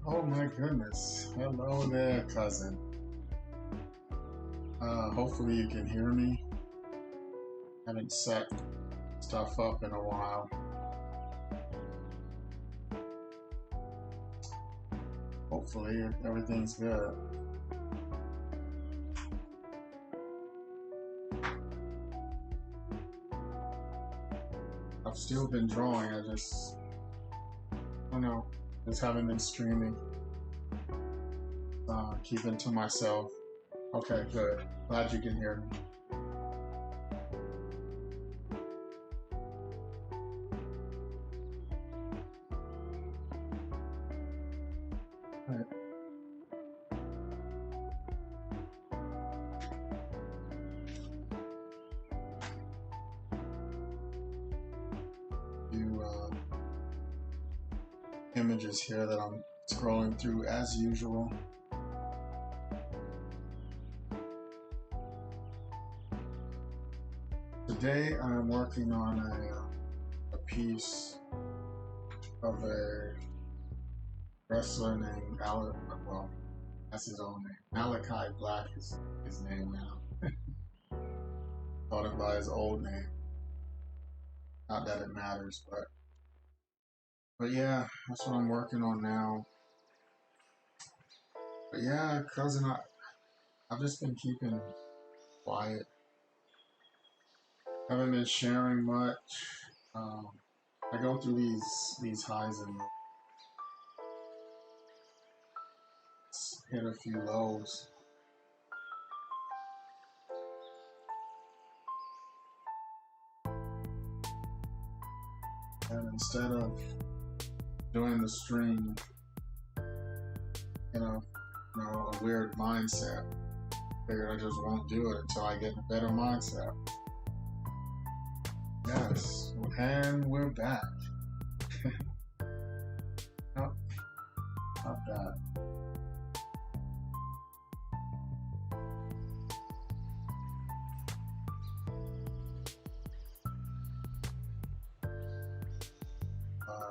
Oh my goodness. Hello there, cousin. Hopefully you can hear me. Haven't set stuff up in a while. Hopefully everything's good. I've still been drawing, I don't know, just haven't been streaming. Keeping to myself. Okay, good. Glad you can hear me. All right. Few images here that I'm scrolling through as usual. Today I'm working on a piece of a wrestler named well, that's his own name. Malakai Black is his name now. Called him by his old name. Not that it matters, but yeah, that's what I'm working on now. But yeah, cousin, I've just been keeping quiet. Haven't been sharing much. I go through these highs and hit a few lows. And instead of doing the stream, a weird mindset, figured I just won't do it until I get a better mindset. Yes, and we're back. Not bad.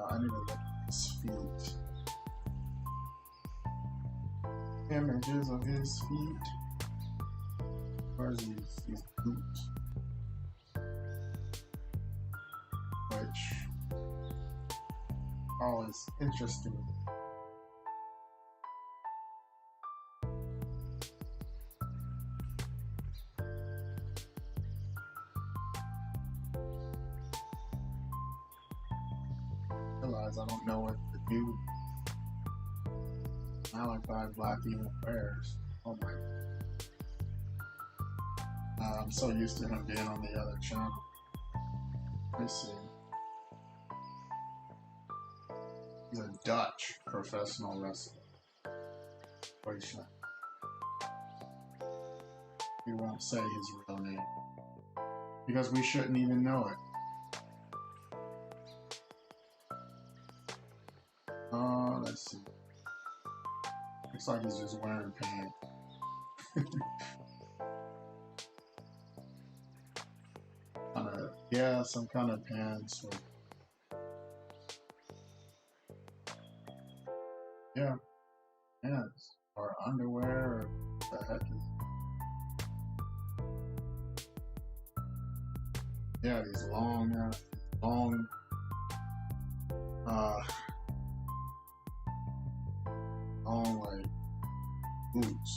I need to look at his feet. Images of his feet. Where's these boots? Which always interesting. I don't know what to do. Malakai Black even wears. Oh my. I'm so used to him being on the other channel. Let me see. He's a Dutch professional wrestler. We won't say his real name because we shouldn't even know it. Let's see. Looks like he's just wearing pants. Some kind of pants. Yeah, pants or underwear. Or what the heck is? Yeah, these long, like boots,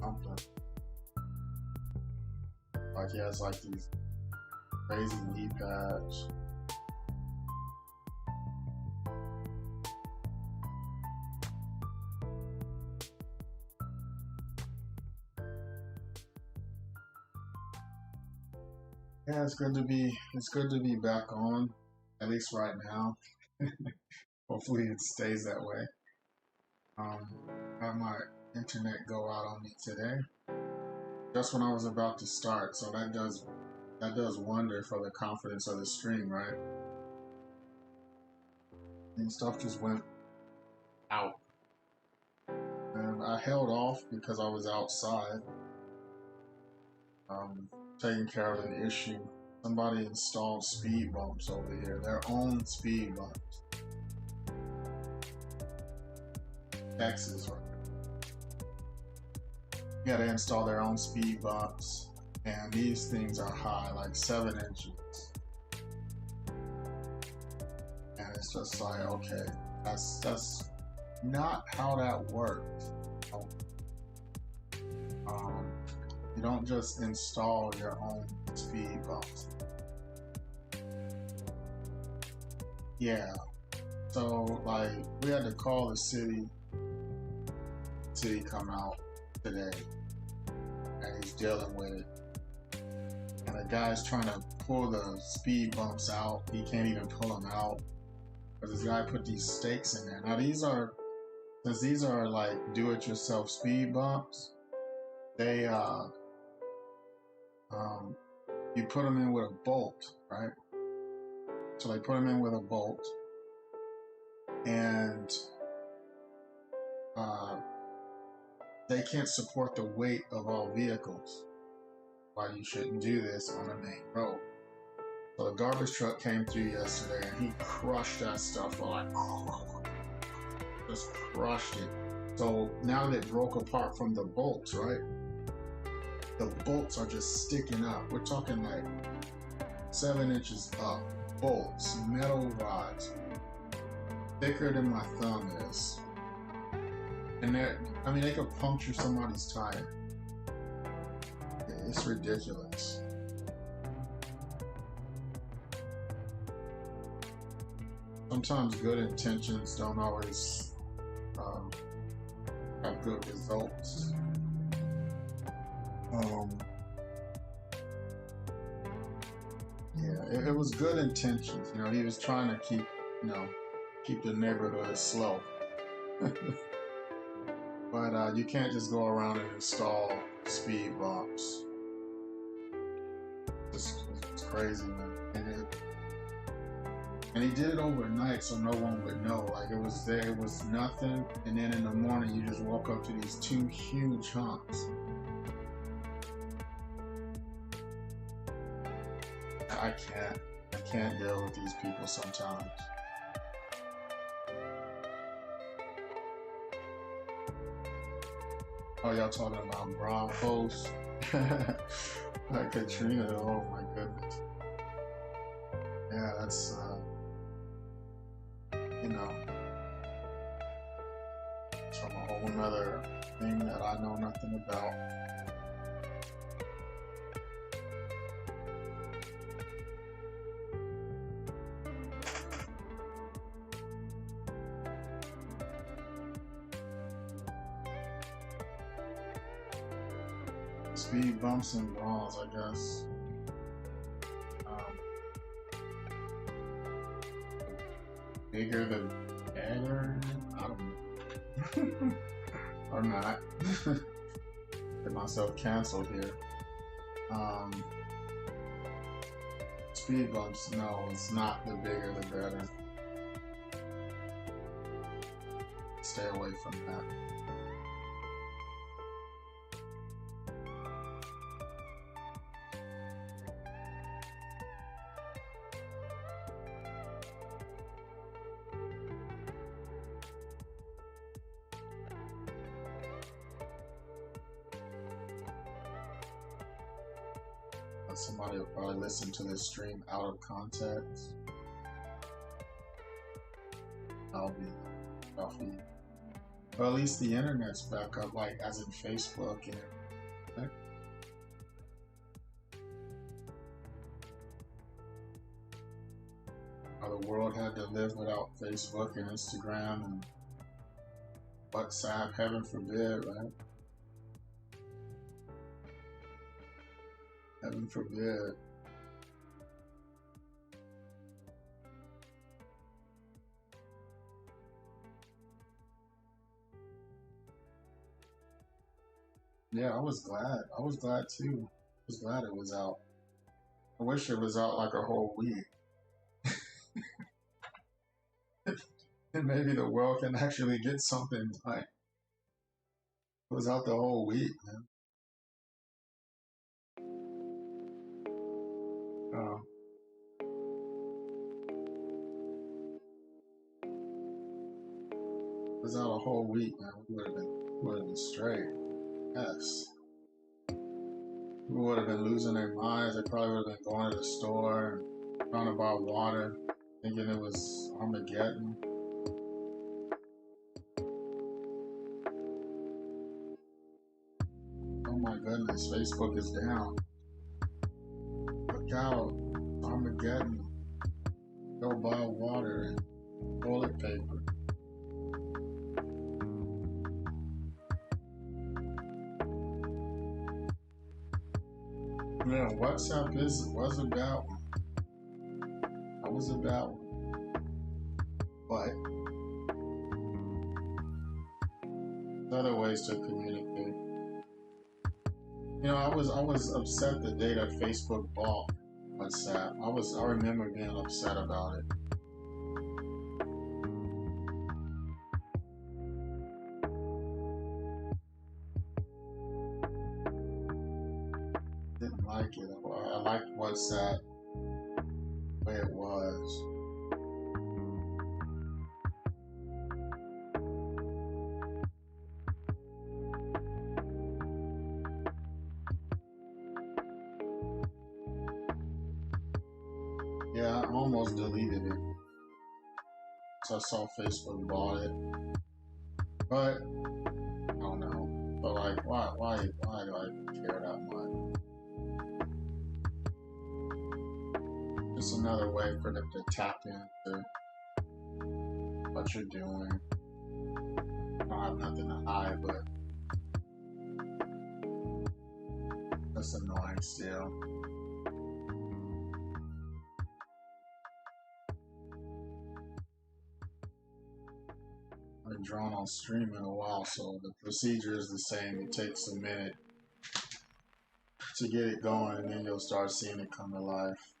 something. Like he has like these crazy knee pads. Yeah, it's good to be back on, at least right now. Hopefully it stays that way. Had my internet go out on me today, just when I was about to start, so that does wonder for the confidence of the stream, right? And stuff just went out, and I held off because I was outside, taking care of an issue. Somebody installed speed bumps over here, their own speed bumps. Texas, right? Yeah, they install their own speed bumps, and these things are high, like 7 inches. And it's just like, okay, that's not how that works. You don't just install your own speed bumps. Yeah. So like we had to call the city come out today, and he's dealing with it. And the guy's trying to pull the speed bumps out. He can't even pull them out because this guy put these stakes in there. Now since these are like do-it-yourself speed bumps, they you put them in with a bolt, right? So they put them in with a bolt, and they can't support the weight of all vehicles. Why you shouldn't do this on a main road. So the garbage truck came through yesterday, and he crushed that stuff, like just crushed it. So now that it broke apart from the bolts, right? The bolts are just sticking up. We're talking like 7 inches up. Bolts, metal rods, thicker than my thumb is. And they could puncture somebody's tire. It's ridiculous. Sometimes good intentions don't always have good results. Yeah, it was good intentions. You know, he was trying to keep the neighborhood slow. But you can't just go around and install speed bumps. It's crazy, man. And he did it overnight so no one would know. Like it was nothing, and then in the morning you just woke up to these two huge humps. I can't deal with these people sometimes. Oh, y'all talking about bra posts? Like Katrina, oh my goodness. Yeah, that's from a whole nother thing that I know nothing about. Speed bumps and brawls, I guess. Bigger the better? I don't know. Or not. Get myself canceled here. Speed bumps, no, it's not the bigger the better. Stay away from that. Somebody will probably listen to this stream out of context. I'll be coffee. But at least the internet's back up, like as in Facebook and everything. How the world had to live without Facebook and Instagram and WhatsApp, heaven forbid, right? Heaven forbid. Yeah, I was glad. I was glad too. I was glad it was out. I wish it was out like a whole week. And maybe the world can actually get something like it was out the whole week, man. Oh. was out a whole week, man, we would have been straight. Yes. People would have been losing their minds. They probably would have been going to the store and trying to buy water, thinking it was Armageddon. Oh my goodness, Facebook is down. Look out, Armageddon. Go buy water and toilet paper. Yeah, WhatsApp was about one. I was about one. But there's other ways to communicate. You know, I was upset the day that Facebook bought WhatsApp. I remember being upset about it. Didn't like it. I liked WhatsApp the way it was. Yeah, I almost deleted it. So I saw Facebook bought it. But I don't know. But like, why do I care that much? Just another way for them to tap into what you're doing. I don't have nothing to hide, but that's annoying still. I've been drawn on stream in a while, so the procedure is the same. It takes a minute to get it going, and then you'll start seeing it come to life.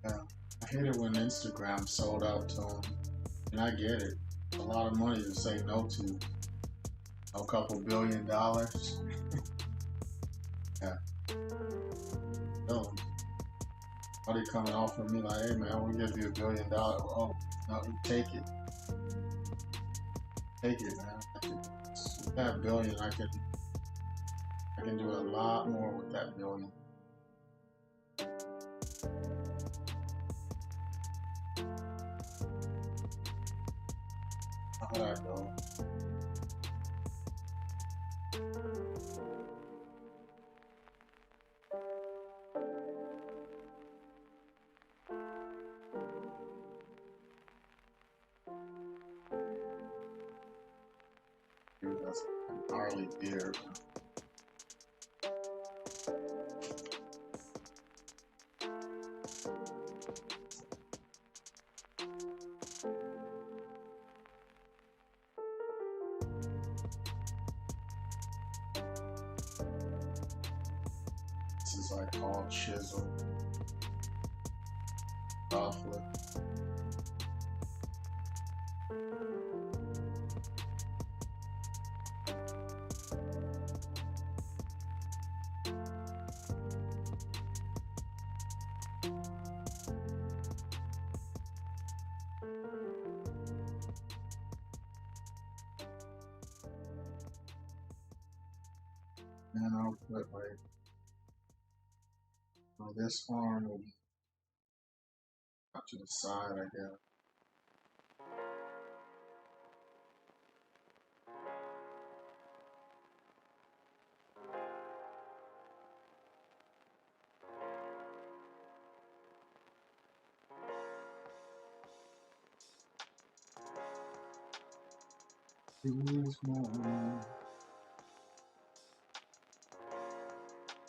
Yeah. I hate it when Instagram sold out to them, and I get it. It's a lot of money to say no to. A couple $1 billion. Yeah. So, somebody coming offer me like, hey man, we'll give you $1 billion. Oh, no, take it. Take it, man. With that $1 billion, I can do a lot more with that $1 billion. How would that go? Dude, that's a gnarly beard. This is like all chisel. Awfully. And I'll put like, well, this arm will be up to the side, I guess.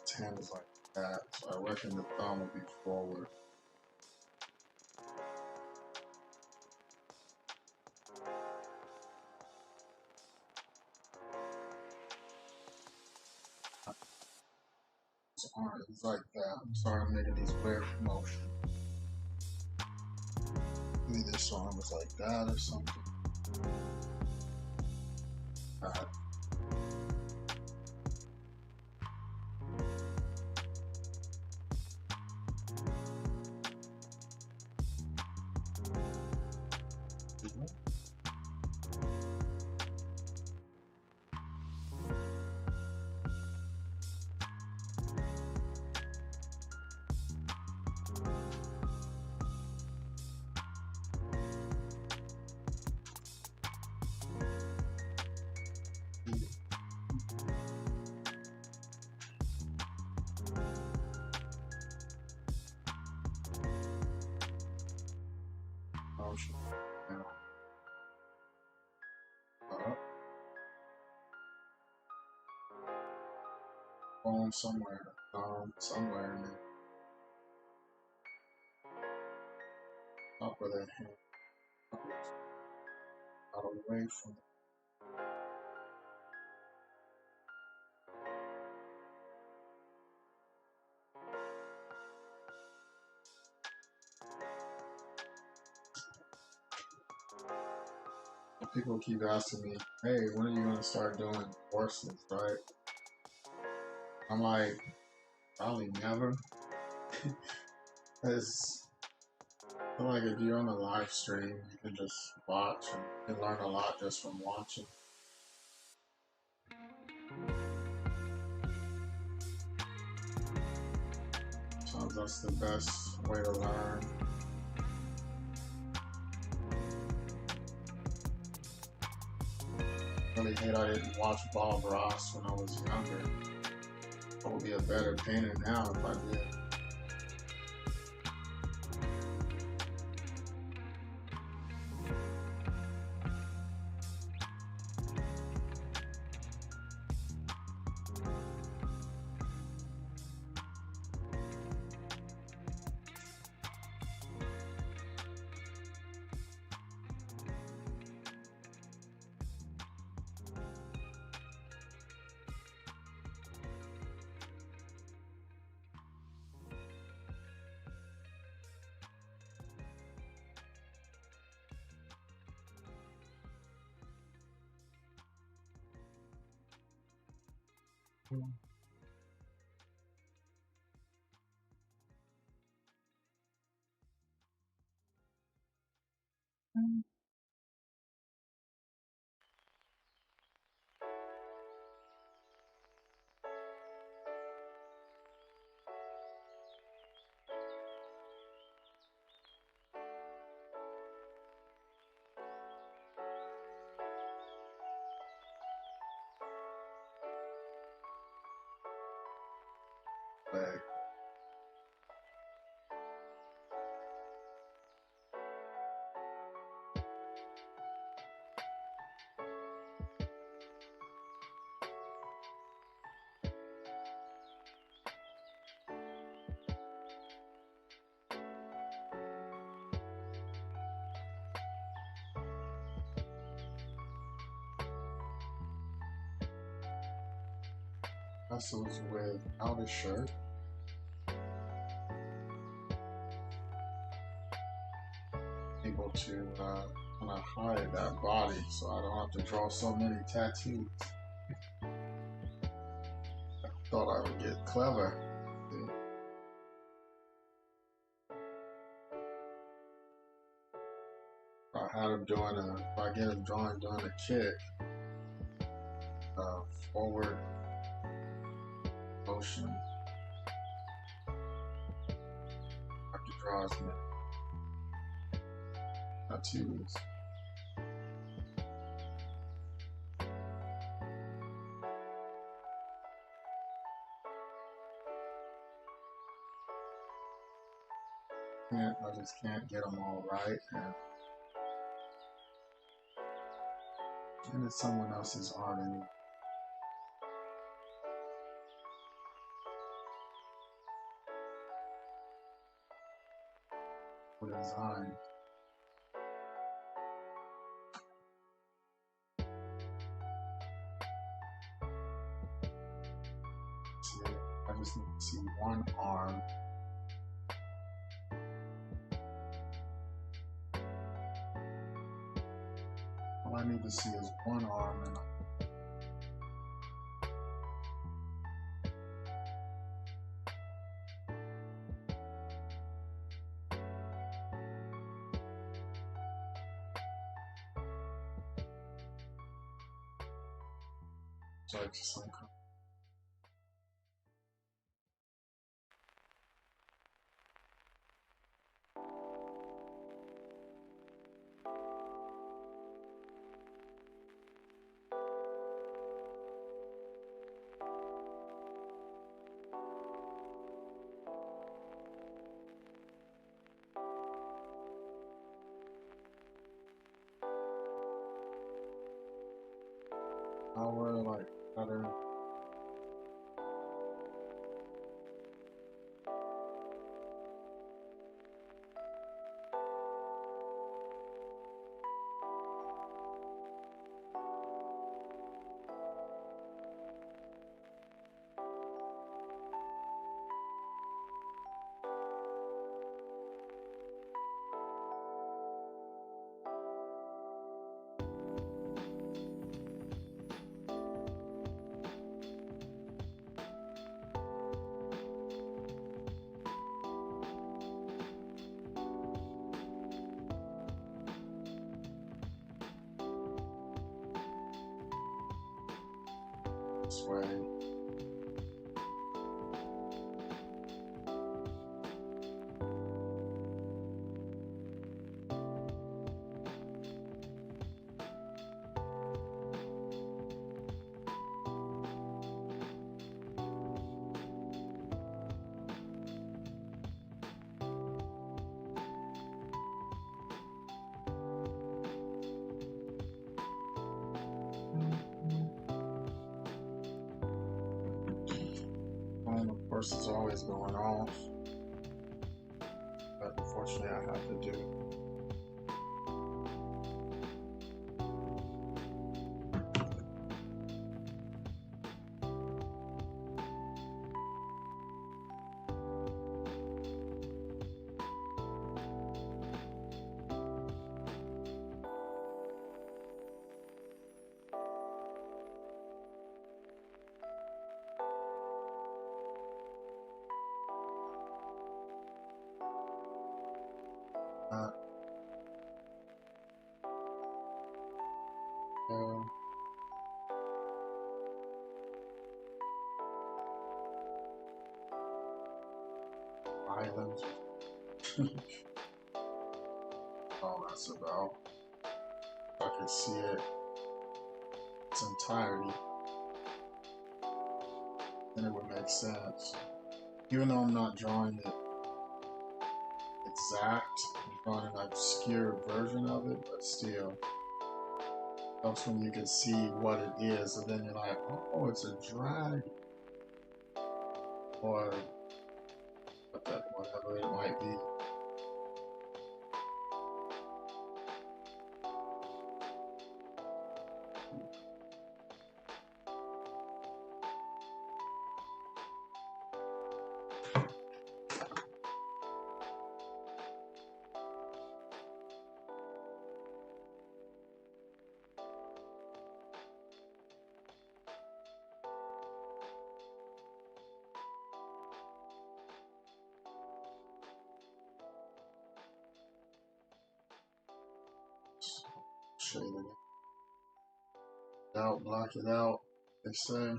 His hand is like that, so I reckon the thumb will be forward. aren't. It's like that. I'm sorry I'm making these weird motions. Maybe this arm was like that or something. Alright. Motion. Now, up. Going somewhere. Somewhere in the top of that hand. Out away from people keep asking me, hey, when are you going to start doing horses, right? I'm like, probably never. Because I feel like if you're on a live stream, you can just watch and you can learn a lot just from watching. So that's the best way to learn. Really hate I didn't watch Bob Ross when I was younger. I would be a better painter now if I did. Leg. Muscles without a shirt. Able to kind of hide that body so I don't have to draw so many tattoos. I thought I would get clever. I had him doing if I get him drawing doing a kick, forward motion. I could draw as many tattoos. I just can't get them all right, and it's someone else's art anyway. Design. See, I just need to see one arm. All I need to see is one arm, and so I just like. I'll wear like better. This way. Of course, it's always going off, but unfortunately, I have to do it. Uh, Island. All that's about. I can see it its entirety, then it would make sense. Even though I'm not drawing it exact, I'm drawing an obscure version of it, but still. That's when you can see what it is, and then you're like, oh, it's a drag, or whatever it might be. Shading it out, block it out, they say.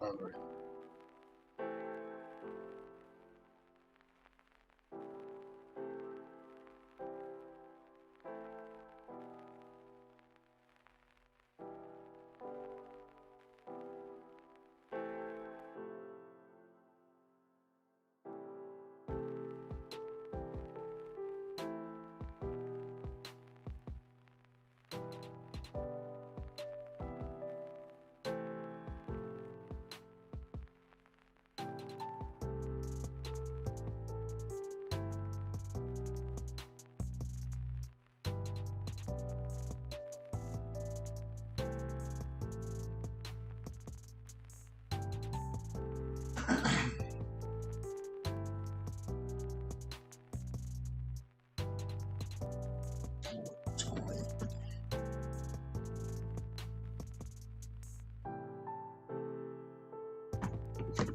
Cover it. Uh-oh.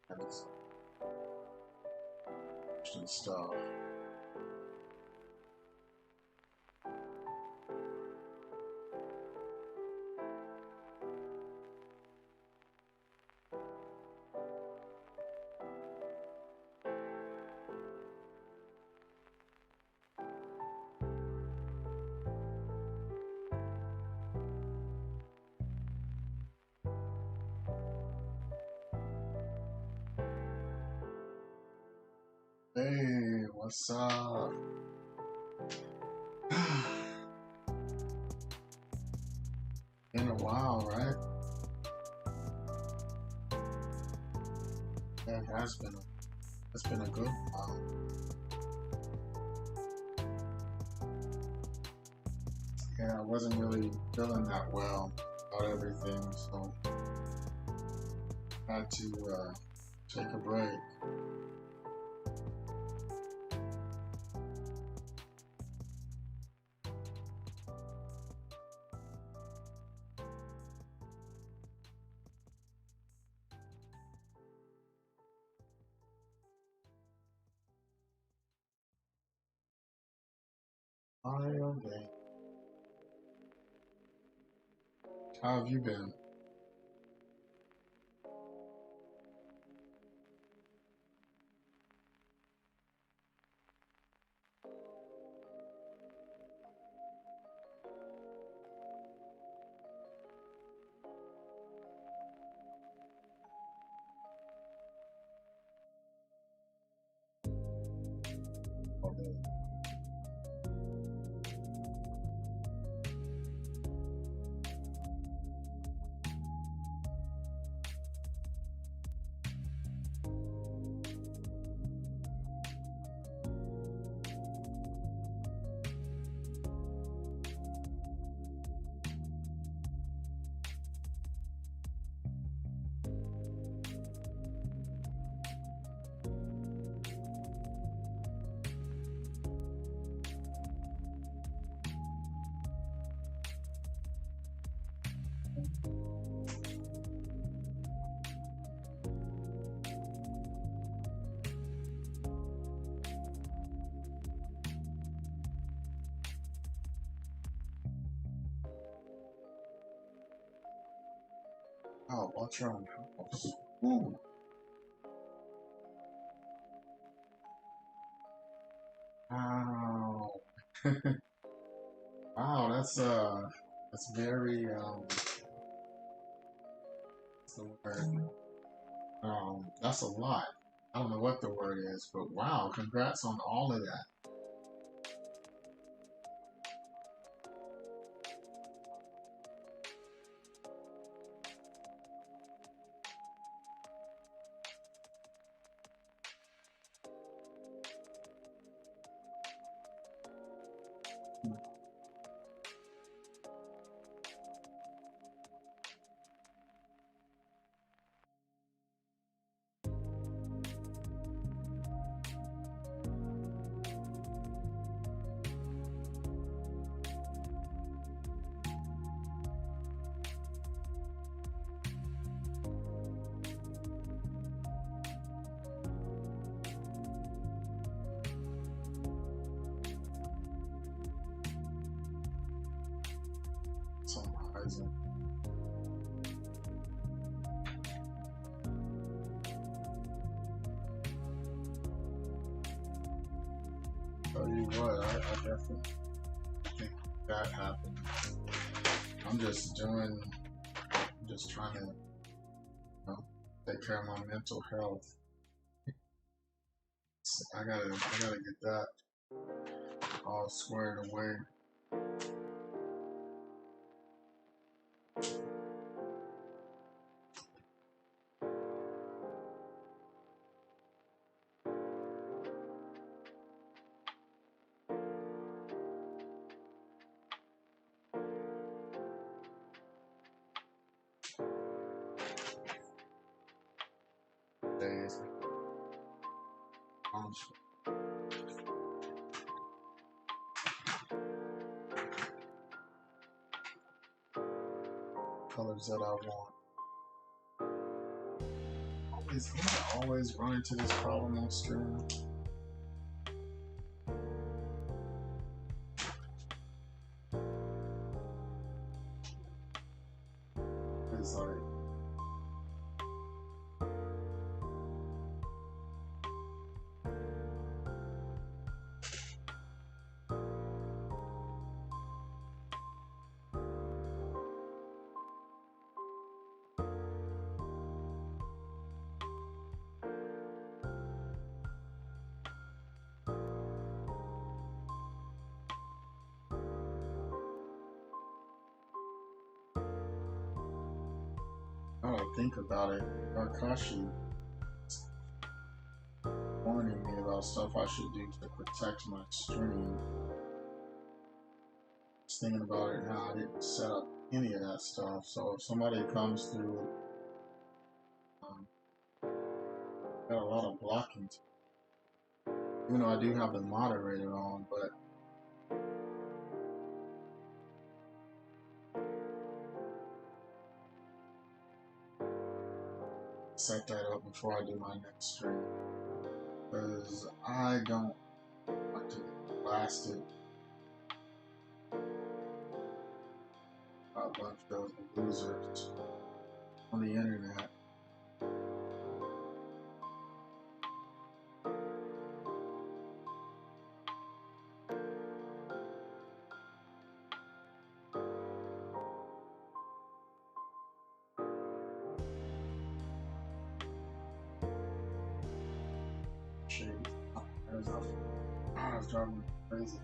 That is interesting stuff. Hey, what's up? Been a while, right? It has been. It's been a good while. Yeah, I wasn't really feeling that well about everything, so I had to take a break. Okay. How have you been? Okay. Oh, watch your own house. Ooh. Wow. Wow, that's very what's the word? That's a lot. I don't know what the word is, but wow, congrats on all of that. It's on the horizon. Tell you what, I definitely think that happened. I'm just trying to, take care of my mental health. I gotta get that all squared away. amazing. Colors that I want. I always run into this problem on stream. It's like I don't think about it. Akashi warning me about stuff I should do to protect my stream. Just thinking about it now, I didn't set up any of that stuff. So if somebody comes through, got a lot of blocking. Even though I do have the moderator on, but set that up before I do my next stream. Because I don't want to get blasted by a bunch of losers on the internet. It's driving me crazy.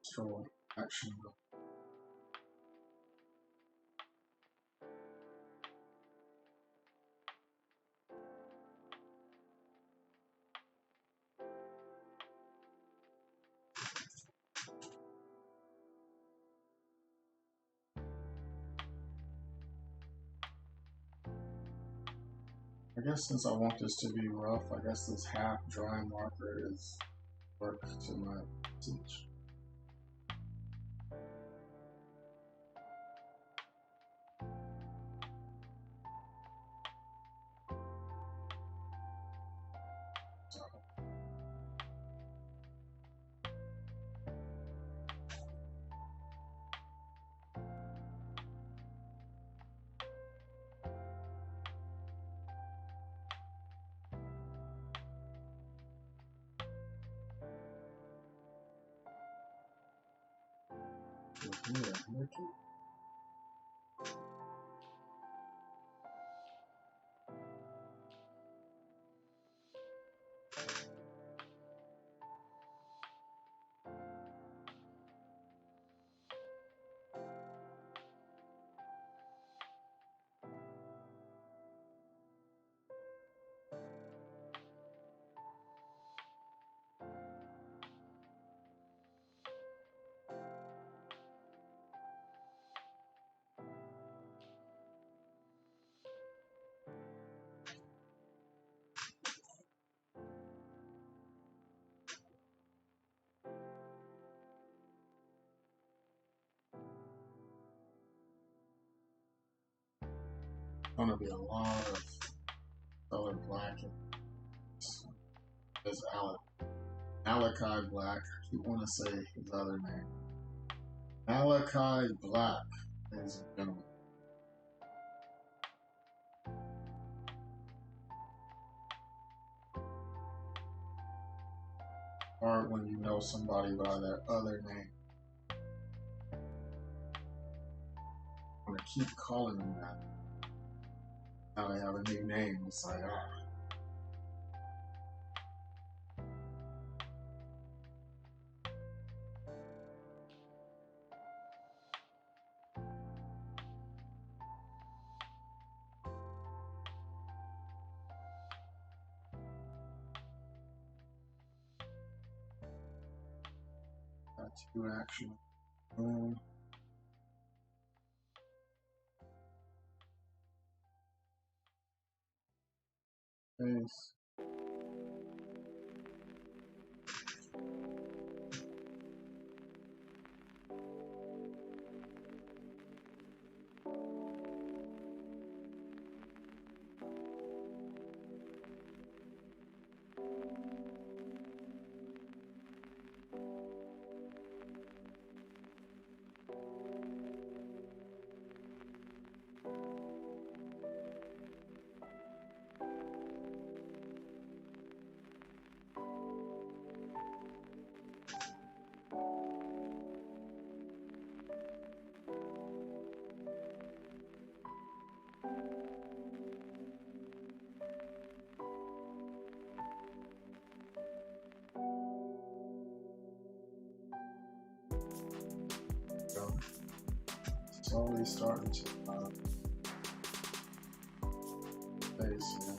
So action. I guess since I want this to be rough, I guess this half dry marker is work to my teach. Yeah, 。 . 。 。 。 . 。 . 。 . 。 . 。 . 。 . 。 . 。 。 . 。 。 . 。 。 。 。 。 。 。 。 。 。 。 。 。 。 。 。 。 。 。 。 。 。 。 。 。 。 。 。 。 。 . 。 」gonna be a lot of color black. Is Malakai Black. I keep want to say his other name. Malakai Black, ladies and gentlemen. Hard when you know somebody by that other name. I'm gonna keep calling them that. Now they have a new name. It's like, tattoo action. Boom. Face. Slowly starting to face, yeah.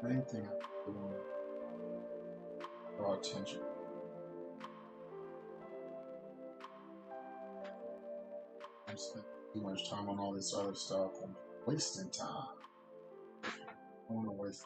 Main thing I'm doing draw attention. I'm spending too much time on all this other stuff. I'm wasting time. I don't want to waste.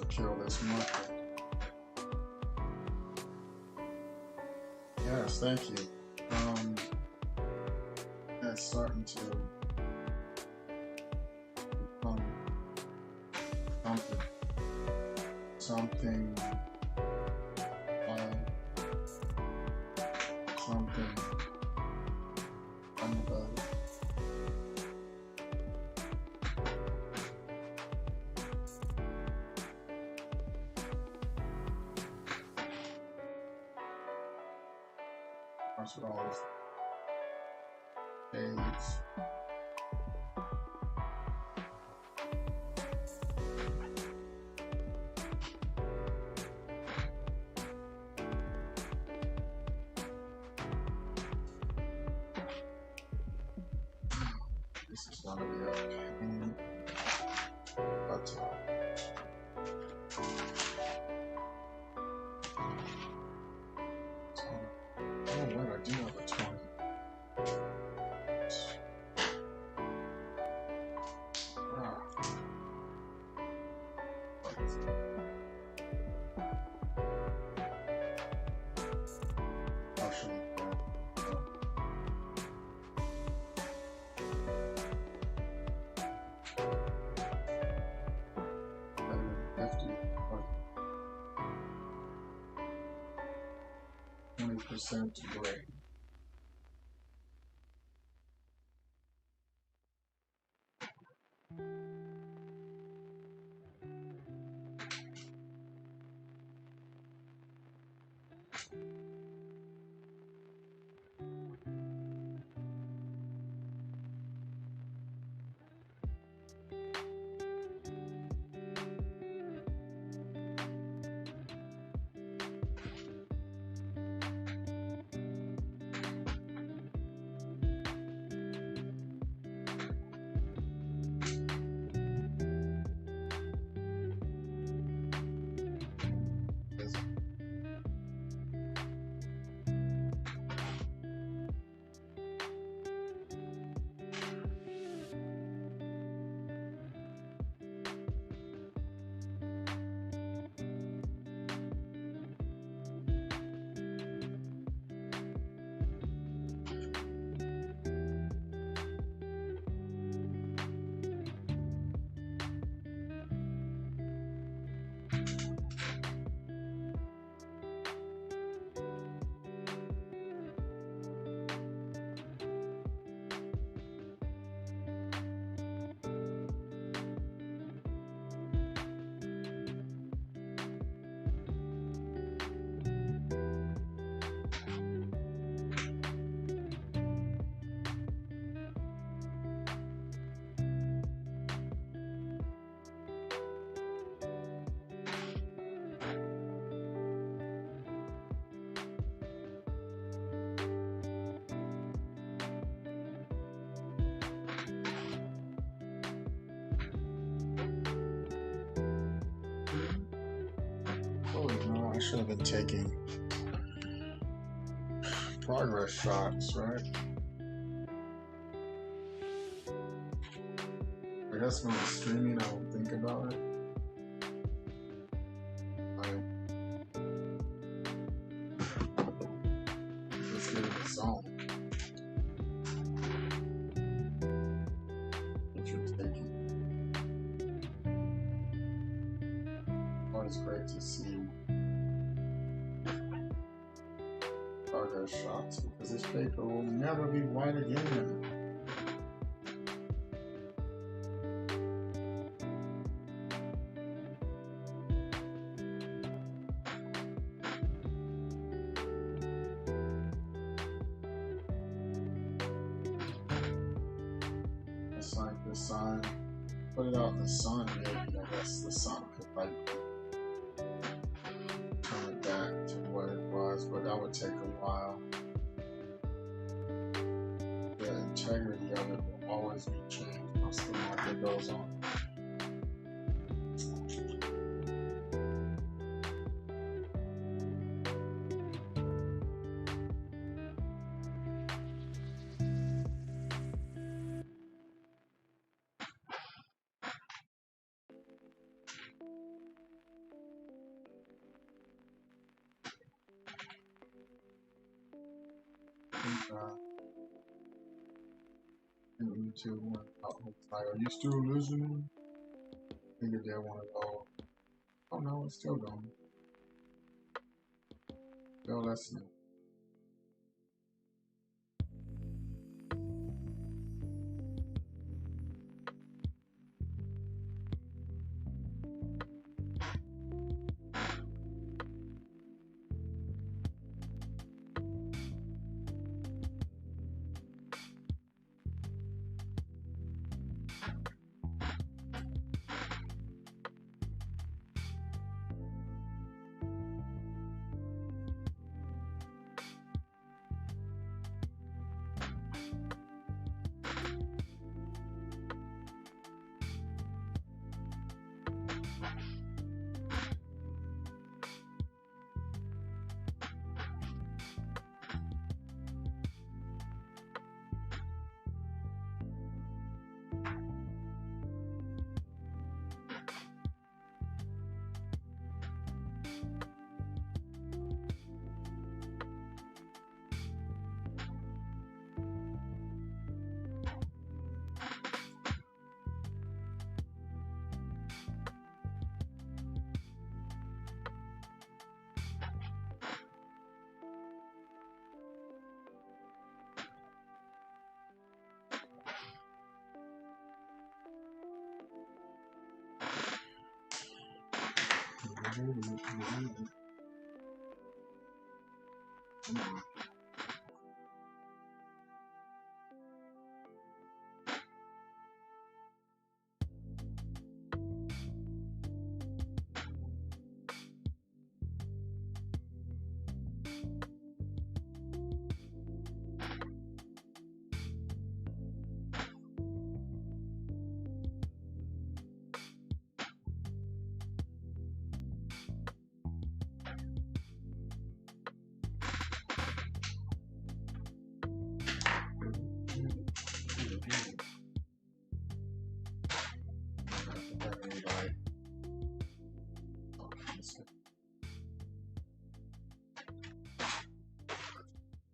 Kill this market. Yes, thank you. It's starting to become something, something about it. What's with all this days? This is gonna be a pain, but oh wait, I do have a 20. Percent gray. should have been taking progress shots, right? I guess when I'm streaming, I don't think about it. Let's get in the zone. What you're taking. Always great to see progress shots because this paper will never be white again. It's like the sun, put it out in the sun, maybe. I guess the sun could like turn it back to what it was, but that would take a while. The integrity of it will always be changed once the market goes on. Are you still listening? I think if they want to go, oh no, it's still going. Still listening.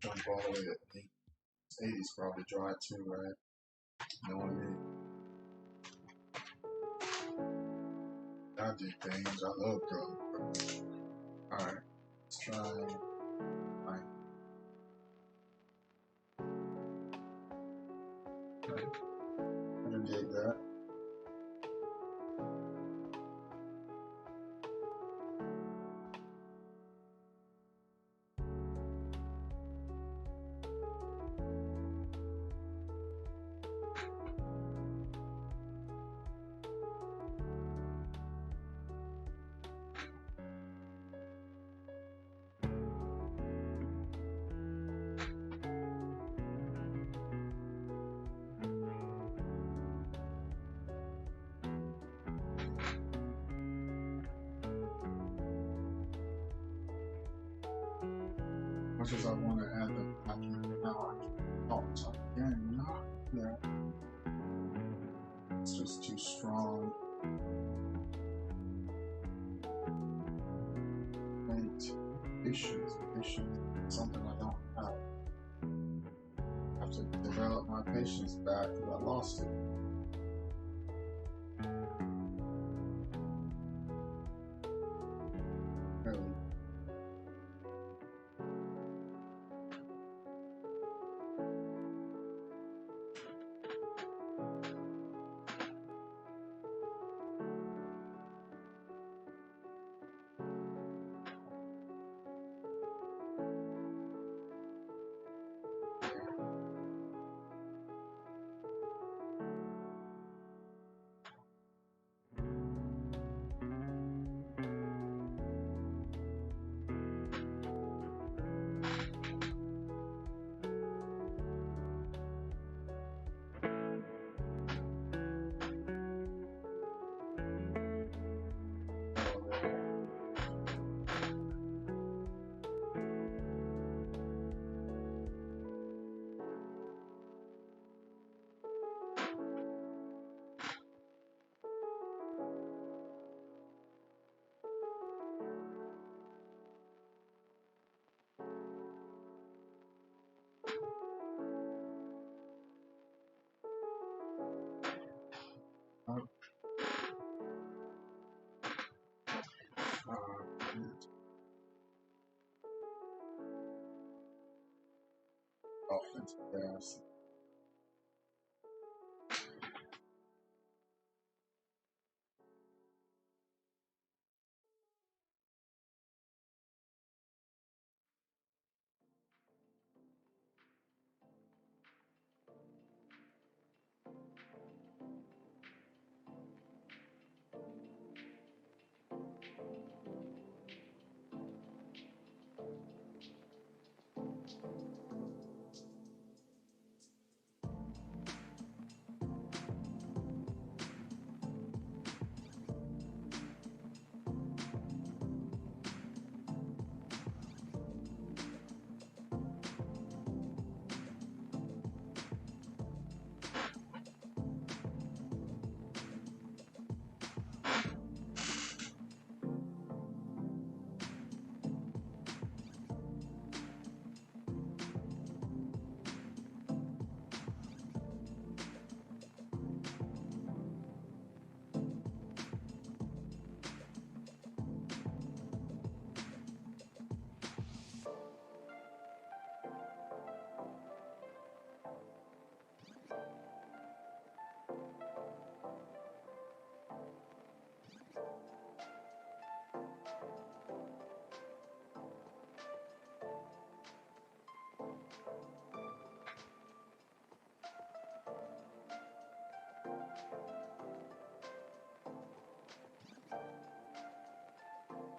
Jump all the way at 80's probably dry too, right? You know what I mean? I do things. I love them. Alright, let's try. Right. Okay. I'm gonna dig that. much as I want to add the backing, now I can't talk again, you know? Yeah. It's just too strong. Wait, patience, something I don't have. I have to develop my patience back because I lost it. Really. Offensive pass.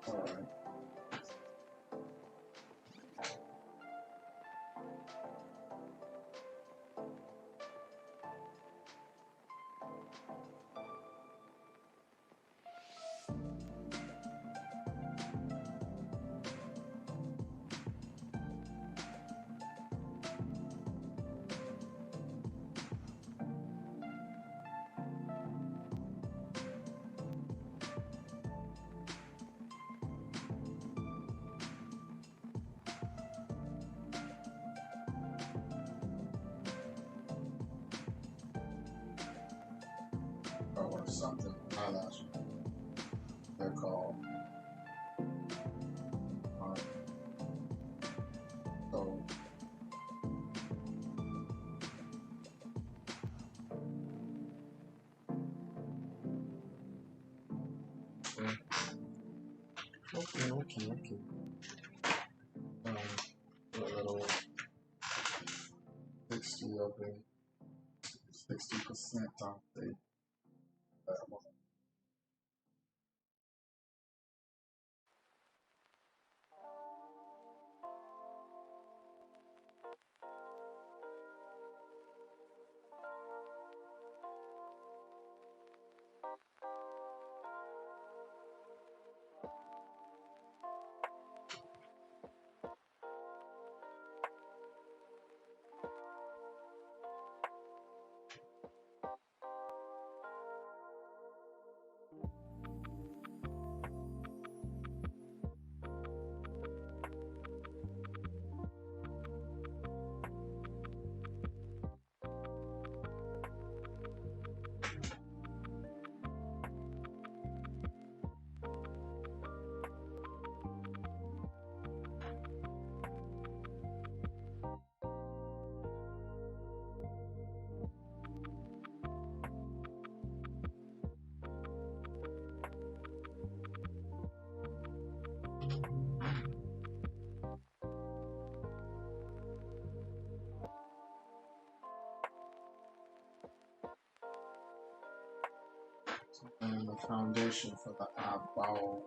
All right. Or something. Eyelash. They're called. So okay. A little 60 of it, 60% I'll say. foundation for the eyeball.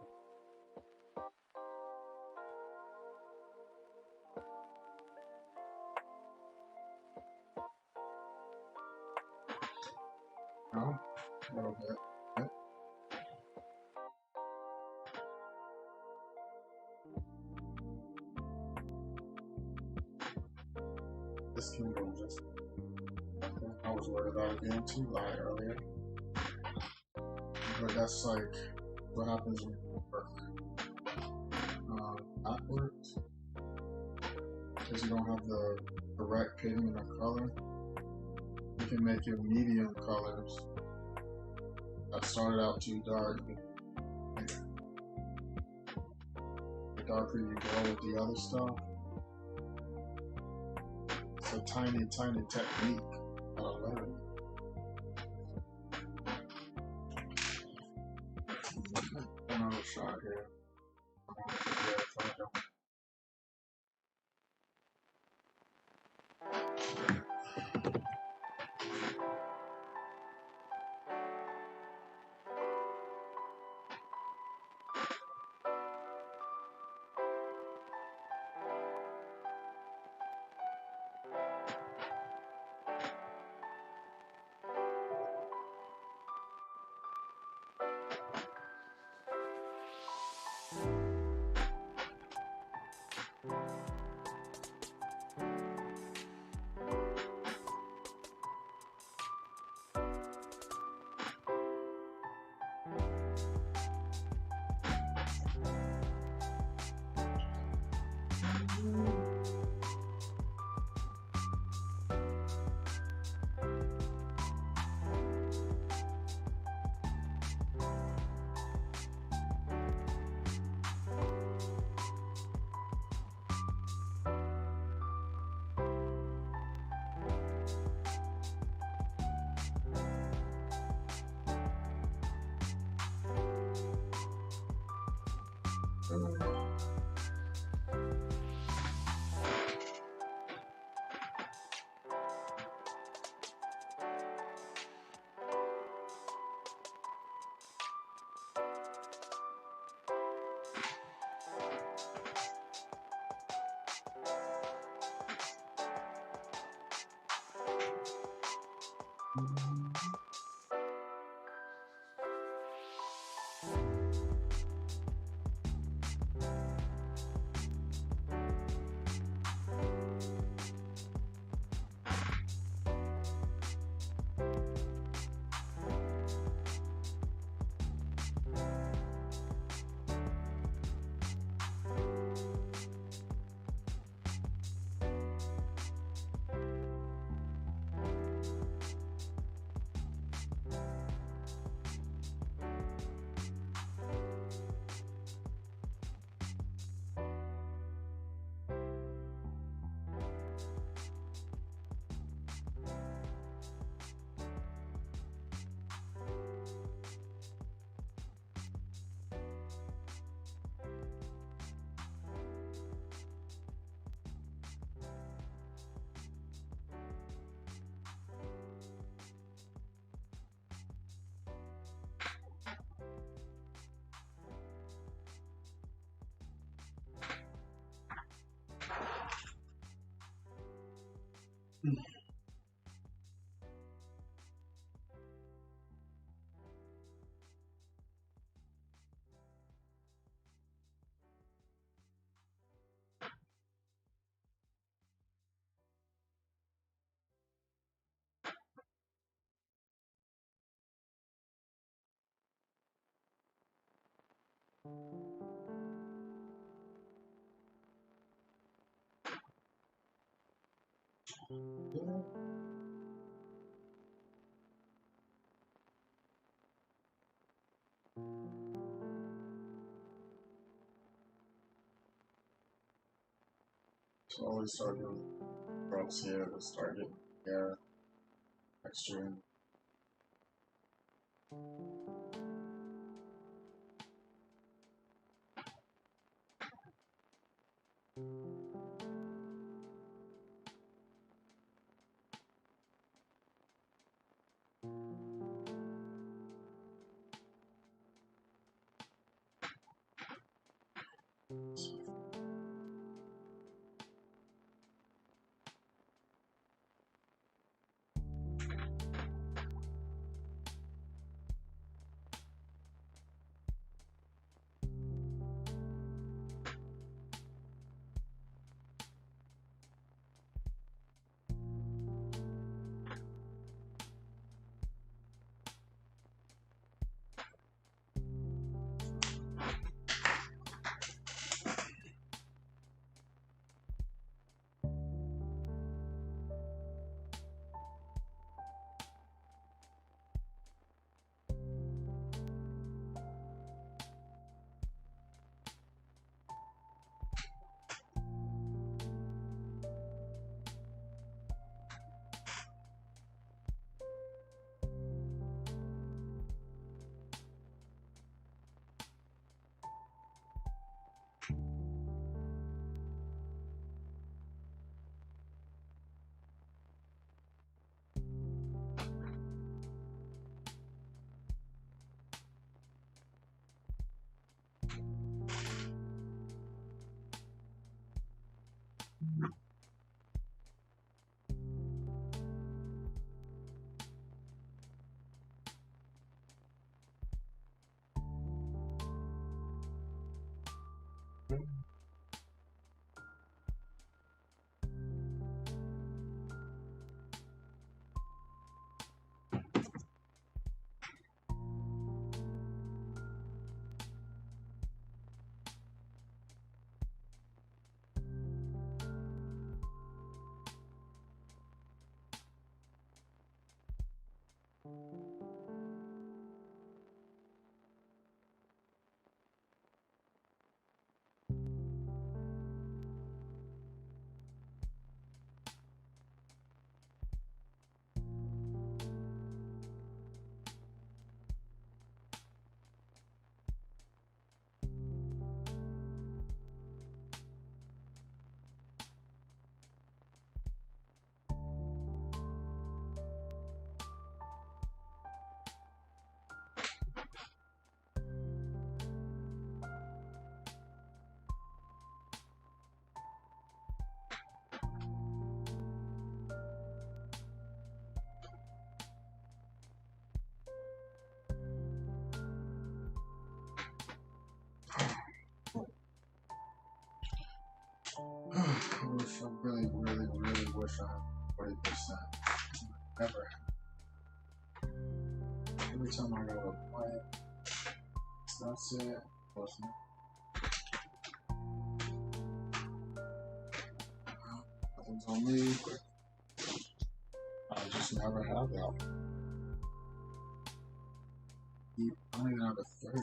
No, a little bit. Yep. This can go just. I was worried about it being too light earlier. But that's like what happens when you work backwards. Because you don't have the correct pigment of color. You can make your medium colors that started out too dark. The darker you go with the other stuff. It's a tiny, tiny technique that I learned. Another shot here. So always start doing rubs here to start getting hair texture in. I really, really, really wish I had 40%. Never. Every time I go to play, that's it. Wasn't nothing's on me. I just never have that. I don't even have a 30.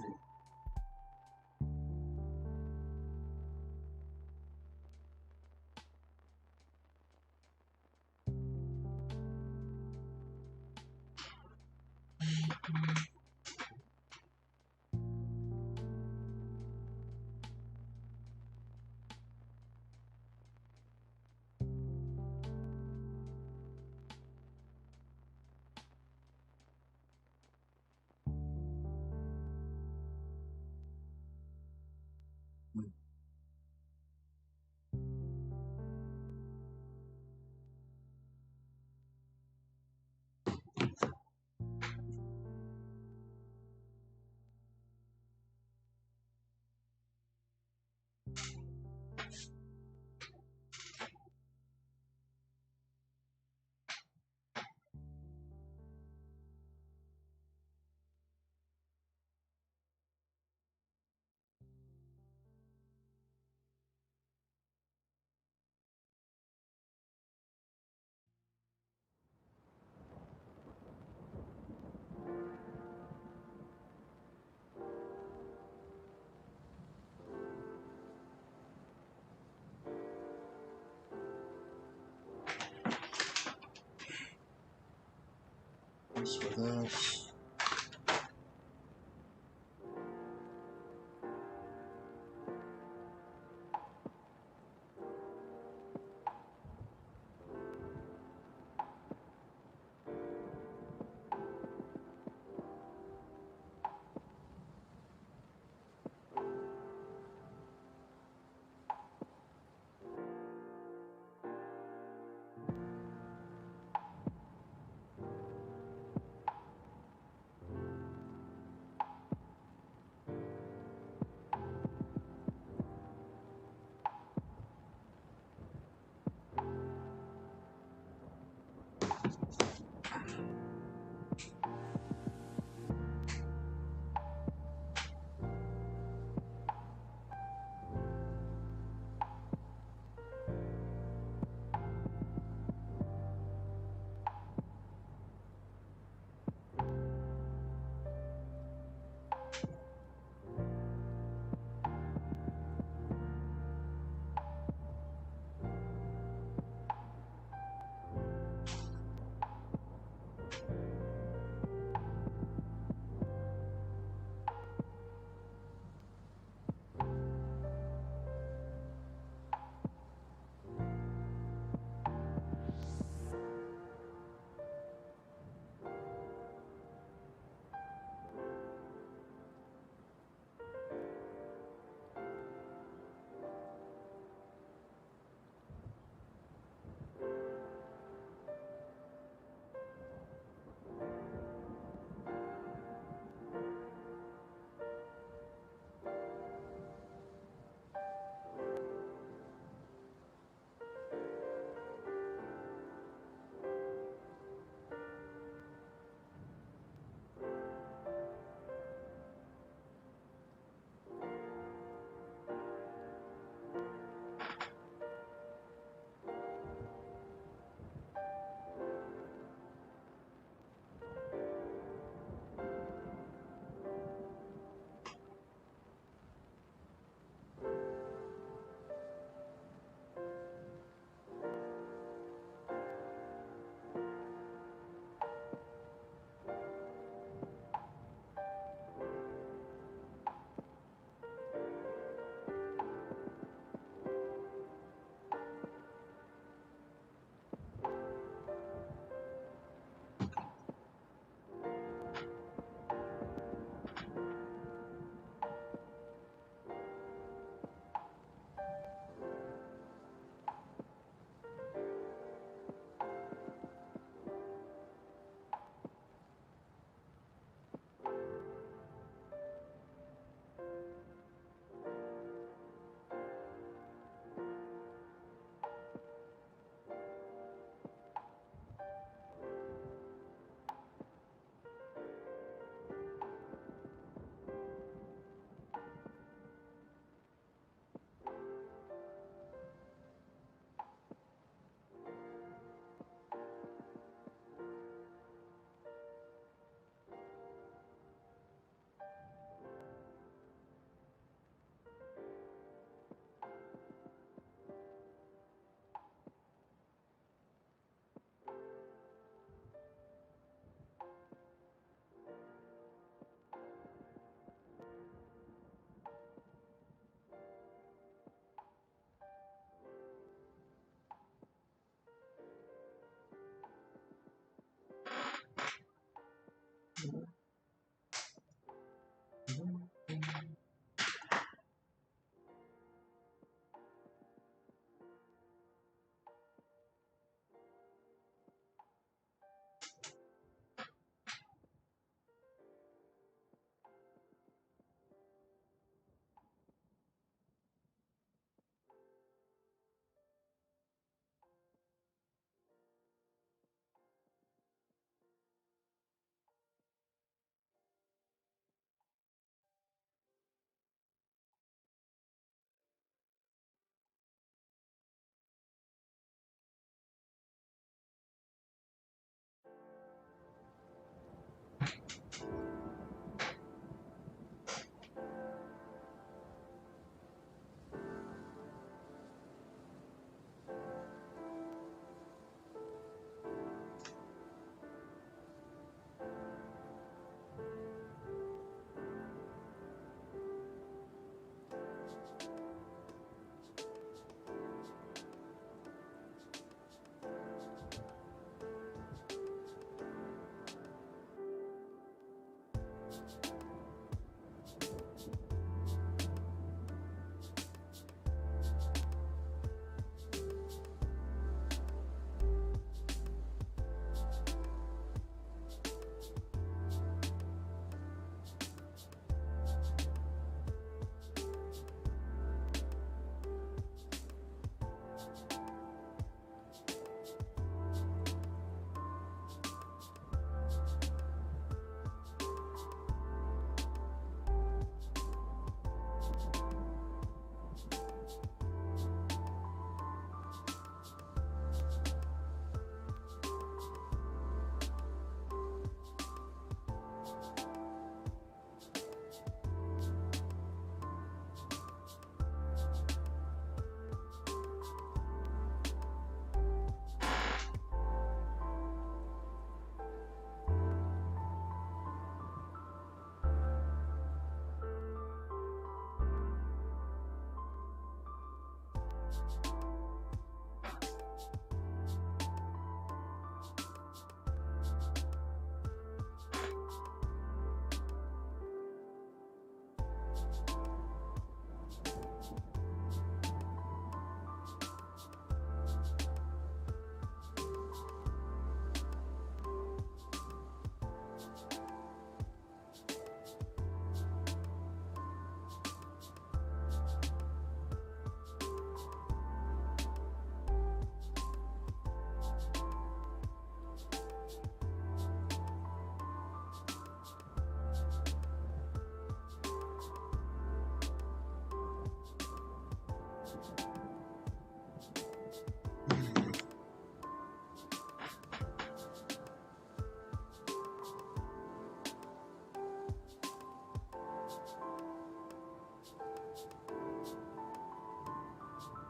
This for this.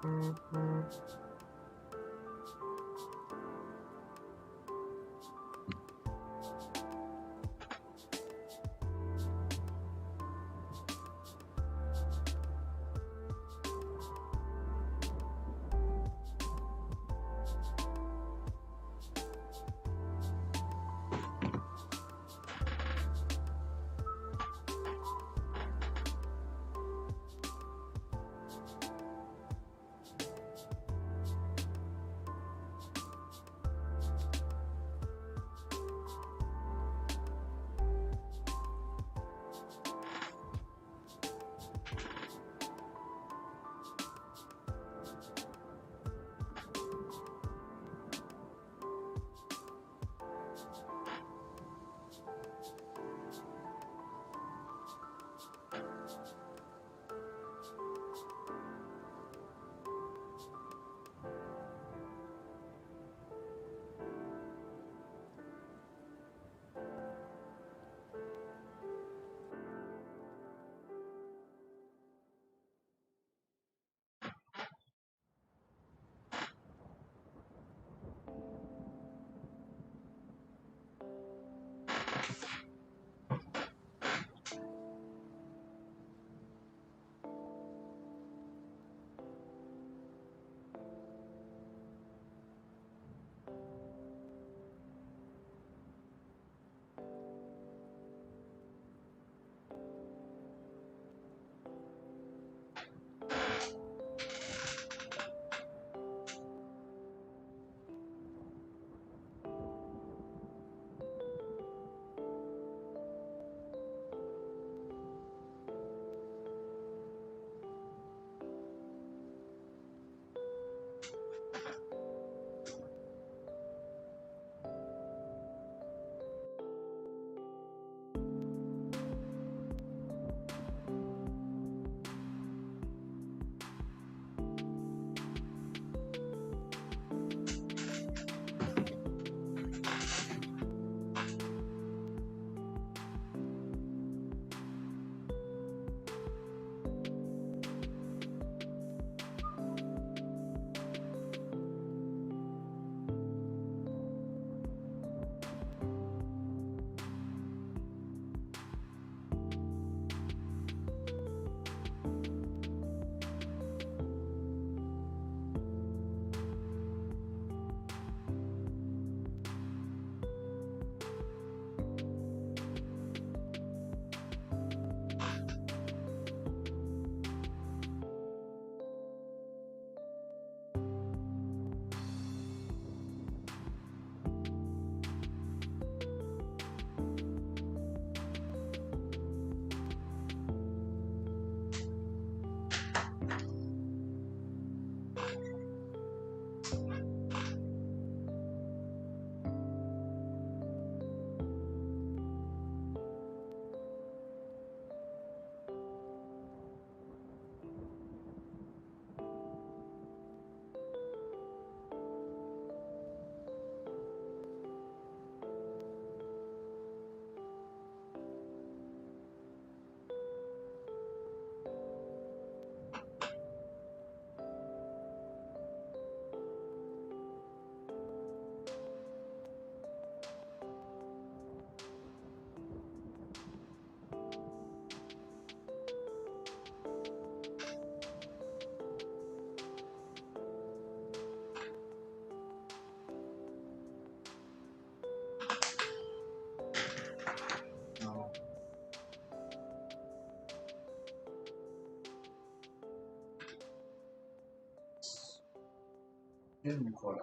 No. Didn't quite.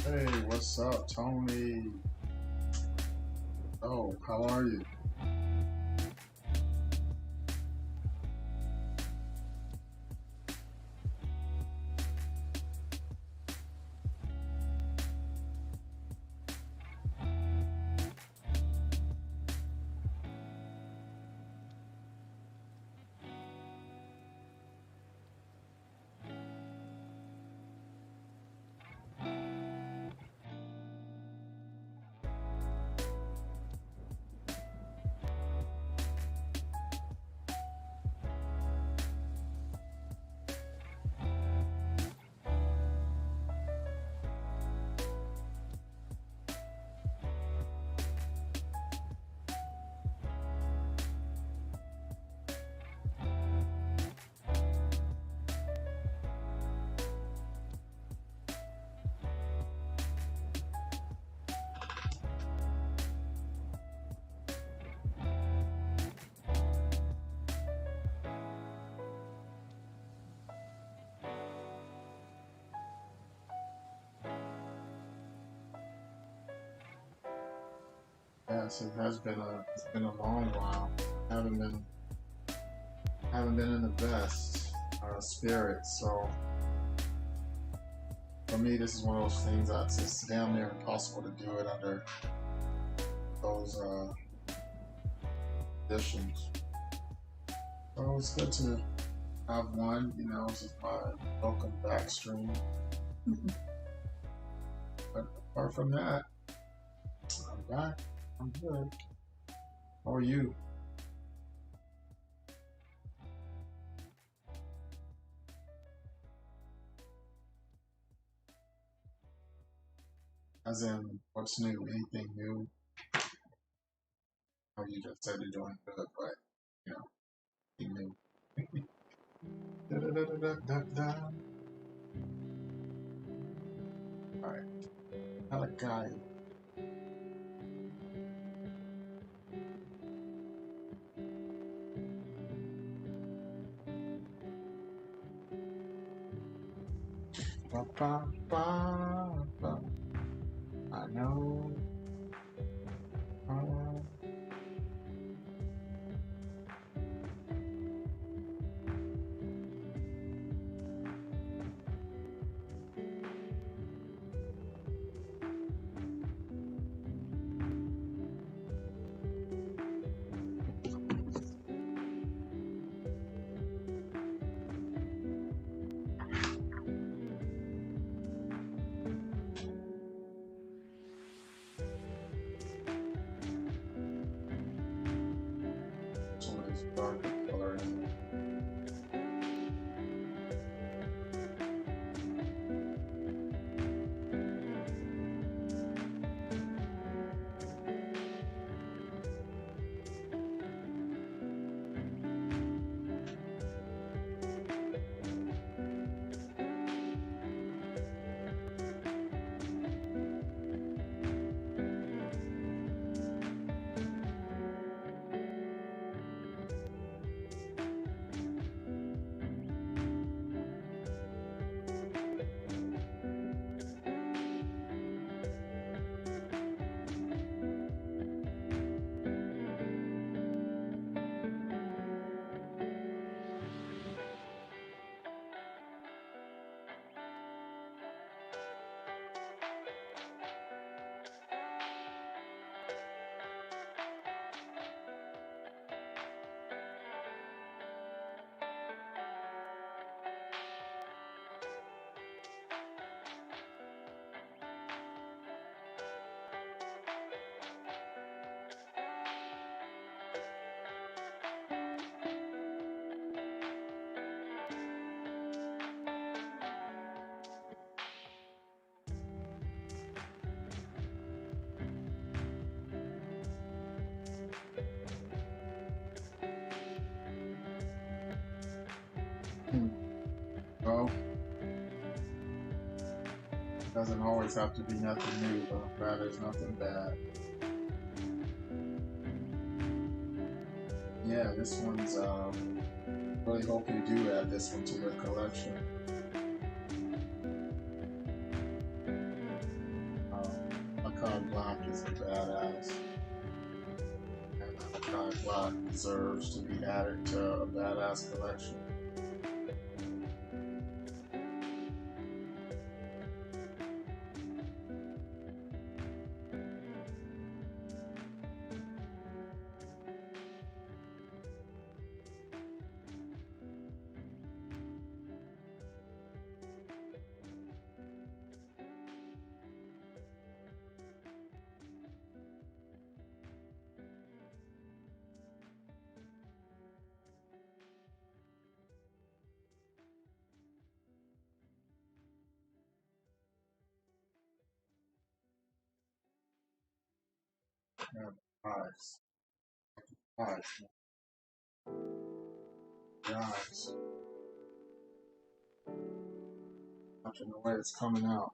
Hey, what's up, Tony? Oh, how are you? Yes, it's been a long while. Haven't been haven't been in the best spirits. So for me, this is one of those things that's it's damn near impossible to do it under those conditions. So it's good to have one. This is my welcome back stream. But apart from that, I'm back. I'm good. How are you? As in, what's new? Anything new? Or you just said you're doing good, but you know, anything new? Da, da, da, da, da, da. All right, Malakai. Ba, ba, ba, ba. I know. Uh, this one is darker color. Hmm. Well, it doesn't always have to be nothing new, but I'm glad there's nothing bad. Yeah, this one's. Really hope you do add this one to your collection. Malakai Black is a badass, and Malakai Black deserves to be added to a badass collection. Yeah, eyes, eyes, eyes. Watching the way it's coming out.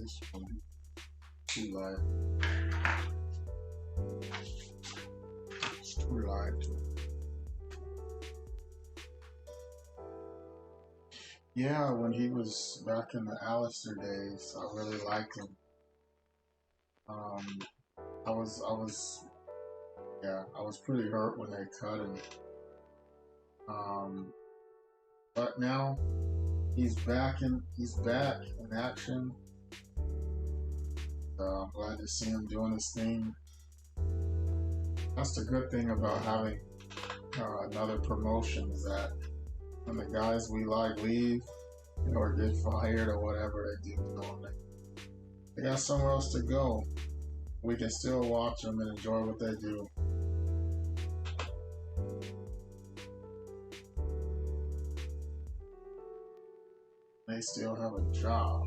It's gonna be too light. It's too light. Yeah, when he was back in the Alistair days, I really liked him. Um, I was pretty hurt when they cut him. Um, but now he's back in action. I'm glad to see him doing his thing. That's the good thing about having another promotion, is that when the guys we like leave, or get fired or whatever they do, they got somewhere else to go. We can still watch them and enjoy what they do. They still have a job.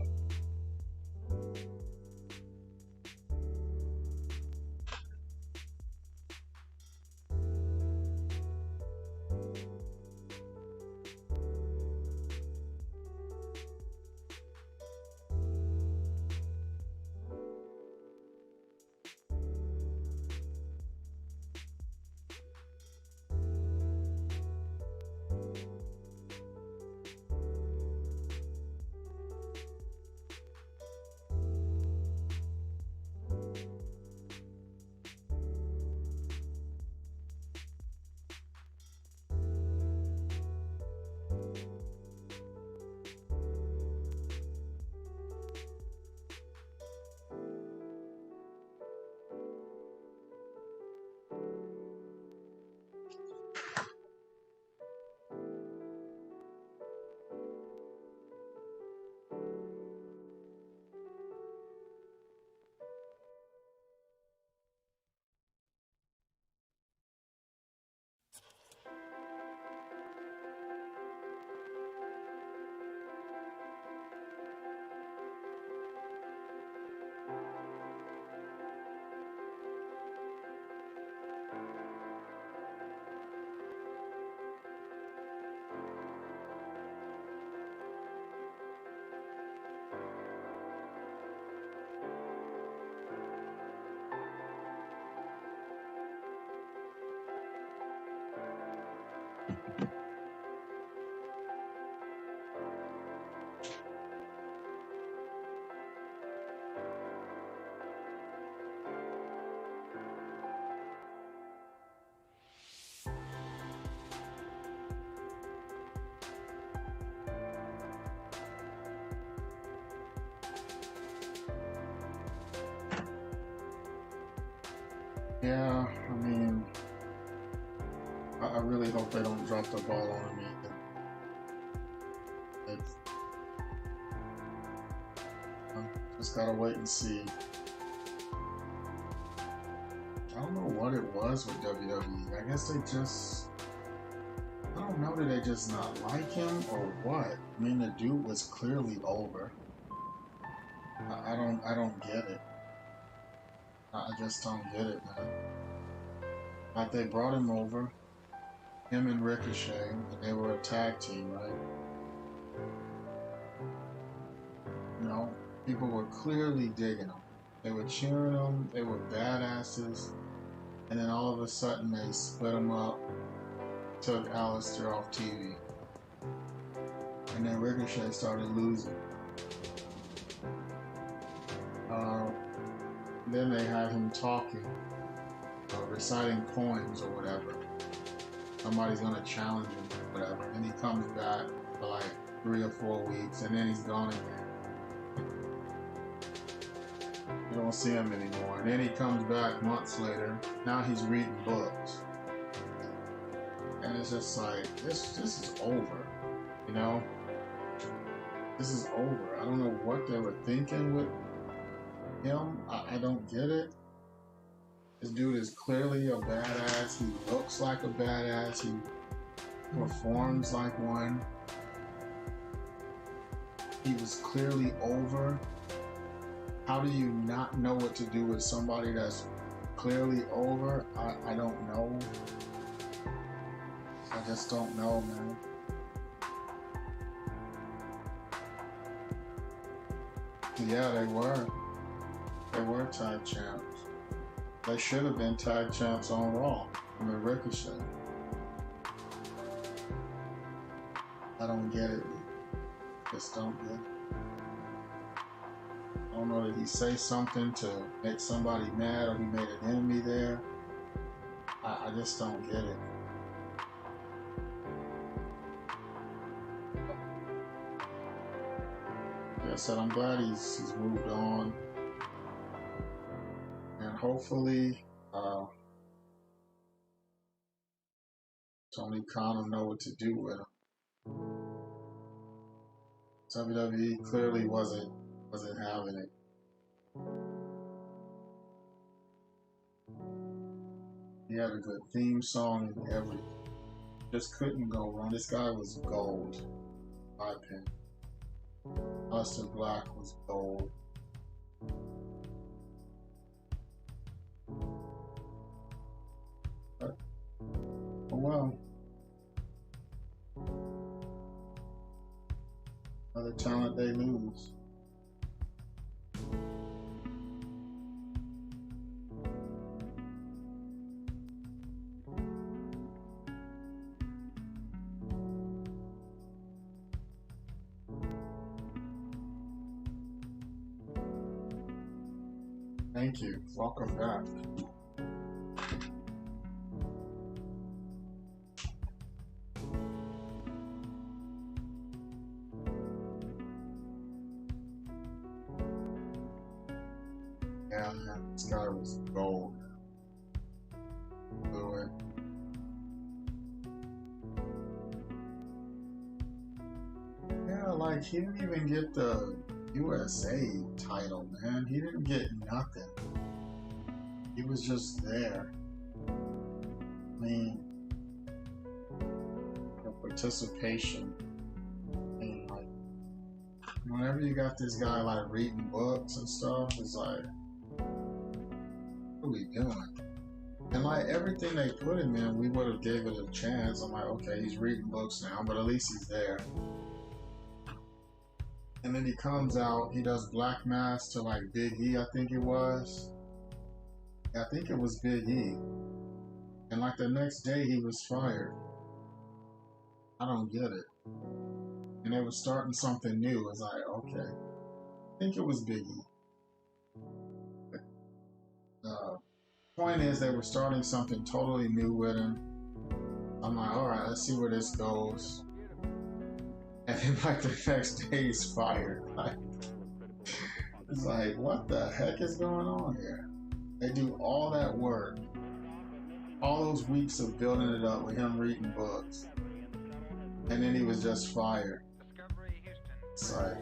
Yeah, I mean, I really hope they don't drop the ball on him either. Just gotta wait and see. I don't know what it was with WWE. I guess they just, I don't know, did they just not like him or what? I mean, the dude was clearly over. I don't get it. I just don't get it, man. Like, they brought him over, him and Ricochet, and they were a tag team, right? You know, people were clearly digging him. They were cheering him, they were badasses, and then all of a sudden they split him up, took Alistair off TV. And then Ricochet started losing. Then they had him talking, reciting poems or whatever. Somebody's gonna challenge him or whatever. And he comes back for like 3 or 4 weeks, and then he's gone again. You don't see him anymore. And then he comes back months later. Now he's reading books. And it's just like, this is over, you know? This is over. I don't know what they were thinking with him. I don't get it. This dude is clearly a badass. He looks like a badass. He performs like one. He was clearly over. How do you not know what to do with somebody that's clearly over? I don't know. I just don't know, man. Yeah, they were. They were tag champs. They should have been tag champs on Raw. I mean, Ricochet. I don't get it. Just don't get it. I don't know, did he say something to make somebody mad, or he made an enemy there? I just don't get it. Like I said, I'm glad he's moved on. And hopefully, Tony Khan will know what to do with him. WWE clearly wasn't having it. He had a good theme song and everything. Just couldn't go wrong. This guy was gold, in my opinion. Aleister Black was gold. But, oh well. Another talent they lose. Thank you. Welcome back. Yeah, man, this guy was gold. Blew it. Yeah, like he didn't even get the USA title, man. He didn't get nothing. He was just there. I mean, the participation. I mean, like, whenever you got this guy like reading books and stuff, it's like, what are we doing? And like everything they put him in, we would have gave it a chance. I'm like, okay, he's reading books now, but at least he's there. And then he comes out, he does Black Mass to like Big E, I think it was. I think it was Big E. And like the next day he was fired. I don't get it. And they were starting something new. It's like, okay. I think it was Big E. Point is, they were starting something totally new with him. I'm like, alright, let's see where this goes. And then like the next day he's fired. Like, it's like, what the heck is going on here? They do all that work, all those weeks of building it up with him reading books, and then he was just fired. It's like,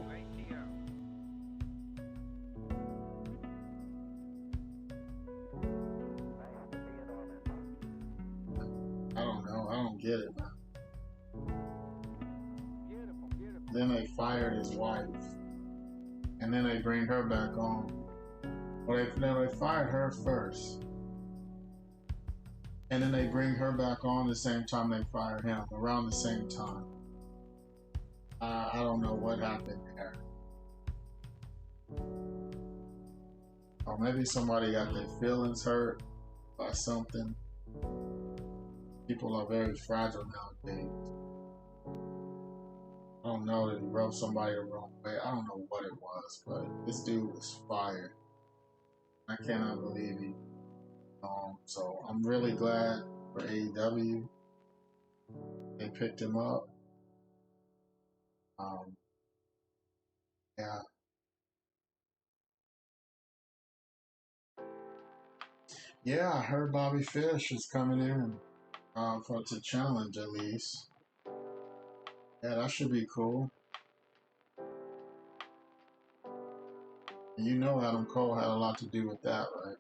I don't know, I don't get it, man. Then they fired his wife, and then they bring her back on. Well, they fired her first, and then they bring her back on the same time they fired him, around the same time. I don't know what happened there. Or maybe somebody got their feelings hurt by something. People are very fragile nowadays. I don't know that he rubbed somebody the wrong way. I don't know what it was, but this dude was fired. I cannot believe he. So I'm really glad for AEW. They picked him up. Yeah. Yeah, I heard Bobby Fish is coming in to challenge at least. Yeah, that should be cool. And you know Adam Cole had a lot to do with that, right?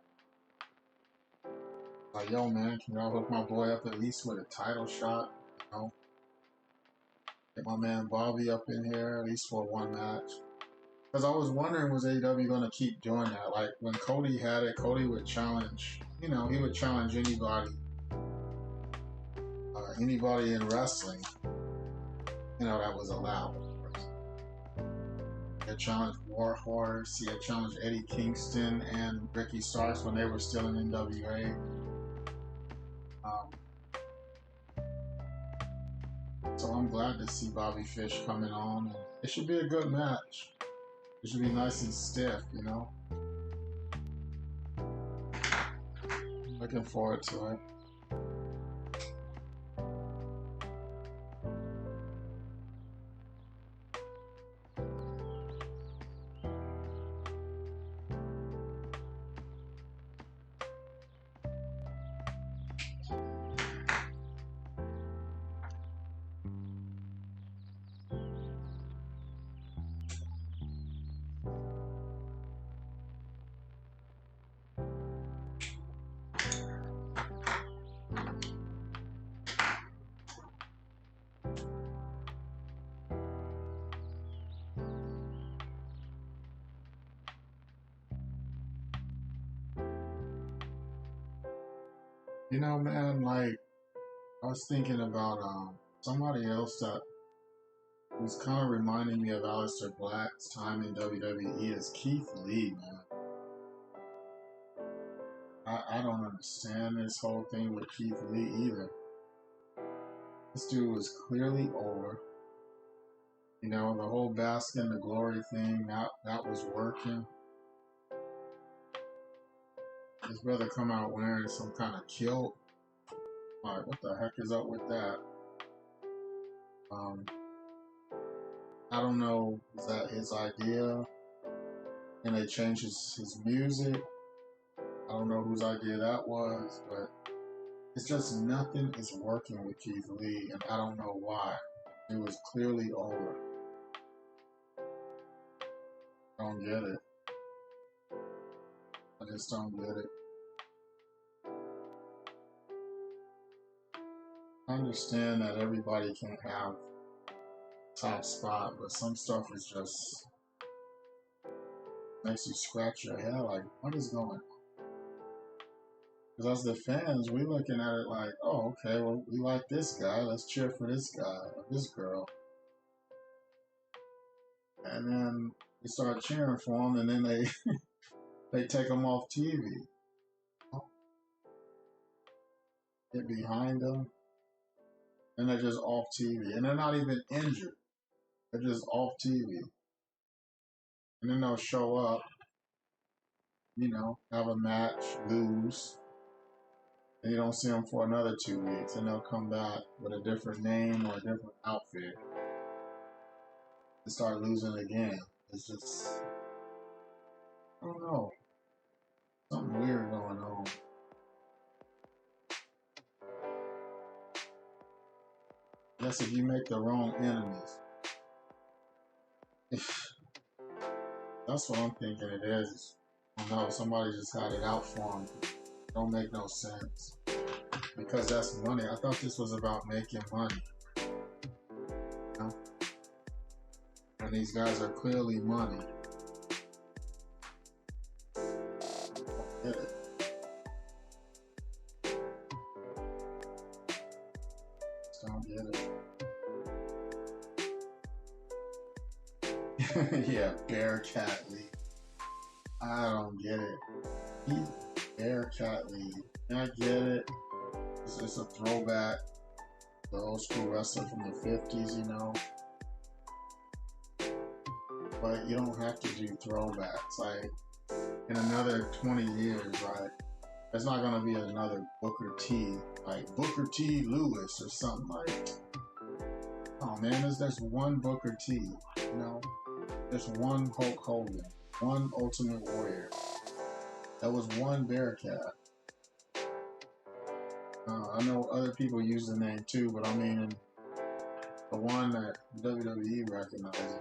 Like, yo, man, can y'all hook my boy up at least with a title shot? You know? Get my man Bobby up in here, at least for one match. Because I was wondering, was AEW going to keep doing that? Like, when Cody had it, Cody would challenge, you know, he would challenge anybody. Anybody in wrestling, you know, that was allowed. He had challenged Warhorse. He had challenged Eddie Kingston and Ricky Starks when they were still in NWA. So I'm glad to see Bobby Fish coming on. And it should be a good match. It should be nice and stiff, you know. Looking forward to it. You know, man, like, I was thinking about somebody else that was kind of reminding me of Aleister Black's time in WWE is Keith Lee, man. I don't understand this whole thing with Keith Lee either. This dude was clearly over. You know, the whole Bask in the Glory thing, that was working. His brother come out wearing some kind of kilt. Like, what the heck is up with that? I don't know, is that his idea? And they changed his music. I don't know whose idea that was, but it's just nothing is working with Keith Lee, and I don't know why. It was clearly over. I don't get it. I just don't get it. I understand that everybody can't have top spot, but some stuff is just makes you scratch your head like, what is going on? Because as the fans, we looking at it like, oh, okay, well, we like this guy, let's cheer for this guy or this girl. And then we start cheering for them, and then they take them off TV. Get behind them, and they're just off TV. And they're not even injured. They're just off TV. And then they'll show up, you know, have a match, lose, and you don't see them for another 2 weeks, and they'll come back with a different name or a different outfit and start losing again. It's just, I don't know, something weird going on. I guess if you make the wrong enemies, that's what I'm thinking it is. I don't know, somebody just had it out for them. Don't make no sense. Because that's money. I thought this was about making money. You know? And these guys are clearly money. I don't get it. Just don't get it. Yeah, Bearcat Lee. I don't get it. He's Bearcat Lee. And I get it. It's a throwback. The old school wrestler from the 50s, you know. But you don't have to do throwbacks. Like, in another 20 years, right? There's not going to be another Booker T. Like, Booker T. Lewis or something like. Oh, man, there's one Booker T. You know? There's one Hulk Hogan. One Ultimate Warrior. That was one Bearcat. I know other people use the name too, but I mean the one that WWE recognizes.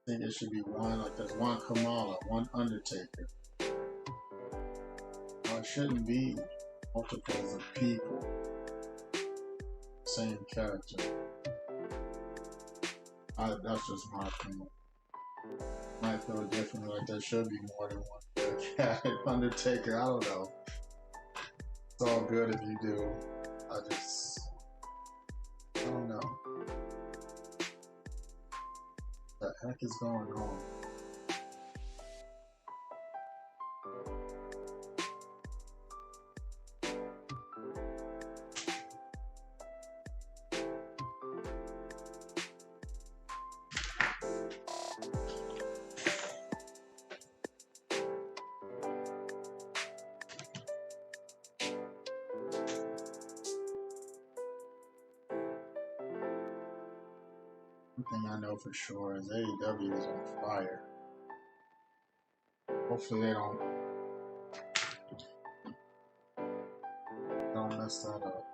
I think it should be one, like there's one Kamala, one Undertaker. Well, it shouldn't be multiples of people, same character. That's just my opinion. Might feel differently, like there should be more than one Bearcat Undertaker. I don't know. It's all good if you do. I don't know. heck is going on? One thing I know for sure is AEW is on fire. Hopefully they don't mess that up.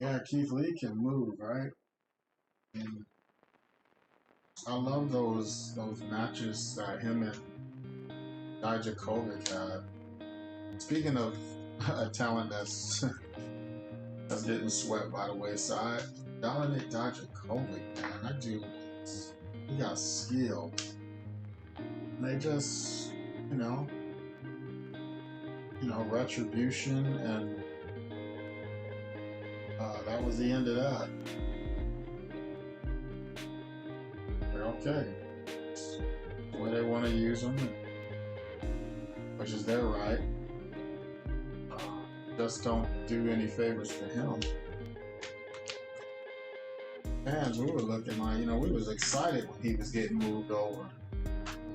Yeah, Keith Lee can move, right? And I love those matches that him and Dijakovic had. Speaking of a talent that's getting swept by the wayside, Dominic Dijakovic, man, that dude, he got skill. And they just, retribution, and that was the end of that. They're okay. The way they want to use them, which is their right. Just don't do any favors for him. Fans, we were looking like, we was excited when he was getting moved over.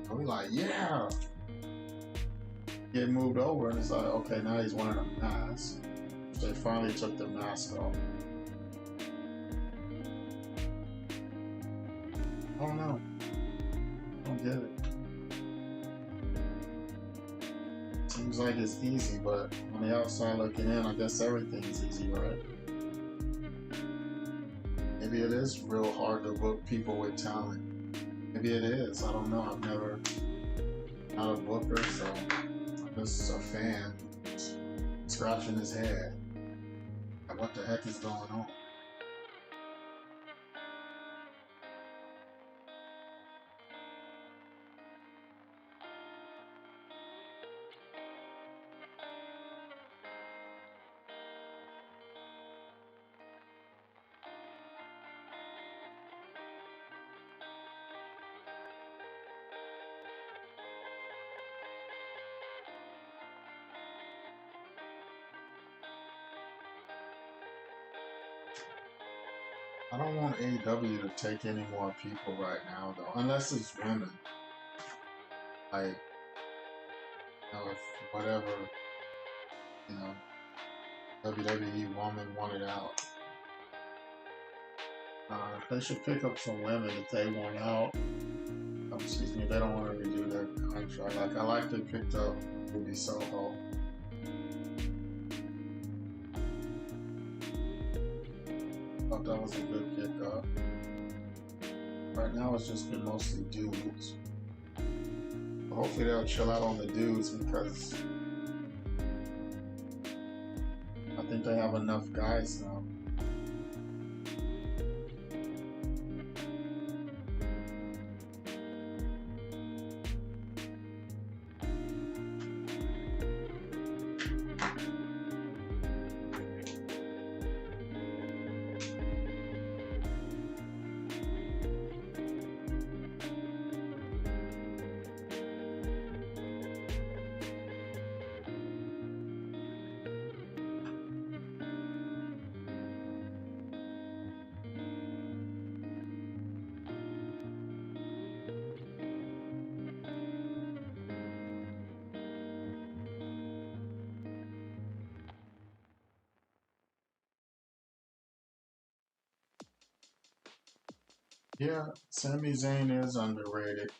And we like, yeah, getting moved over, and it's like, okay, now he's wearing a mask. They finally took the mask off. I don't know. I don't get it. Seems like it's easy, but on the outside looking in, I guess everything's easy, right? Maybe it is real hard to book people with talent. Maybe it is. I don't know. I've never not a booker, so I'm just a fan scratching his head. What the heck is going on? I don't want AEW to take any more people right now, though, unless it's women. Like, if whatever, WWE woman wanted out. They should pick up some women if they want out. Excuse me, they don't want to redo their contract. Like, I like they picked up Ruby Soho. Thought that was a good pickup. Right now it's just been mostly dudes. But hopefully they'll chill out on the dudes, because I think they have enough guys now. Yeah, Sami Zayn is underrated.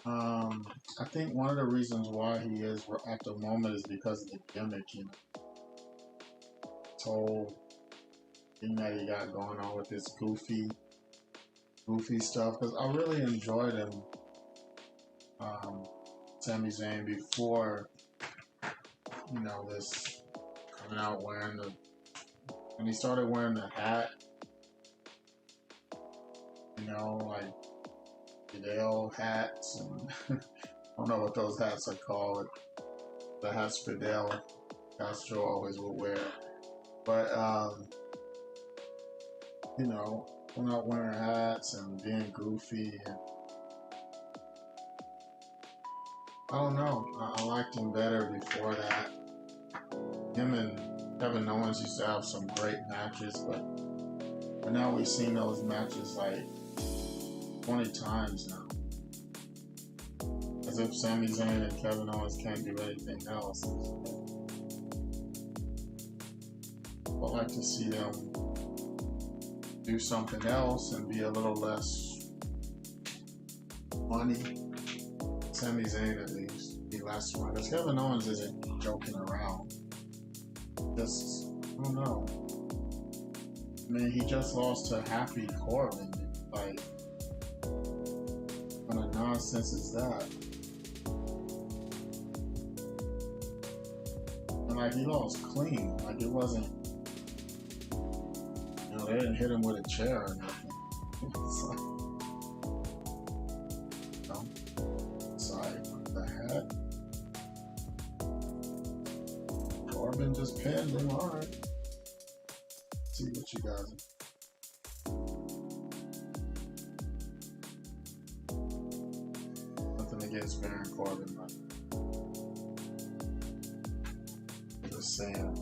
I think one of the reasons why he is at the moment is because of the gimmick, this whole thing that he got going on with this goofy stuff. Because I really enjoyed him, Sami Zayn, before, this coming out wearing when he started wearing the hat, like Fidel hats, and I don't know what those hats are called. The hats Fidel. Castro always would wear. But you know, we're not wearing hats and being goofy. And I don't know. I liked him better before that. Him and Kevin Owens used to have some great matches, but now we've seen those matches like 20 times now. As if Sami Zayn and Kevin Owens can't do anything else. I'd like to see them do something else and be a little less funny. Sami Zayn at least be less funny. Because Kevin Owens isn't joking around. Just, I don't know. I mean, he just lost to Happy Corbin. Like, what kind of nonsense is that? And like, he lost clean. Like, it wasn't, you know, they didn't hit him with a chair or nothing. It's like, you know, it's like, what the heck? Corbin just pinned him, alright. See what you guys are. Nothing against Baron Corbin, but just saying.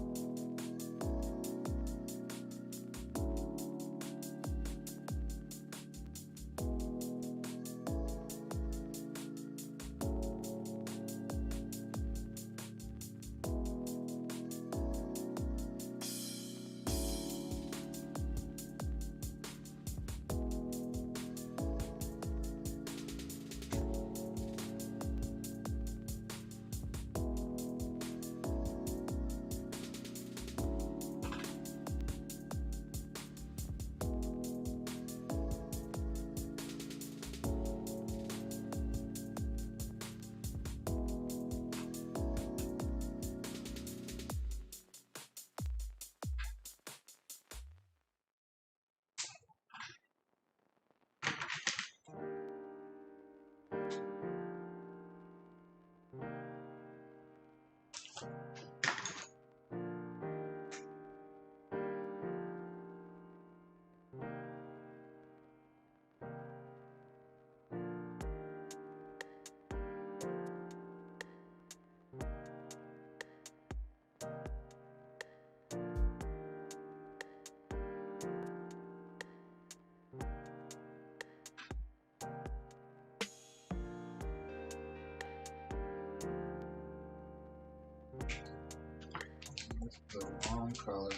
The wrong color.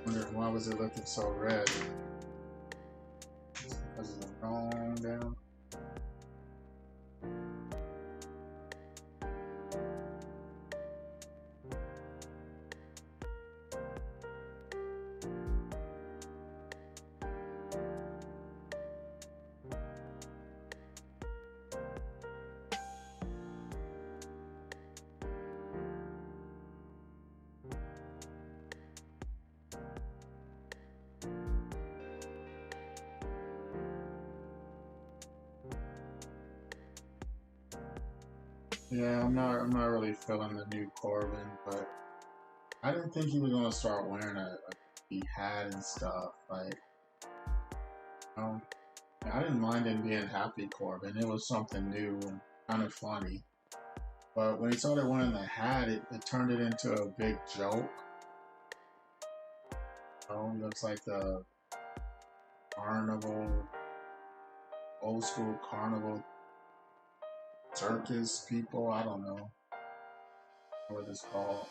Wondering why was it looking so red? It's because of the wrong down. Yeah, I'm not really feeling the new Corbin, but I didn't think he was gonna start wearing a hat and stuff. Like, I didn't mind him being Happy Corbin. It was something new and kind of funny. But when he started wearing the hat, it turned it into a big joke. Looks like the carnival, old school carnival circus people. I don't know what it's called.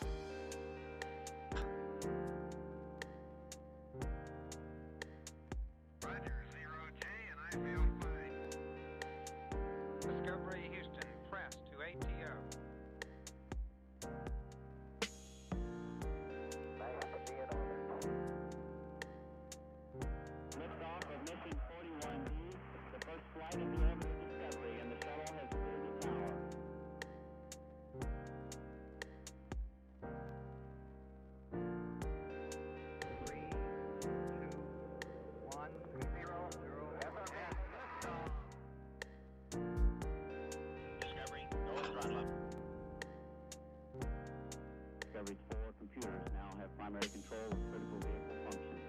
every 4 computers now have primary control of critical vehicle functions.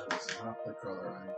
That's not the color I need.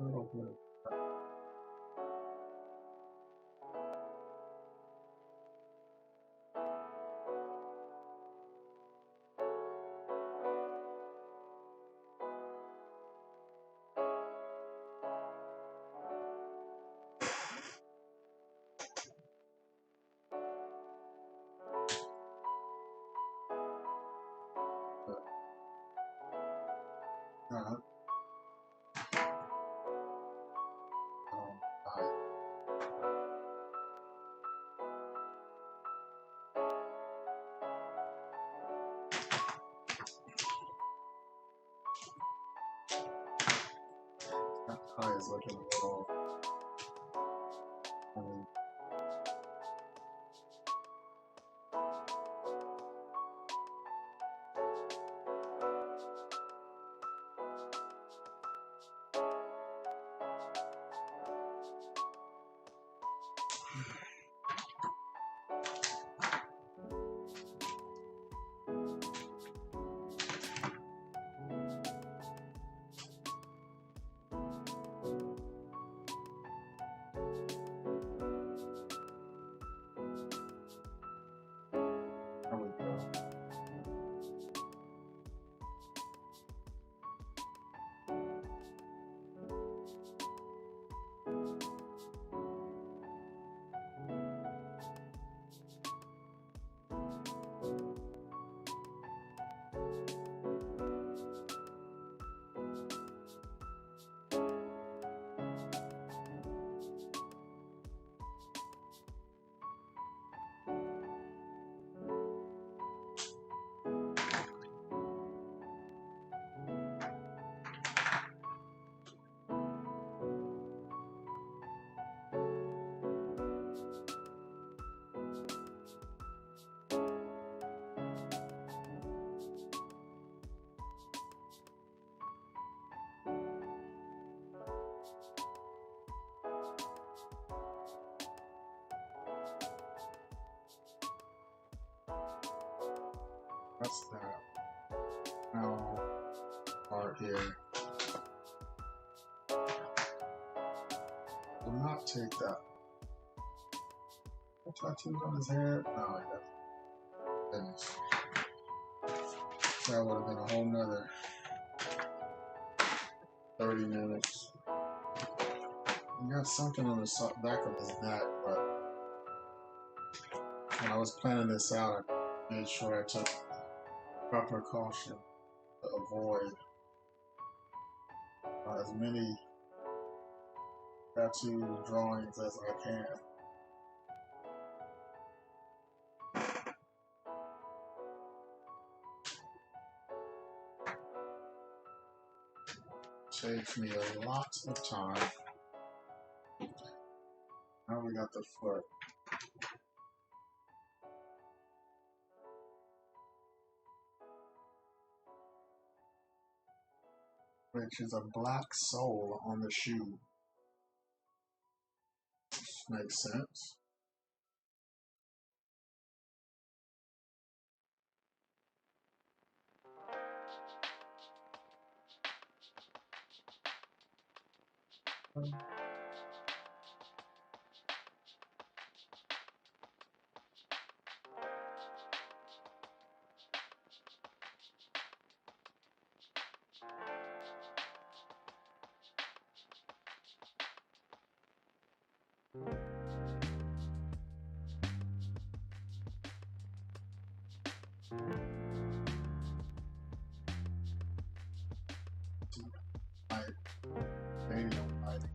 little bit. Uh, I, that pie is looking a little. I mean, there we go. That's that. Now, part here. Will not take that. What tattoos on his head? No, he doesn't. Finish. That would have been a whole nother 30 minutes. He got something on the back of his neck, but when I was planning this out, I made sure I took proper caution to avoid as many tattoo drawings as I can. Saves me a lot of time. Now we got the foot, which is a black sole on the shoe. Makes sense. Stadium lighting.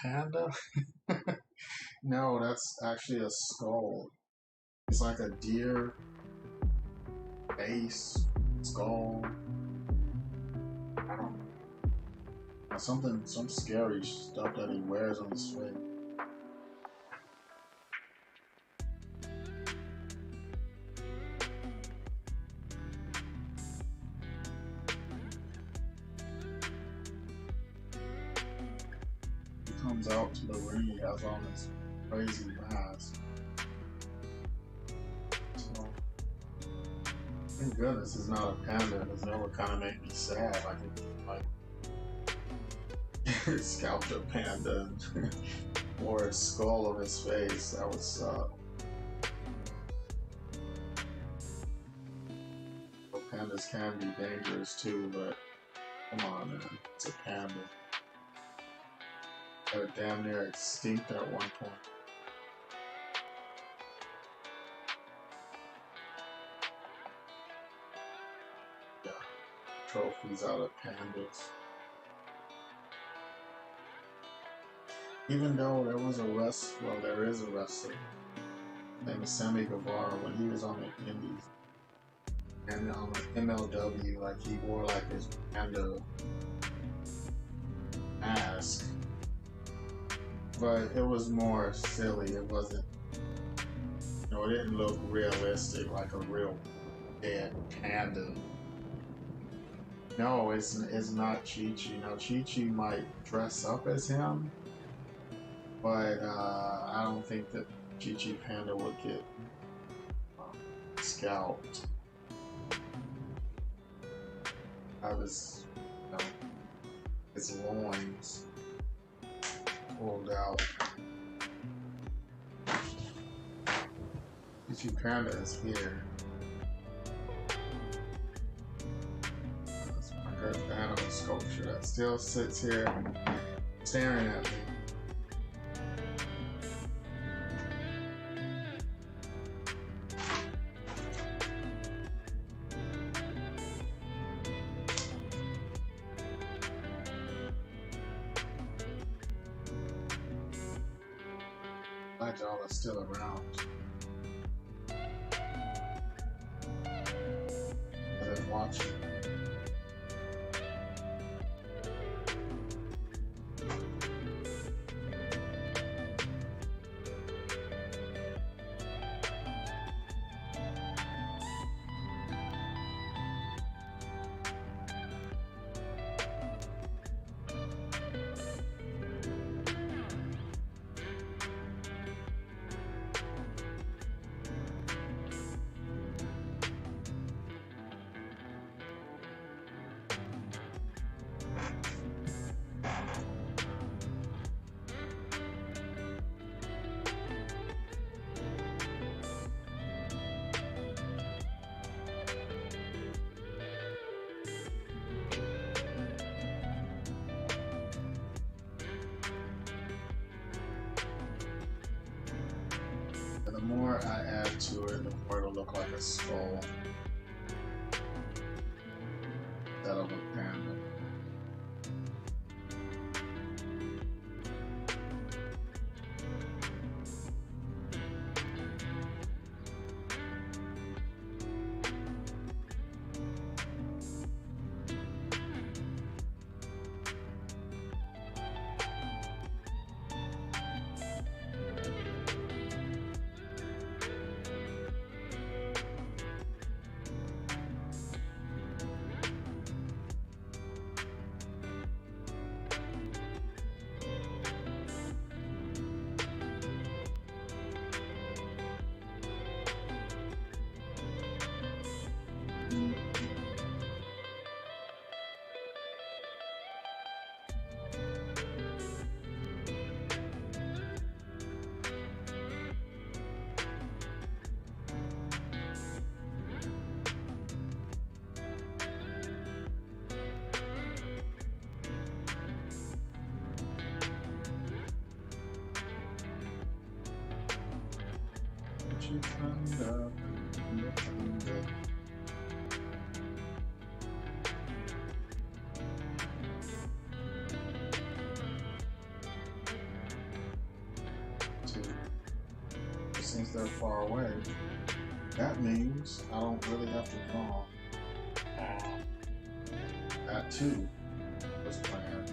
panda? No, that's actually a skull. It's like a deer face, skull. I don't know. Some scary stuff that he wears on his face. He comes out to the ring, he has on this crazy mask. So, thank goodness it's not a panda, because that would kind of make me sad. Like scalped a panda and wore its skull on his face. That would suck. Well, pandas can be dangerous too, but come on, man. It's a panda. They're damn near extinct at one point. Yeah, trophies out of pandas. Even though there was there is a wrestler named Sammy Guevara when he was on the Indies and on the MLW, like he wore like his panda mask, but it was more silly. It wasn't, it didn't look realistic like a real dead panda. No, it's not Chi-Chi. Now Chi-Chi might dress up as him, but I don't think that Chi-Chi Panda would get scalped. Have his loins pulled out. Chi-Chi Panda is here. That's my good animal sculpture that still sits here staring at me. Glad y'all are still around. I've been watching. The more I add to it, the more it'll look like a skull instead of a panda. Panda, panda. they're far away, that means I don't really have to call. That too was planned.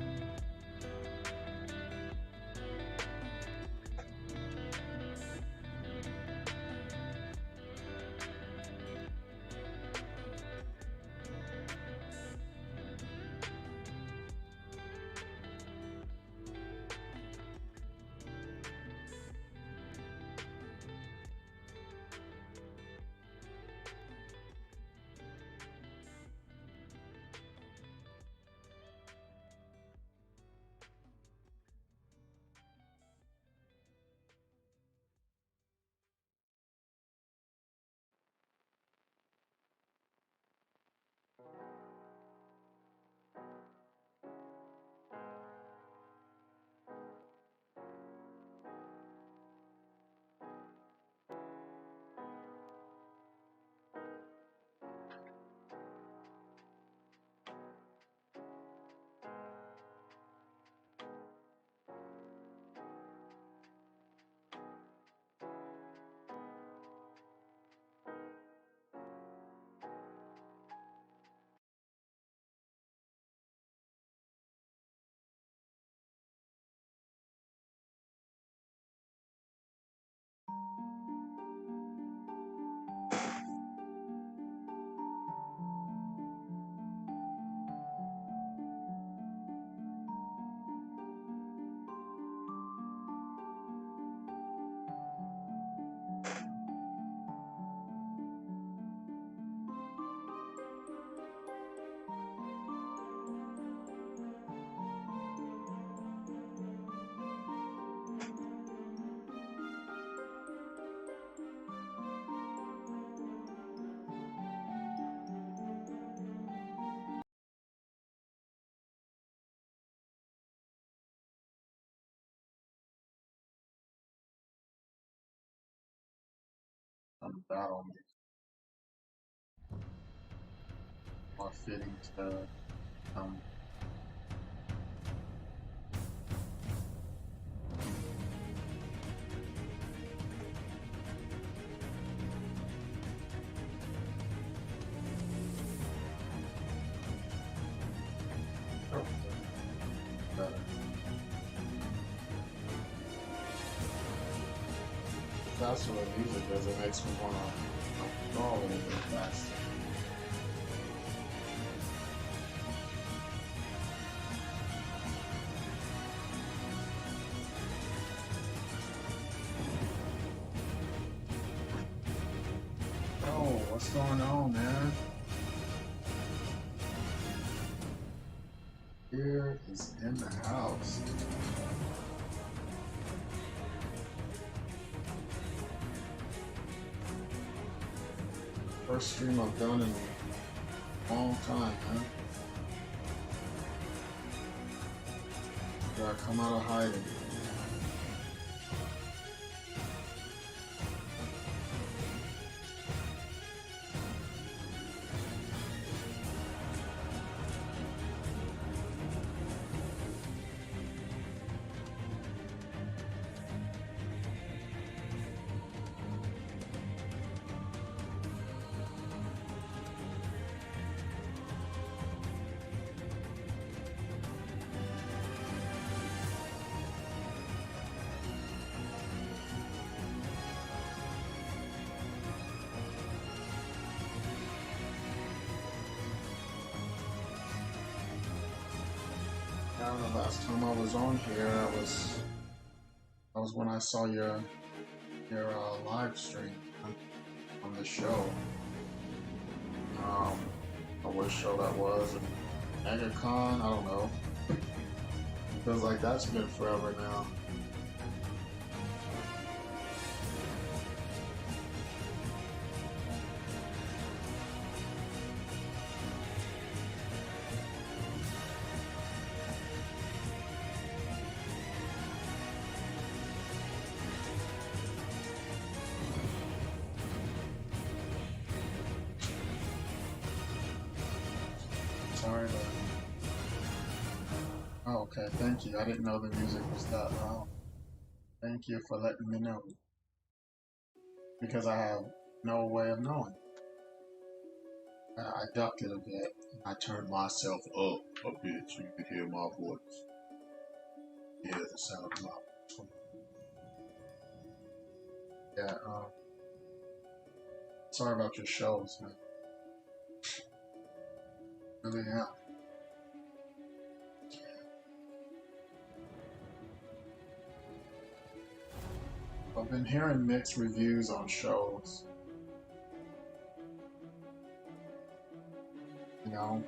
Battle more fitting to um, better. That's what the music does. It makes me want to go a little bit faster. Oh, what's going on, man? Here is in the house. First stream I've done in a long time, man. Gotta come out of hiding. I don't know, last time I was on here, that was when I saw your live stream on the show. What show that was, MegaCon, I don't know. Feels like that's been forever now. Sorry, but... Oh, okay, thank you. I didn't know the music was that loud. Thank you for letting me know. because I have no way of knowing. I ducked it a bit. I turned myself up a bit so you could hear my voice. Hear the sound of my voice. Yeah, sorry about your shows, man. Really am. I've been hearing mixed reviews on shows. You know,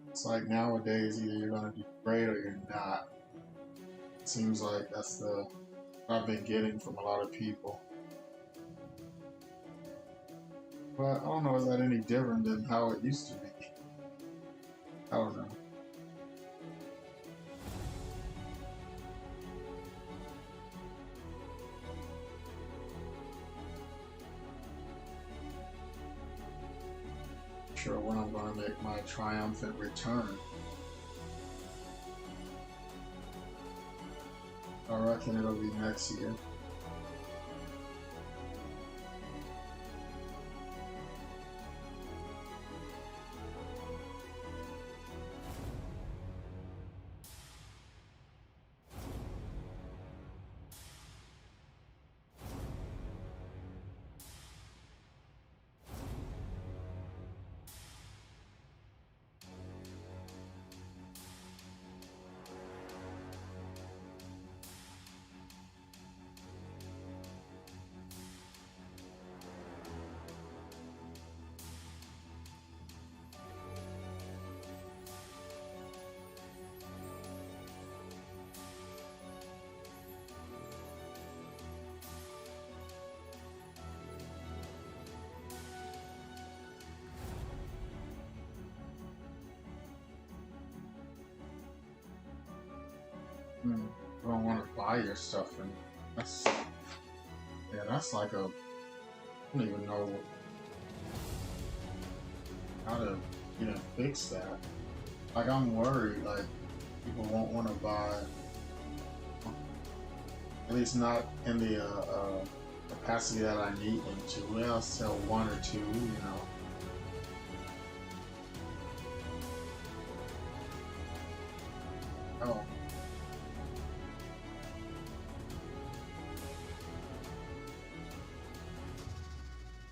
it's like nowadays either you're gonna be great or you're not. It seems like that's the I've been getting from a lot of people. But I don't know, is that any different than how it used to be? I don't know. Sure when I'm gonna make my triumphant return. I reckon it'll be next year. I don't want to buy your stuff, and that's like a I don't even know how to fix that. Like I'm worried, like people won't want to buy, at least not in the capacity that I need them to. Well, I'll sell one or two, Oh.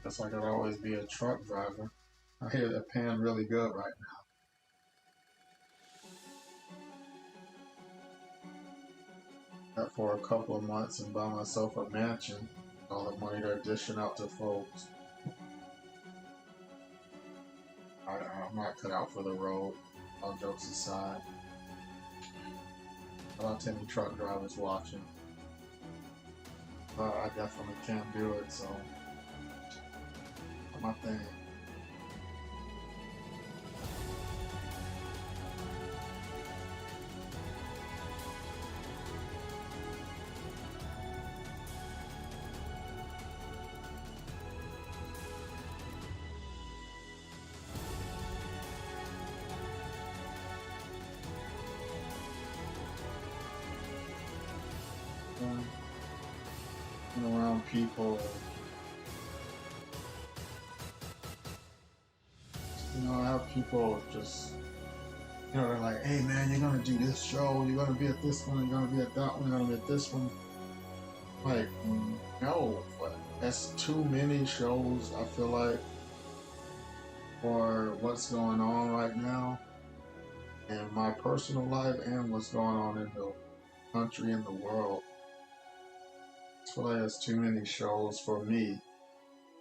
Guess I could always be a truck driver. I hear they're paying really good right now. That for a couple of months and buy myself a mansion. All the money they're dishing out to folks. I'm not cut out for the road. All jokes aside. Not any truck drivers watching. But I definitely can't do it, so my thing. Around people, I have people just, they're like, hey man, you're gonna do this show, you're gonna be at this one, you're gonna be at that one, you're gonna be at this one. Like, no, but that's too many shows, I feel like, for what's going on right now in my personal life and what's going on in the country and the world. I feel like there's too many shows for me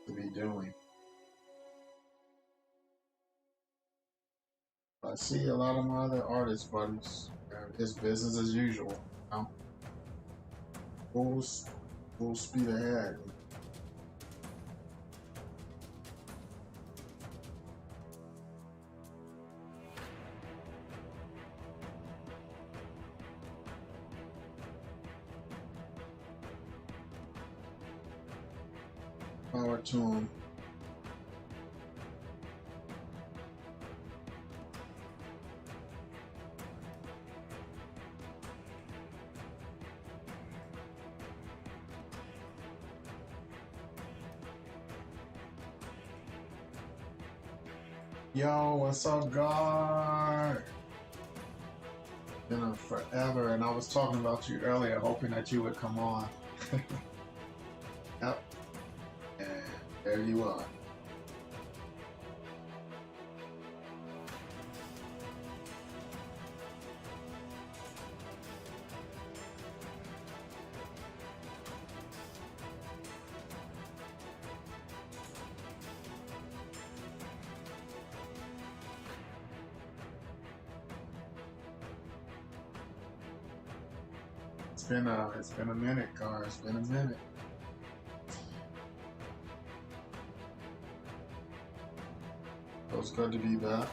to be doing. I see a lot of my other artist buddies, it's business as usual, full speed ahead. Power to them. Yo, what's up, God? Been on forever, and I was talking about you earlier, hoping that you would come on. Yep, and there you are. It's been a minute, Gar. It's been a minute. So it's good to be back.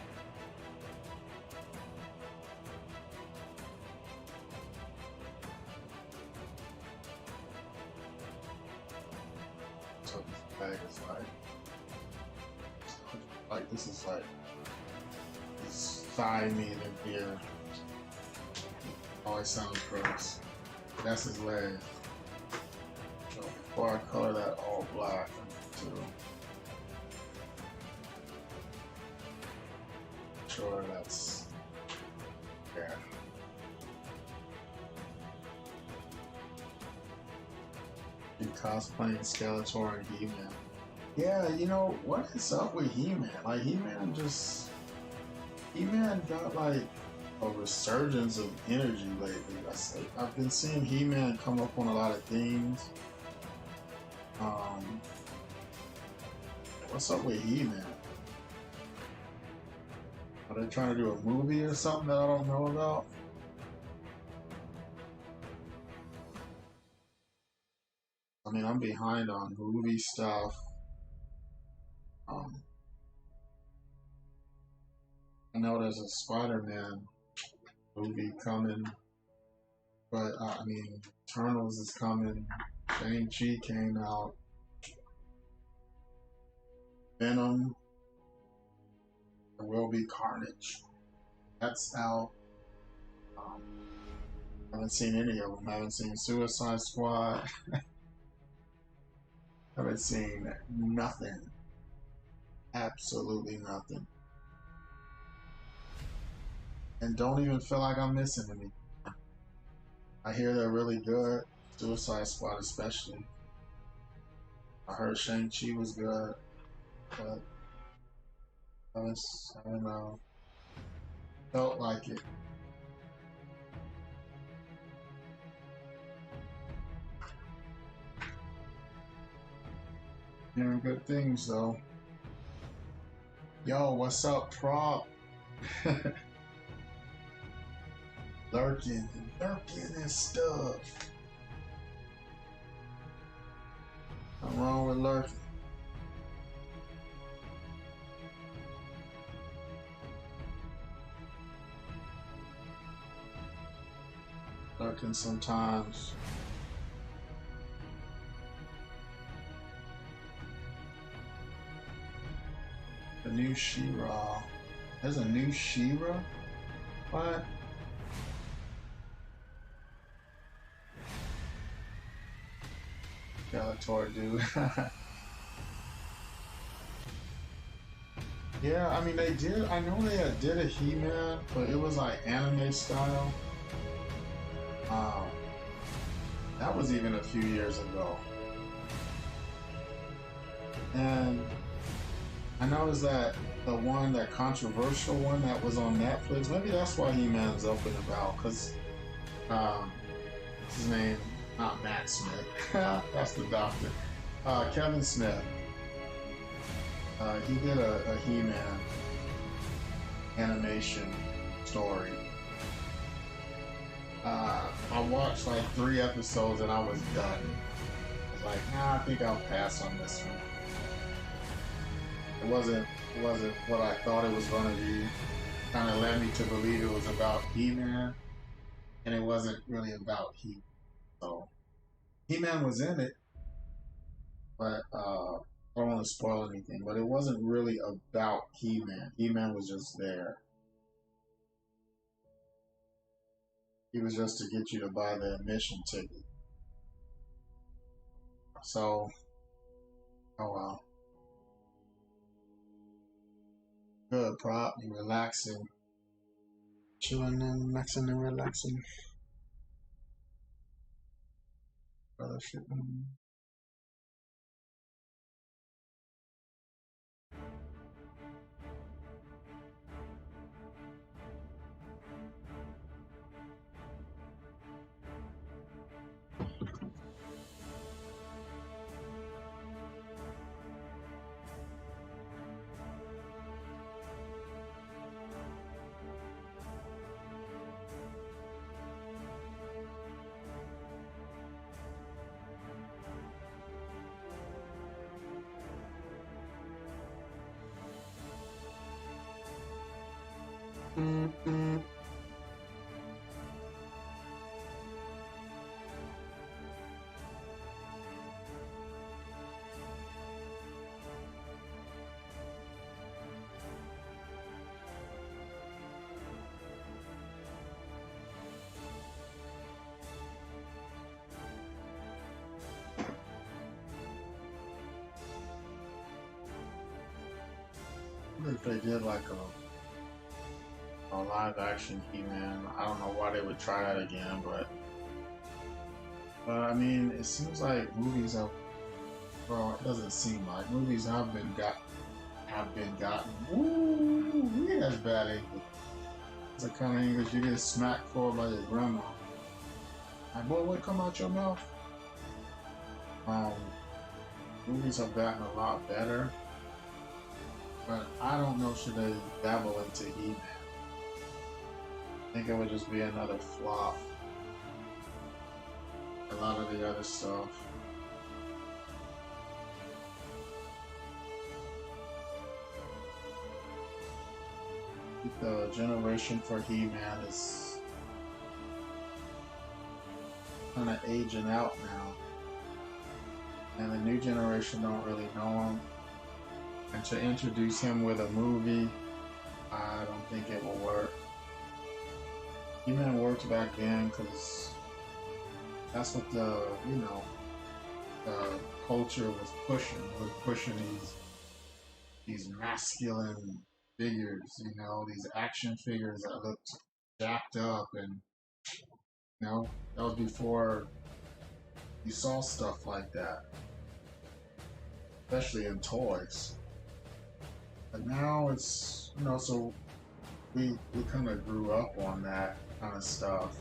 So this bag is like this is like this thiamine in here. Always sounds gross. That's his leg. So before I color that all black, to sure that's there. You cosplaying Skeletor and He-Man. Yeah, you know what is up with He-Man? Like He-Man got like a resurgence of energy lately. I've been seeing He-Man come up on a lot of things. What's up with He-Man? Are they trying to do a movie or something that I don't know about? I mean, I'm behind on movie stuff. I know there's a Spider-Man movie coming, but I mean, Eternals is coming. Shang-Chi came out. Venom. There will be Carnage. That's out. I haven't seen any of them. I haven't seen Suicide Squad. I haven't seen nothing. Absolutely nothing. And don't even feel like I'm missing anything. I hear they're really good. Suicide Squad especially. I heard Shang-Chi was good, but I don't know. Felt like it. Hearing good things though. Yo, what's up, Prop? Lurking and stuff. What's wrong with lurking? Lurking sometimes. The new She-Ra. There's a new She-Ra? What? Skeletor, dude. Yeah, I mean they did. I know they did a He-Man, but it was like anime style. That was even a few years ago. And I noticed that that controversial one that was on Netflix, maybe that's why He-Man's up and about, because what's his name? Not Matt Smith. That's the doctor. Kevin Smith. He did a He-Man animation story. I watched like 3 episodes and I was done. I was like, nah, I think I'll pass on this one. It wasn't what I thought it was going to be. Kind of led me to believe it was about He-Man, and it wasn't really about He-Man. So He-Man was in it, but I don't want to spoil anything. But it wasn't really about He-Man. He-Man was just there. He was just to get you to buy the admission ticket. So, oh well. Good. the prop, you relaxing, chilling and maxing and relaxing. Other shit. If they did like a live action He-Man, I don't know why they would try that again, but I mean, it seems like movies have, well, it doesn't seem like movies have been gotten. Ooh, that's bad English. It's the kind of English you get smacked for by your grandma. Like, boy, what come out your mouth? Movies have gotten a lot better. But I don't know, should they dabble into He-Man? I think it would just be another flop. A lot of the other stuff. The generation for He-Man is kind of aging out now. And the new generation don't really know him. And to introduce him with a movie, I don't think it will work. He-Man worked back then because that's what the culture was pushing. It was pushing these masculine figures, these action figures that looked jacked up, and that was before you saw stuff like that, especially in toys. But now it's, so we kind of grew up on that kind of stuff.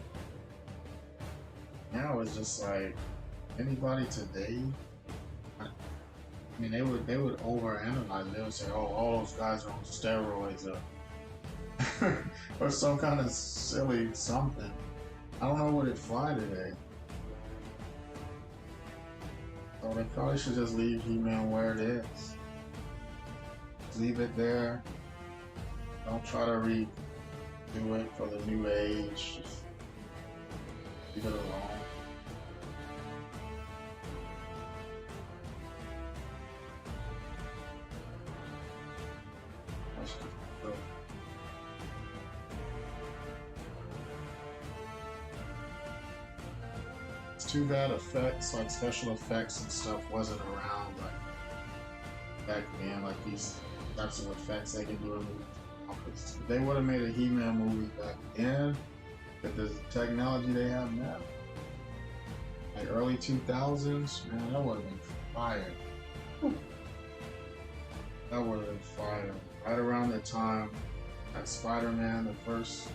Now it's just like anybody today. I mean, they would overanalyze it. They would say, "Oh, all those guys are on steroids," or some kind of silly something. I don't know what it'd fly today. So they probably should just leave He-Man where it is. Leave it there. Don't try to redo it for the new age. Just leave it alone. It's too bad effects, like special effects and stuff, wasn't around like back then. Like these types of effects they can do in movies. If they would have made a He-Man movie back then, with the technology they have now, like early 2000s, man, that would have been fire. That would have been fire. Right around the time that Spider-Man, the first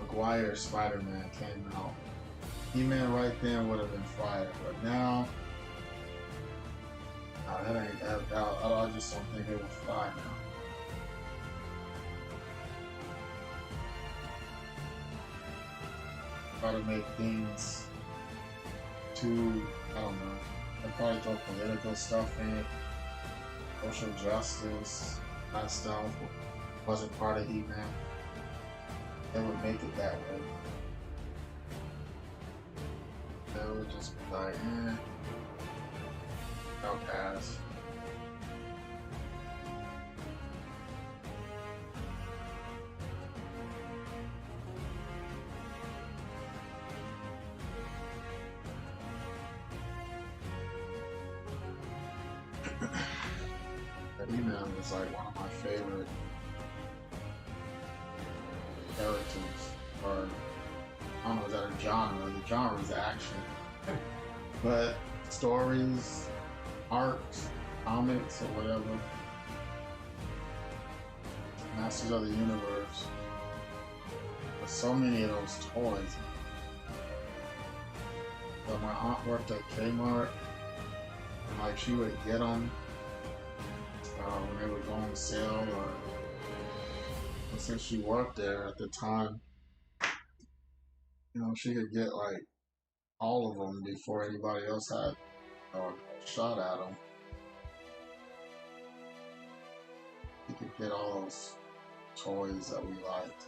Maguire Spider-Man came out, He-Man right then would have been fire. But now, that ain't that. I just don't think it will fly now. Try to make things too, I don't know. They'll probably throw political stuff in it, social justice, that stuff wasn't part of He-Man. They would make it that way. They would just be like, I'll pass. He-Man was like one of my favorite characters, or I don't know, is that a genre? The genre is action, but stories, arcs, comics, or whatever. Masters of the Universe. There's so many of those toys. But my aunt worked at Kmart, and like she would get them when they would go on sale, or since she worked there at the time, she could get like all of them before anybody else had a shot at them. She could get all those toys that we liked.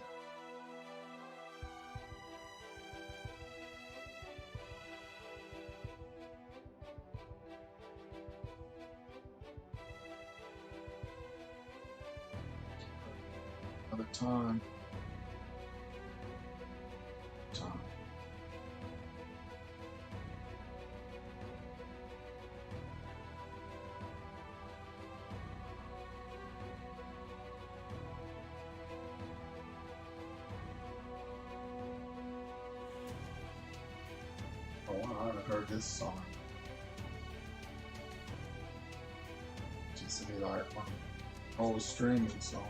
Another time. Oh, wow, I heard this song. Just to be like one old streaming song.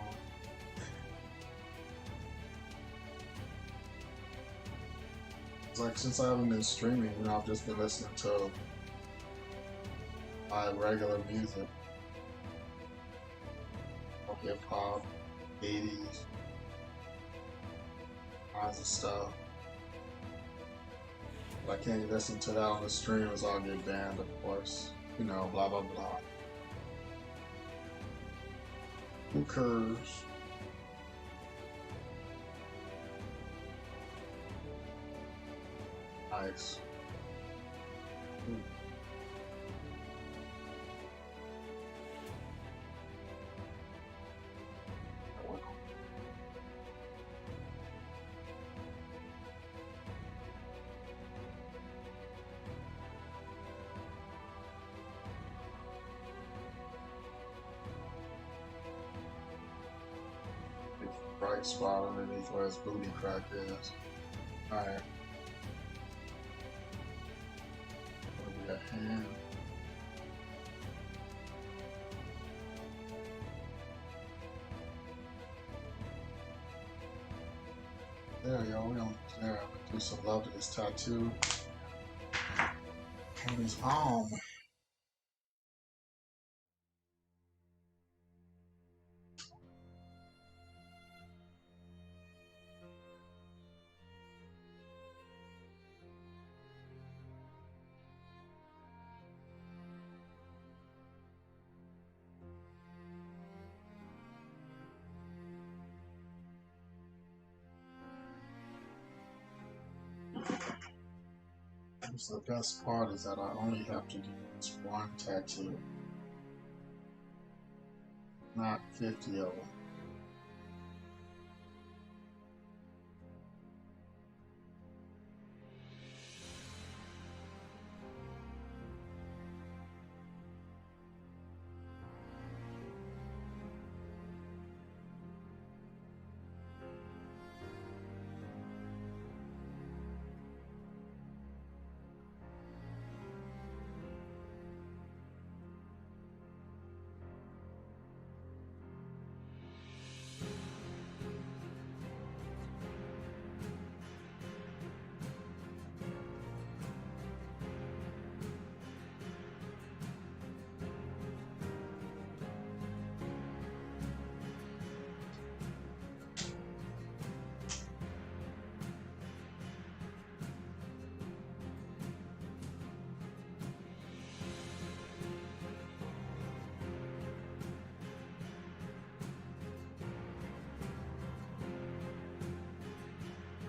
It's like since I haven't been streaming, I've just been listening to my regular music. Hip hop, 80s, kinds of stuff. But I can't listen to that on the stream as I'll get banned, of course. Blah blah blah. Who cares? Nice. Bright spot underneath where his booty crack is. Alright. Over that hand. There, y'all. We almost there. I'm gonna do some love to this tattoo on his arm. So the best part is that I only have to do this one tattoo, not 50 of them.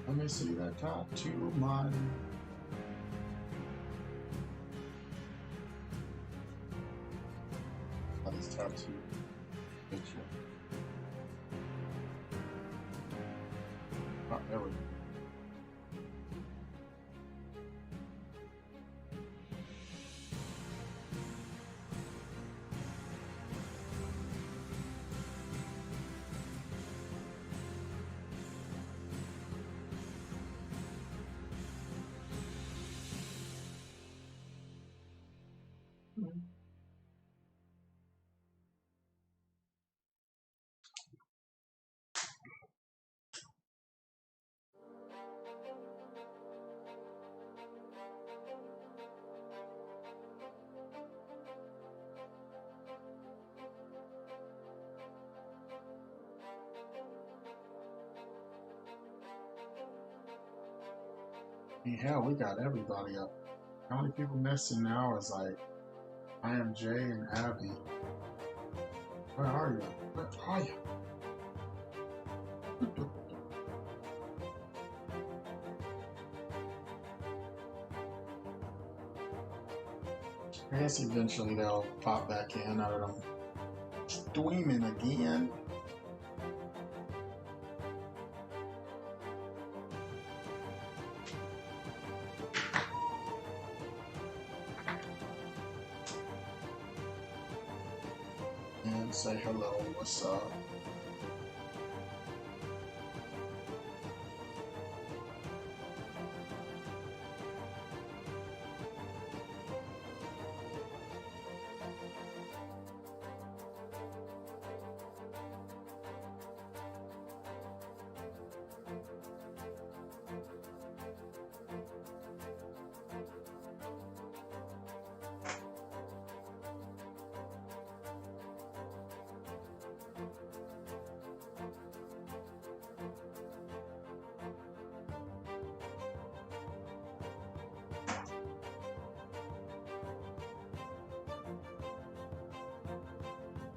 Let me see that tattoo, man. That is tattoo picture. Oh, there we go. I mean, hell, we got everybody up. How many people missing now is like I am Jay and Abby. Where are you? Where are you? I guess eventually they'll pop back in out of them streaming again. And say hello, what's up?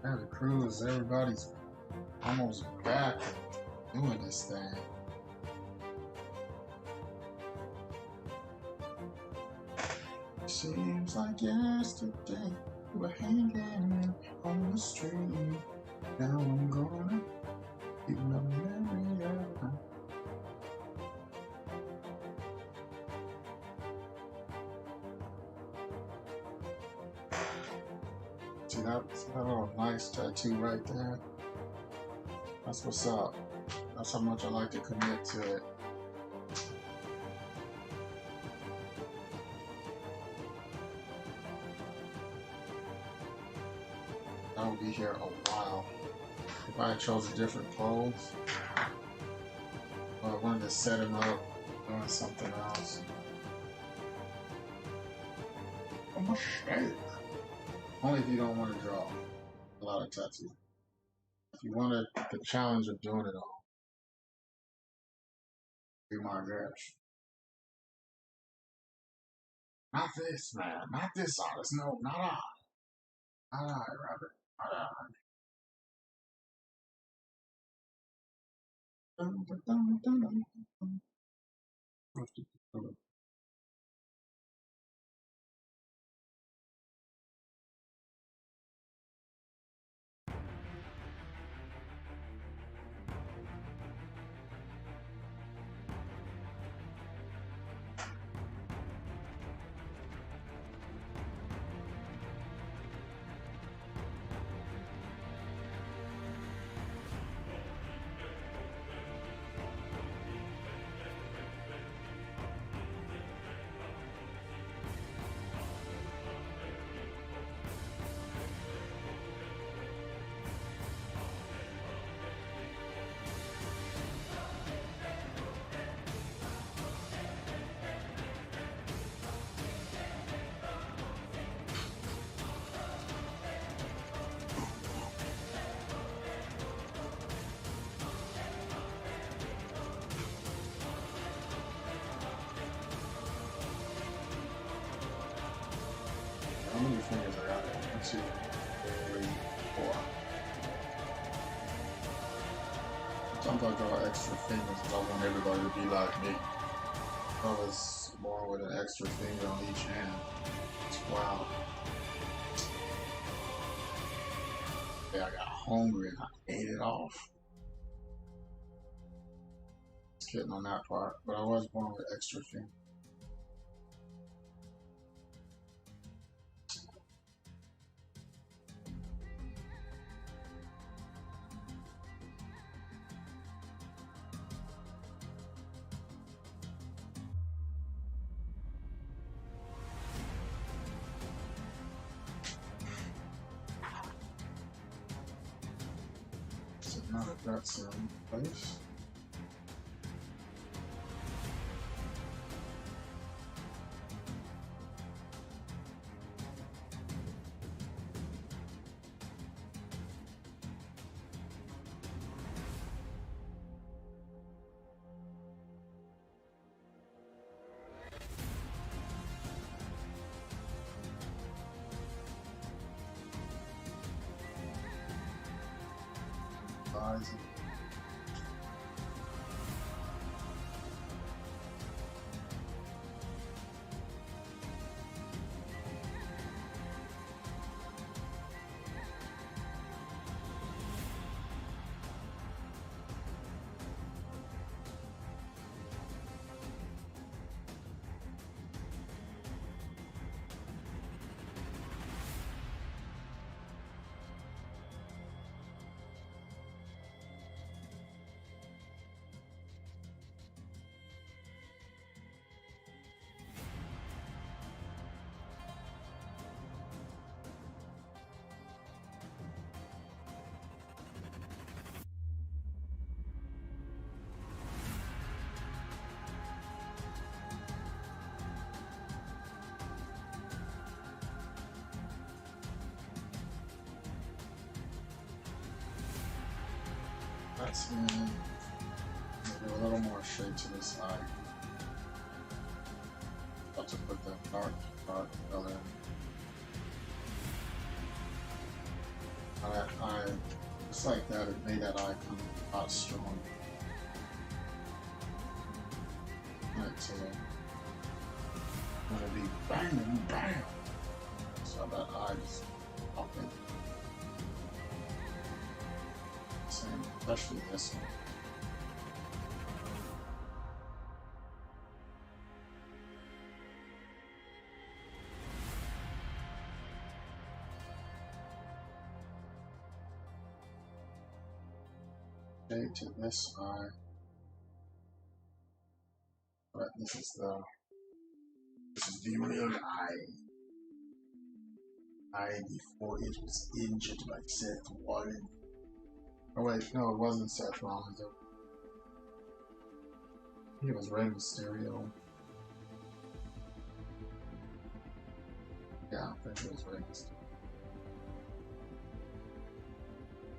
Yeah, the cruise, everybody's almost back doing this thing. Seems like yesterday we were hanging on the street. Now I'm gonna keep my memory alive. See that little nice tattoo right there? That's what's up. That's how much I like to commit to it. I will be here a while. If I had chosen different clothes, I wanted to set him up doing something else. A mistake. Only if you don't want to draw a lot of tattoos. If you wanted the challenge of doing it all, be my guest. Not this man, not this artist. No, not I. Not I, Robert. Not I. Dun, dun, dun, dun, dun, dun. How many fingers I got? 1, 2, 3, 4. Sometimes I draw extra fingers because I want everybody to be like me. I was born with an extra finger on each hand. It's wild. Yeah, I got hungry and I ate it off. Just kidding on that part, but I was born with extra fingers. So now that that's in place. rising. That's me. Maybe a little more shade to the side. About to put that dark color. I just like that. It made that eye come a lot stronger. It's gonna be bang and bam. So that eye just popping. Same, especially this one. Shade to this eye. But this is the real eye before it was injured by Seth Rollins. Oh wait, no, it wasn't Seth Rollins. It was Rey Mysterio. Yeah, I think it was Rey Mysterio.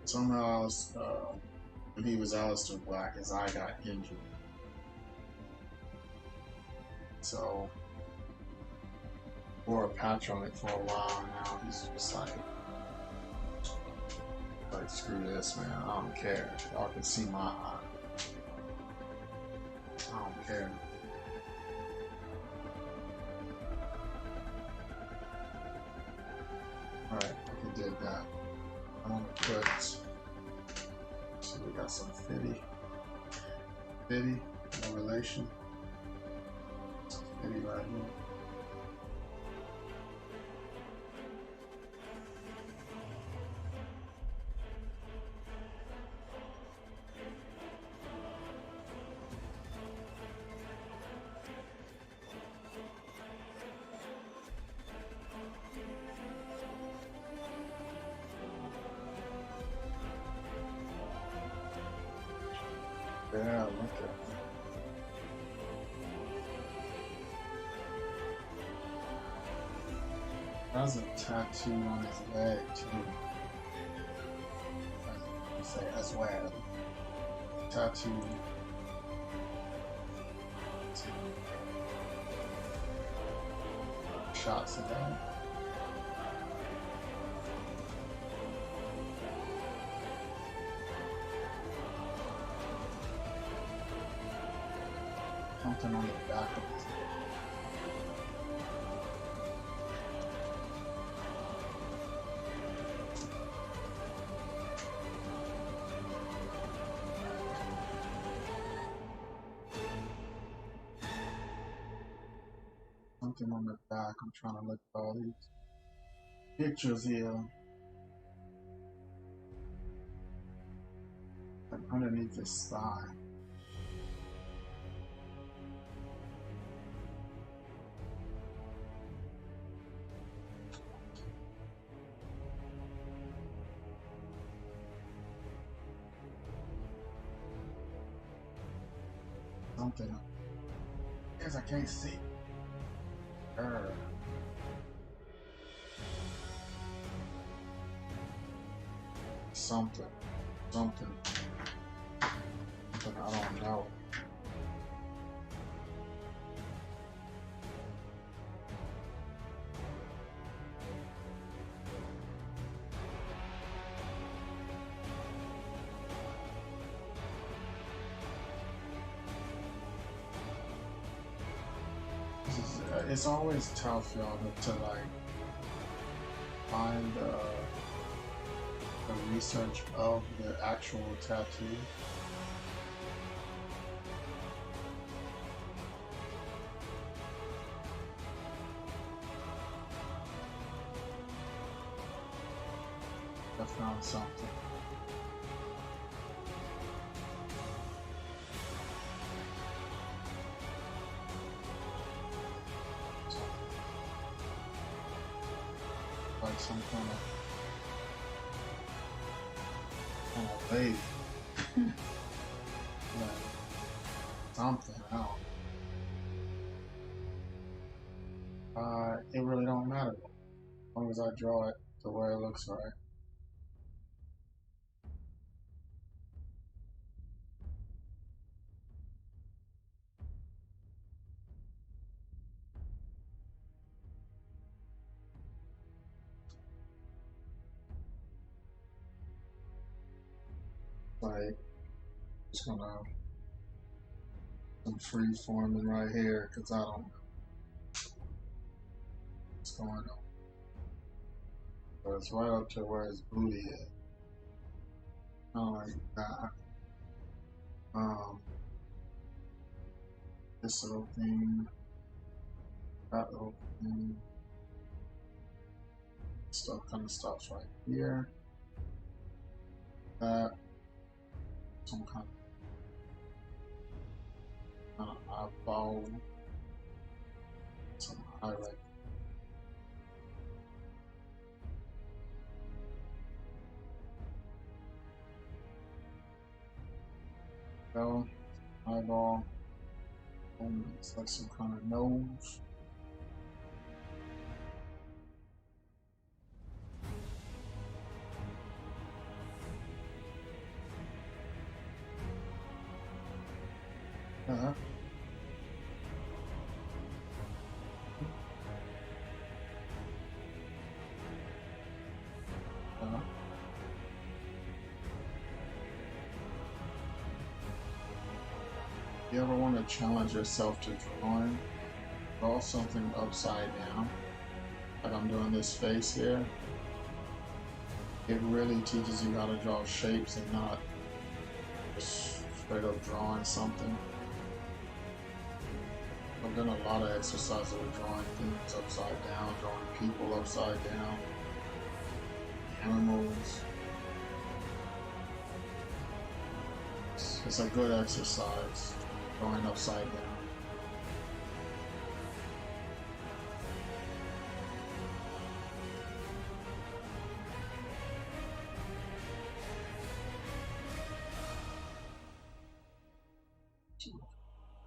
Somehow else, when he was Aleister Black, his eye got injured. So, wore a patch on it for a while. Now he's just like screw this, man. I don't care. Y'all can see my eye. I don't care. Alright, we did that. I'm gonna put. So we got some fitty, no relation. Some fitty right here. Yeah, look at that. Has a tattoo on his leg too. You say as well. Tattoo. Shots of that. Something on the back of his head. Something on the back. I'm trying to look at all these pictures here. And underneath his thigh. Something. Because I can't see. Something. But I don't know. it's always tough, y'all, to like find the research of the actual tattoo. I found something. Like some kind of lady. Yeah, something else. It really don't matter as long as I draw it the way it looks right. Like, just gonna some free forming right here because I don't know what's going on. But it's right up to where his booty is. Not like that. This little thing, that little thing. Stuff kind of stops right here. That some kind of eyeball, some highlight. Bell, eyeball. It's like some kind of nose. Uh-huh. Uh-huh. You ever want to challenge yourself to drawing? Draw something upside down. Like I'm doing this face here. It really teaches you how to draw shapes and not just straight up drawing something. I've done a lot of exercises with drawing things upside down, drawing people upside down, animals. It's a good exercise, drawing upside down.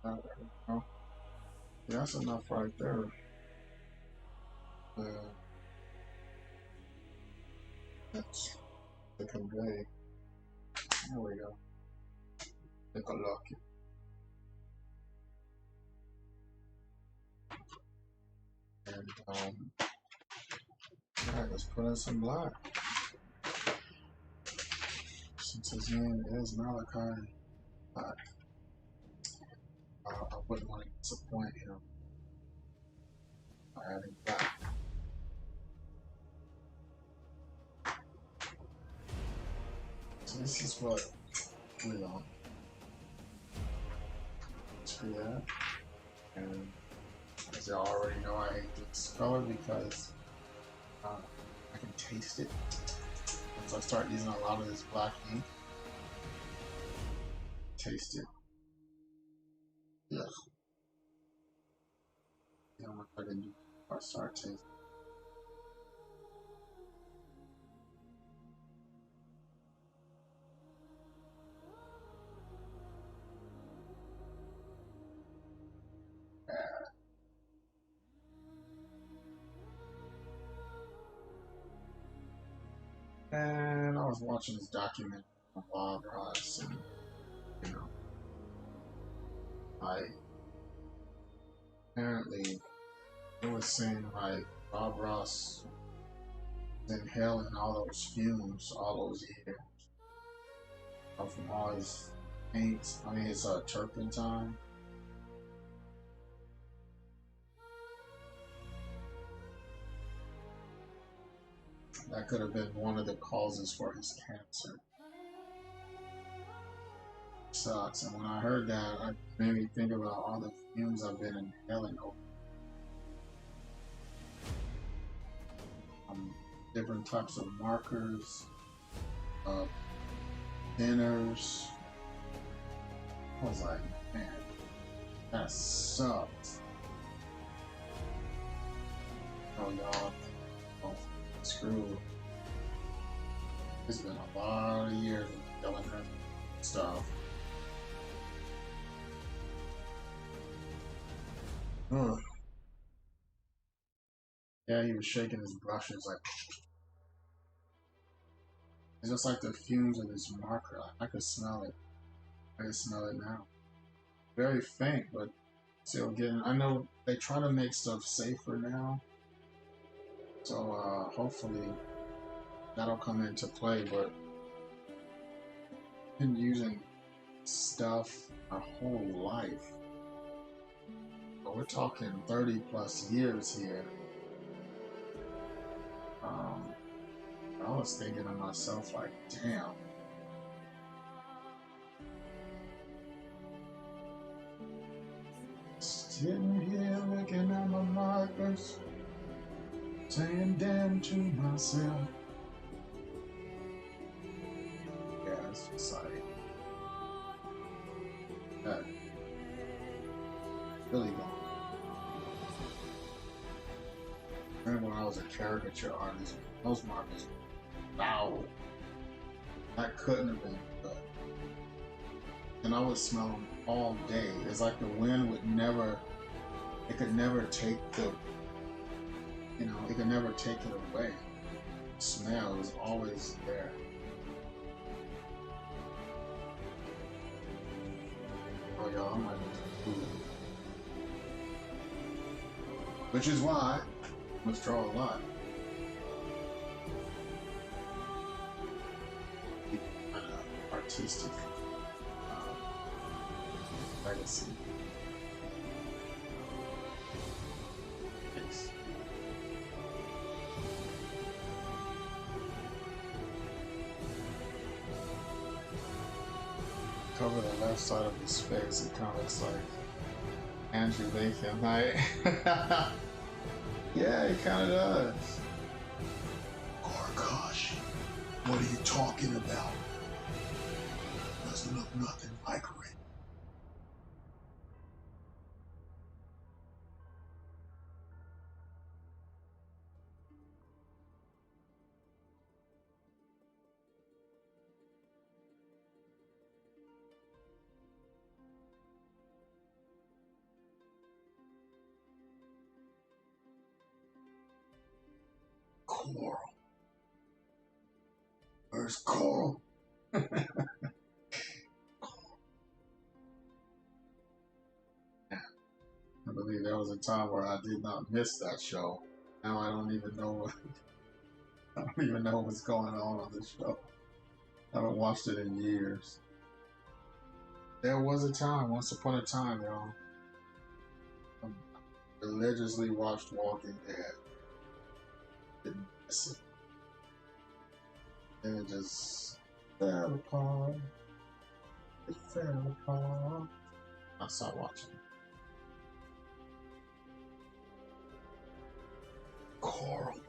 There we go. Yeah, that's enough right there. That's to convey. There we go. Take a look. And yeah, let's put in some black. Since his name is Malakai, I wouldn't want to disappoint him by adding black. So this is what we want. Screw that. And as y'all already know, I hate this color because I can taste it. Once I start using a lot of this black ink, taste it. Yeah. You know what I can do if I start tasting. And I was watching this documentary on Bob Ross, and you know, like apparently it was saying like Bob Ross was inhaling all those fumes all those years from all his paints. I mean, it's turpentine. that could have been one of the causes for his cancer. Sucks. And when I heard that, it made me think about all the fumes I've been inhaling over. Different types of markers, thinners. I was like, man, that sucks. Oh, y'all, oh, screw. It's been a lot of years of telling her stuff. Ugh. Yeah, he was shaking his brushes like. It's just like the fumes of this marker. I could smell it. I can smell it now. Very faint, but still getting. I know they try to make stuff safer now, so hopefully that'll come into play. But I've been using stuff our whole life. But we're talking 30 plus years here. I was thinking to myself, like, damn. Sitting here looking at my markers, saying damn to myself. Yeah, it's just like that. Really gone. Remember when I was a caricature artist, those markers, wow, that couldn't have been good. And I would smell them all day. It's like the wind would never, it could never take the, it could never take it away. The smell was always there. Oh, y'all, I might need to food. Which is why I must draw a lot. Artistic legacy. Yes. Cover the left side of his face, it kind of looks like Andrew Latham, right? Yeah, it kind of does. Gorgosh, what are you talking about? Doesn't look nothing like Rick. Coral. Where's Coral? I believe there was a time where I did not miss that show. Now I don't even know I don't even know what's going on this show. I haven't watched it in years. There was a time, once upon a time, y'all. I religiously watched Walking Dead. Didn't miss it. And it just fell apart. It fell apart. I stopped watching. Coral.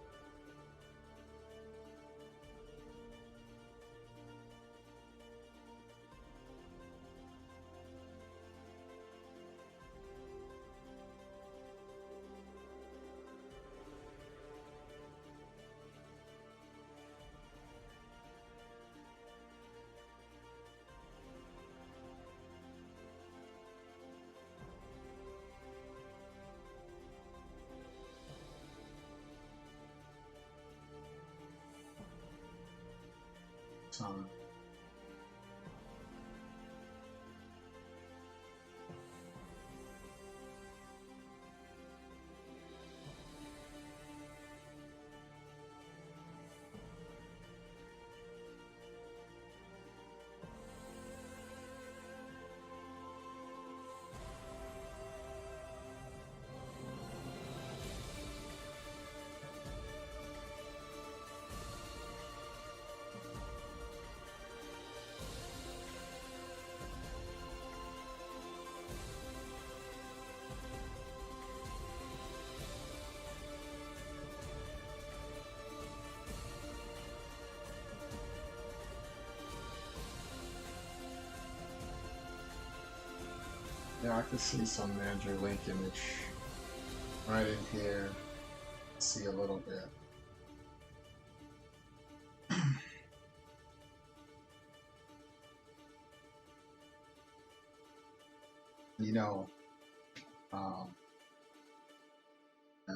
Time. Yeah, I could see some Andrew Lincoln-ish right in here. See a little bit. You know, and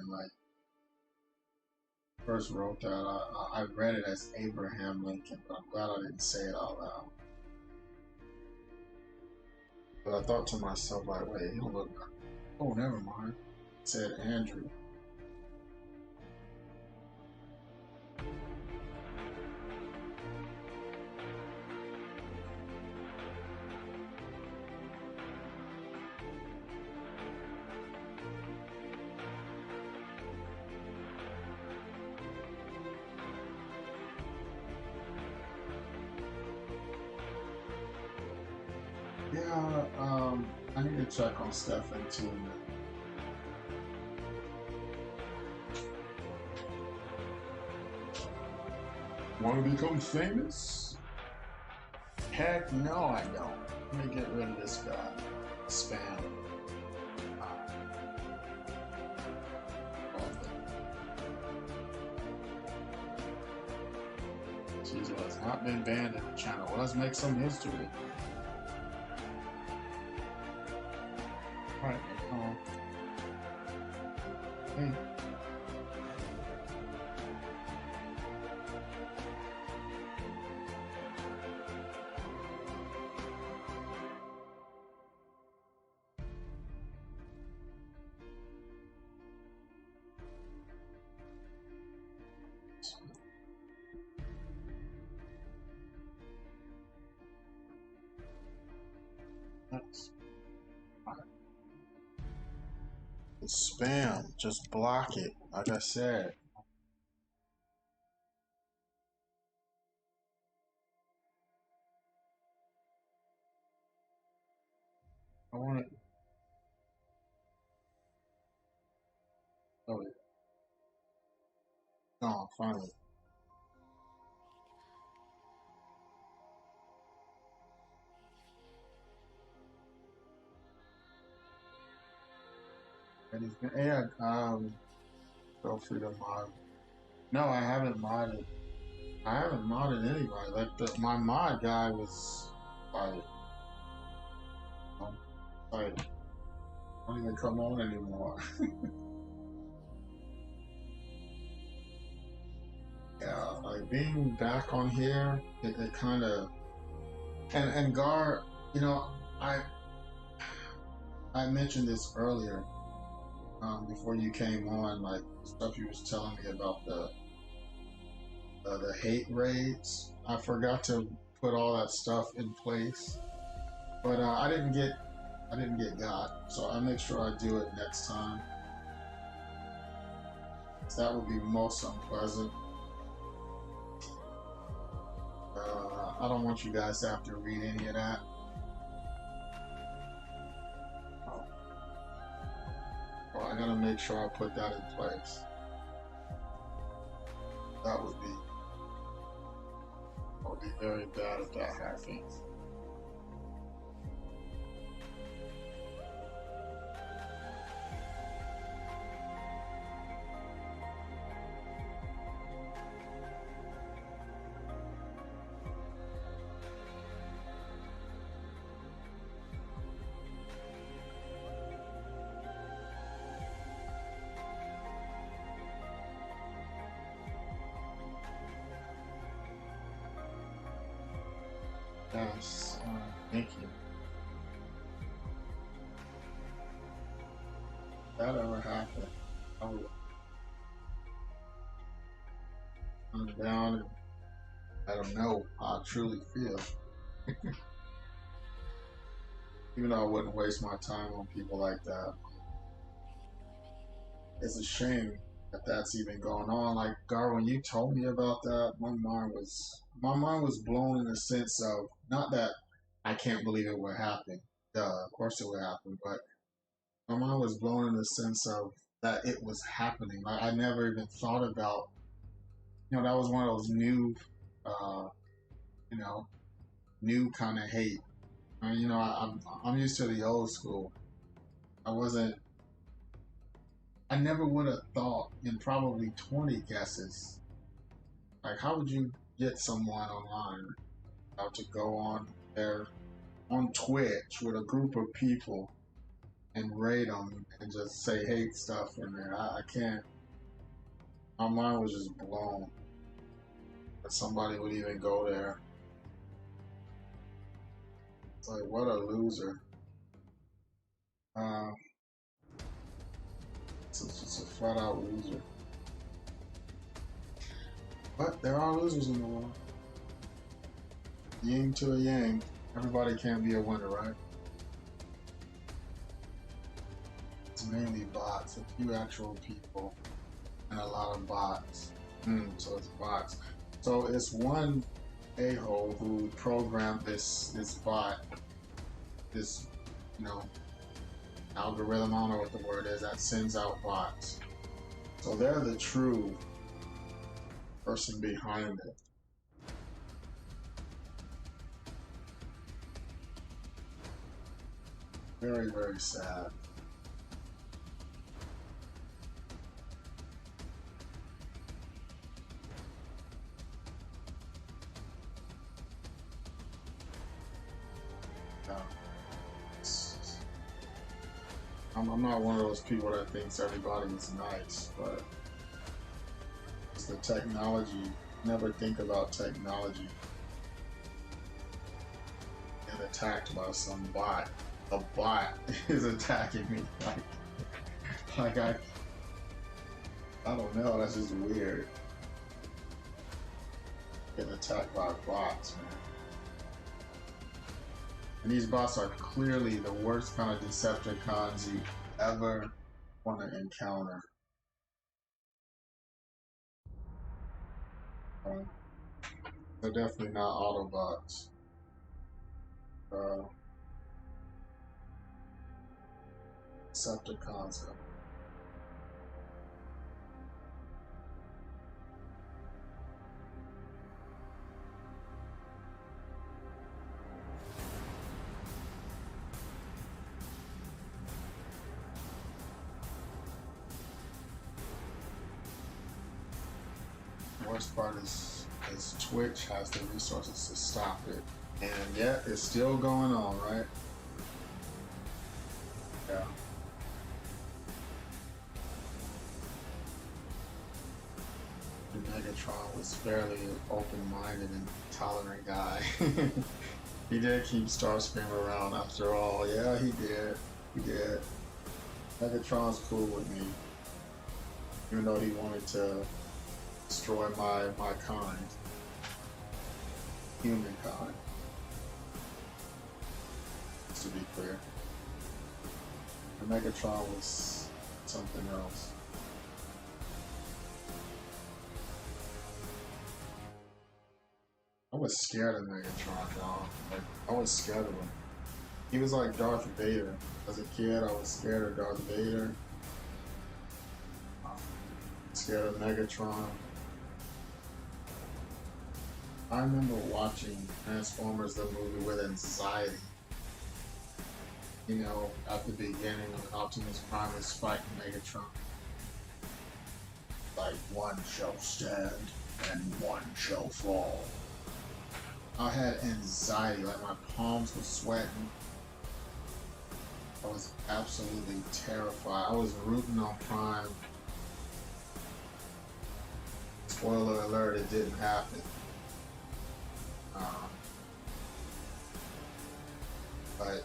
like first wrote that, I read it as Abraham Lincoln, but I'm glad I didn't say it out loud. But I thought to myself, like, wait, he don't look. Oh, never mind. It said Andrew. Yeah, I need to check on Stefan too. Want to become famous? Heck no, I don't. Let me get rid of this guy. Spam. Jesus has not been banned in the channel. Well, let's make some history. Alright, come on. Hey. Spam, just block it. Like I said, I want it. Oh, no, finally. Yeah, feel free to mod. No, I haven't modded. I haven't modded anybody. Like my mod guy was like, like, don't even come on anymore. Yeah, like being back on here, it kind of, and Gar, you know, I I mentioned this earlier, before you came on, like stuff you was telling me about the hate raids. I forgot to put all that stuff in place, but I didn't get got, so I make sure I do it next time. That would be most unpleasant. I don't want you guys to have to read any of that. Well, I gotta make sure I put that in place. That would be very bad if that happens. Yes, thank you. If that ever happened, I would come down and let them know how I truly feel. Even though I wouldn't waste my time on people like that. It's a shame that that's even going on. Like Gar, when you told me about that, my mind was blown in the sense of not that I can't believe it would happen. Duh, of course it would happen, but my mind was blown in the sense of that it was happening. Like I never even thought about, that was one of those new, uh, new kind of hate. And, I'm used to the old school. I wasn't. I never would have thought in probably 20 guesses. Like, how would you get someone online how to go on there on Twitch with a group of people and raid them and just say hate stuff in there? I can't. My mind was just blown that somebody would even go there. It's like, what a loser. Uh, it's just a flat out loser. But there are losers in the world. Yin to a yang. Everybody can't be a winner, right? It's mainly bots, a few actual people, and a lot of bots. So it's bots. So it's one a-hole who programmed this bot, this, algorithm, I don't know what the word is, that sends out bots. So they're the true person behind it. Very, very sad. I'm not one of those people that thinks everybody is nice, but it's the technology. Never think about technology. Get attacked by some bot. A bot is attacking me. Like I don't know. That's just weird. Getting attacked by bots, man. And these bots are clearly the worst kind of Decepticons you ever want to encounter. They're definitely not Autobots. Decepticons. The worst part is Twitch has the resources to stop it. And yet it's still going on, right? Yeah. Megatron was fairly open-minded and tolerant guy. He did keep Starscream around after all. Yeah, he did. He did. Megatron's cool with me. Even though he wanted to destroy my kind. Humankind. Just to be clear. And Megatron was something else. I was scared of Megatron, dog. Like, I was scared of him. He was like Darth Vader. As a kid, I was scared of Darth Vader. Scared of Megatron. I remember watching Transformers the movie with anxiety. At the beginning of Optimus Prime is fighting Megatron. Like, one shall stand and one shall fall. I had anxiety, like my palms were sweating. I was absolutely terrified. I was rooting on Prime. Spoiler alert, it didn't happen. But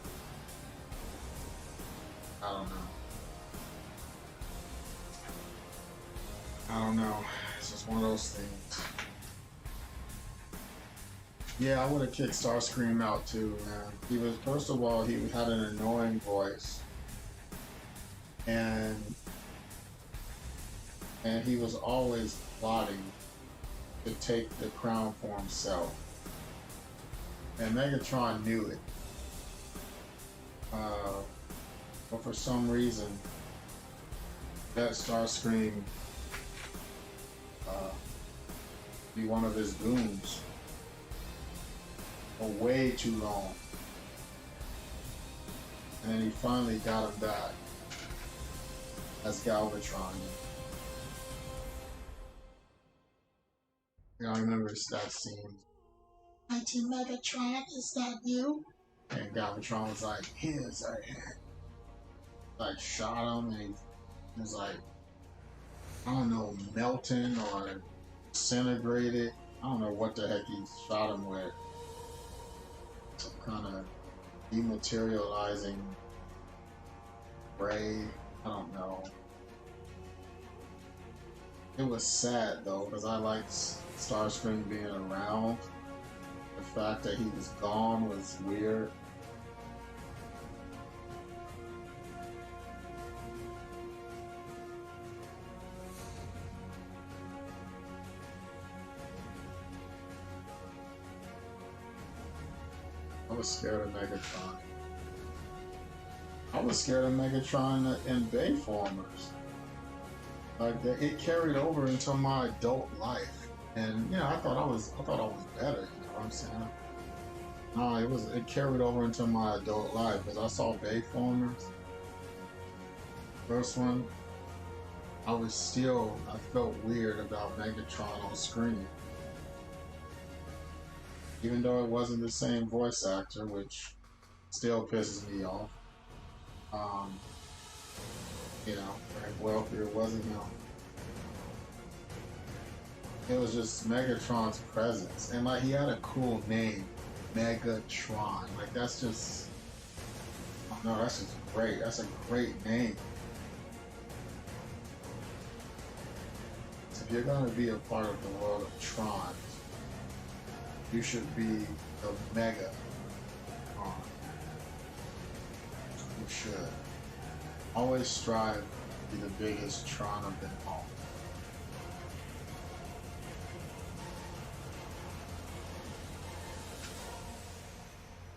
I don't know. It's just one of those things. Yeah, I would have kicked Starscream out too, man. He was, first of all, he had an annoying voice. And he was always plotting to take the crown for himself. And Megatron knew it. But for some reason, that Starscream be one of his goons for way too long. and then he finally got him back as Galvatron. You know, I remember that scene. Mighty Megatron, is that you? And Galvatron was like, here's a hand. Like, shot him, and he was like, I don't know, melting or disintegrated. I don't know what the heck he shot him with. Some kind of dematerializing ray. I don't know. It was sad though, because I liked Starscream being around. The fact that he was gone was weird. I was scared of Megatron. I was scared of Megatron in Bayformers. Like it carried over into my adult life, and you know, I thought I was better. You know what I'm saying? No, it carried over into my adult life because I saw Bayformers. First one, I felt weird about Megatron on screen. Even though it wasn't the same voice actor, which still pisses me off. You know, Frank Welker, it wasn't him. It was just Megatron's presence. And like he had a cool name, Megatron. Like that's just, oh no, that's just great. That's a great name. So if you're gonna be a part of the world of Tron, you should be the Mega Tron. You should. Always strive to be the biggest Tron of them all.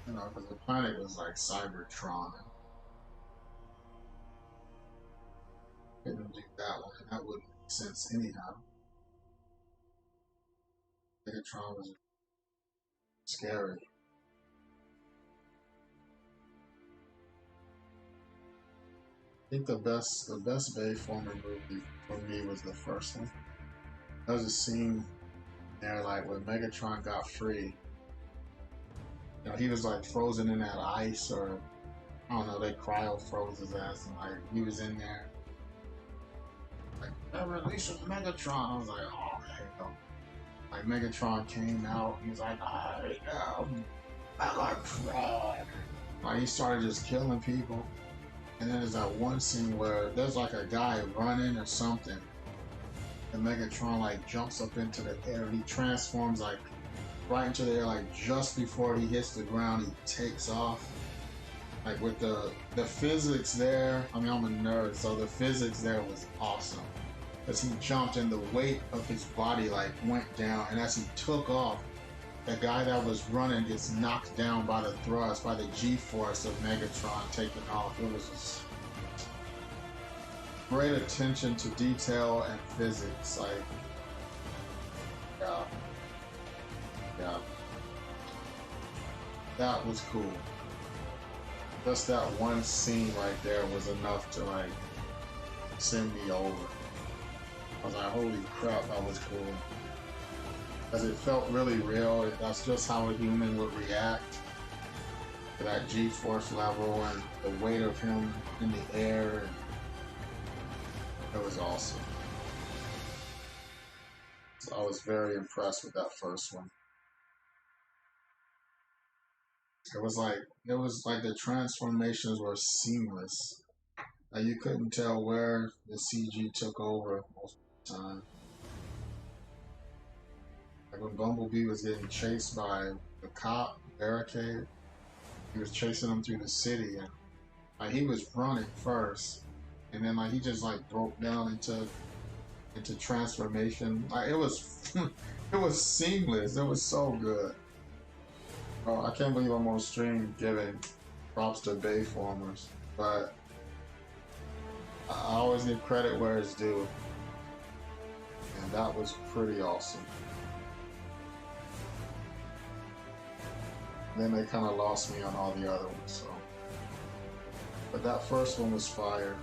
You know, because the planet was like Cybertron. Couldn't do that one, and that wouldn't make sense anyhow. Megatron was scary. I think the best Bayformer movie for me was the first one. There was a scene there like when Megatron got free. You know, he was like frozen in that ice, or I don't know, they cryo froze his ass, and like he was in there. Like that releases Megatron. I was like, oh hell. Like Megatron came out, he was like, I am Megatron. Like he started just killing people. And then there's that one scene where there's like a guy running or something, and Megatron like jumps up into the air. He transforms like right into the air, like just before he hits the ground, he takes off. Like with the physics there, I mean, I'm a nerd, so the physics there was awesome. As he jumped and the weight of his body like went down, and as he took off, the guy that was running gets knocked down by the thrust, by the G-force of Megatron taking off. It was just great attention to detail and physics. Like, yeah, that was cool. Just that one scene right there was enough to like send me over. I was like, holy crap, that was cool. Because it felt really real. That's just how a human would react to that G-force level and the weight of him in the air. It was awesome. So I was very impressed with that first one. It was like the transformations were seamless. Like you couldn't tell where the CG took over most of the time. Like when Bumblebee was getting chased by the cop barricade, he was chasing him through the city, and like he was running first, and then like he just like broke down into transformation. Like it was it was seamless. It was so good. Oh, I can't believe I'm on stream giving props to Bayformers, but I always give credit where it's due, and that was pretty awesome. Then they kind of lost me on all the other ones, so But that first one was fire.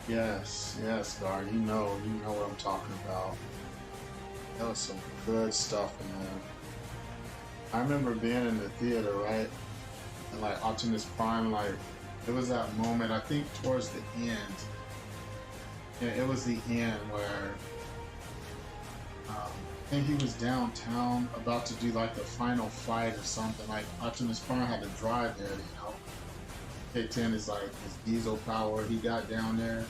Yes, yes, Guard. You know what I'm talking about. That was some good stuff in there. I remember being in the theater, right? And like Optimus Prime, like it was that moment, I think towards the end. Yeah, it was the end where I think he was downtown about to do like the final fight or something. Like Optimus Prime had to drive there, you know. Kicked in his like his diesel power. He got down there.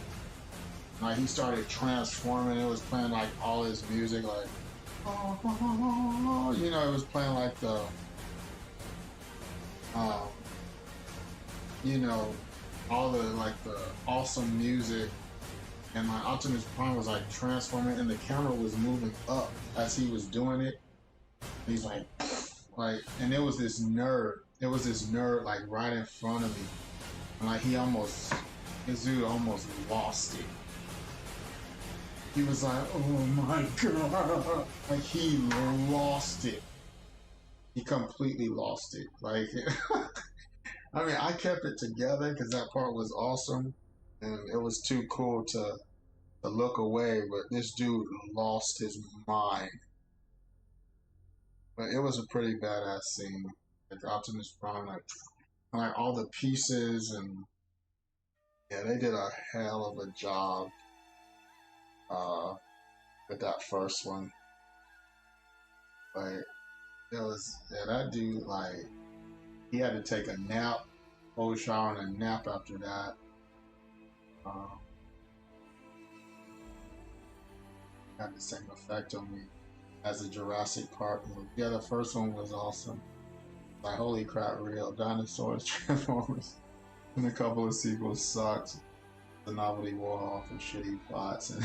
Like he started transforming. It was playing like all his music, like you know, it was playing like the you know, all the like the awesome music, and like Optimus Prime was like transforming, and the camera was moving up as he was doing it. He's like, and there was this nerd. It was this nerd like right in front of me, and like this dude almost lost it. He was like, oh my god, like he lost it. He completely lost it. Like, I mean, I kept it together because that part was awesome, and it was too cool to look away. But this dude lost his mind. But it was a pretty badass scene. Like Optimus Prime, like all the pieces, and yeah, they did a hell of a job with that first one. Like, that dude, like, he had to take a nap, cold shower, and a nap after that. Had the same effect on me as the Jurassic Park movie. Yeah, the first one was awesome. Like, holy crap, real dinosaurs, Transformers, and a couple of sequels sucked. The novelty wore off and shitty plots, and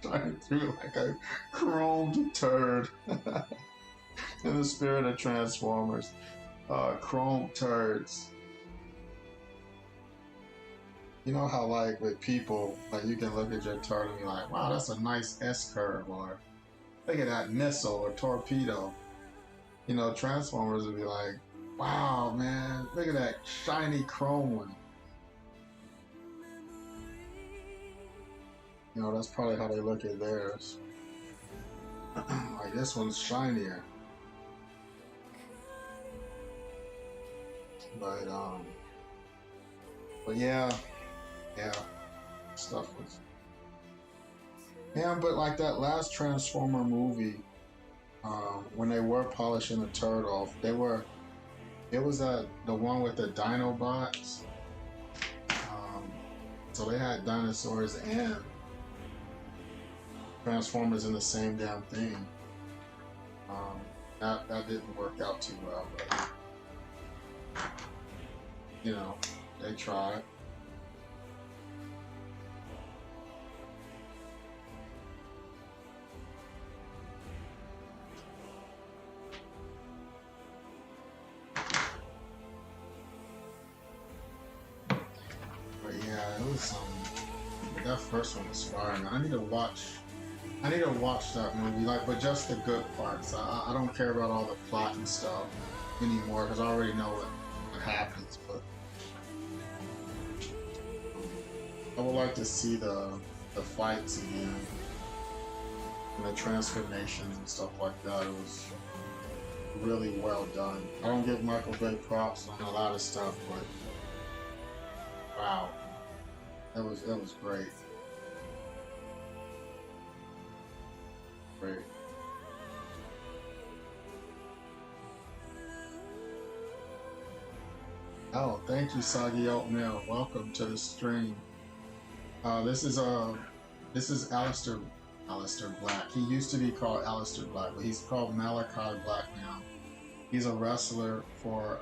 trying through like a chromed turd. In the spirit of Transformers, chrome turds. You know how like with people, like you can look at your turd and be like, wow, that's a nice S-curve, or look at that missile or torpedo. You know, Transformers would be like, wow, man, look at that shiny chrome one. You know, that's probably how they look at theirs. Like, this one's shinier. But yeah, stuff was. Yeah, but like that last Transformer movie, when they were polishing the turd off, it was the one with the Dinobots. So they had dinosaurs and Transformers in the same damn thing. That didn't work out too well, but you know, they tried. But yeah, it was that first one was fire, man. I need to watch that movie, like, but just the good parts. I don't care about all the plot and stuff anymore because I already know what happens. But I would like to see the fights again and the transformations and stuff like that. It was really well done. I don't give Michael Bay props on a lot of stuff, but wow, that was great. Great. Oh, thank you, Soggy Oatmeal. Welcome to the stream. This is Alistair Black. He used to be called Alistair Black, but he's called Malakai Black now. He's a wrestler for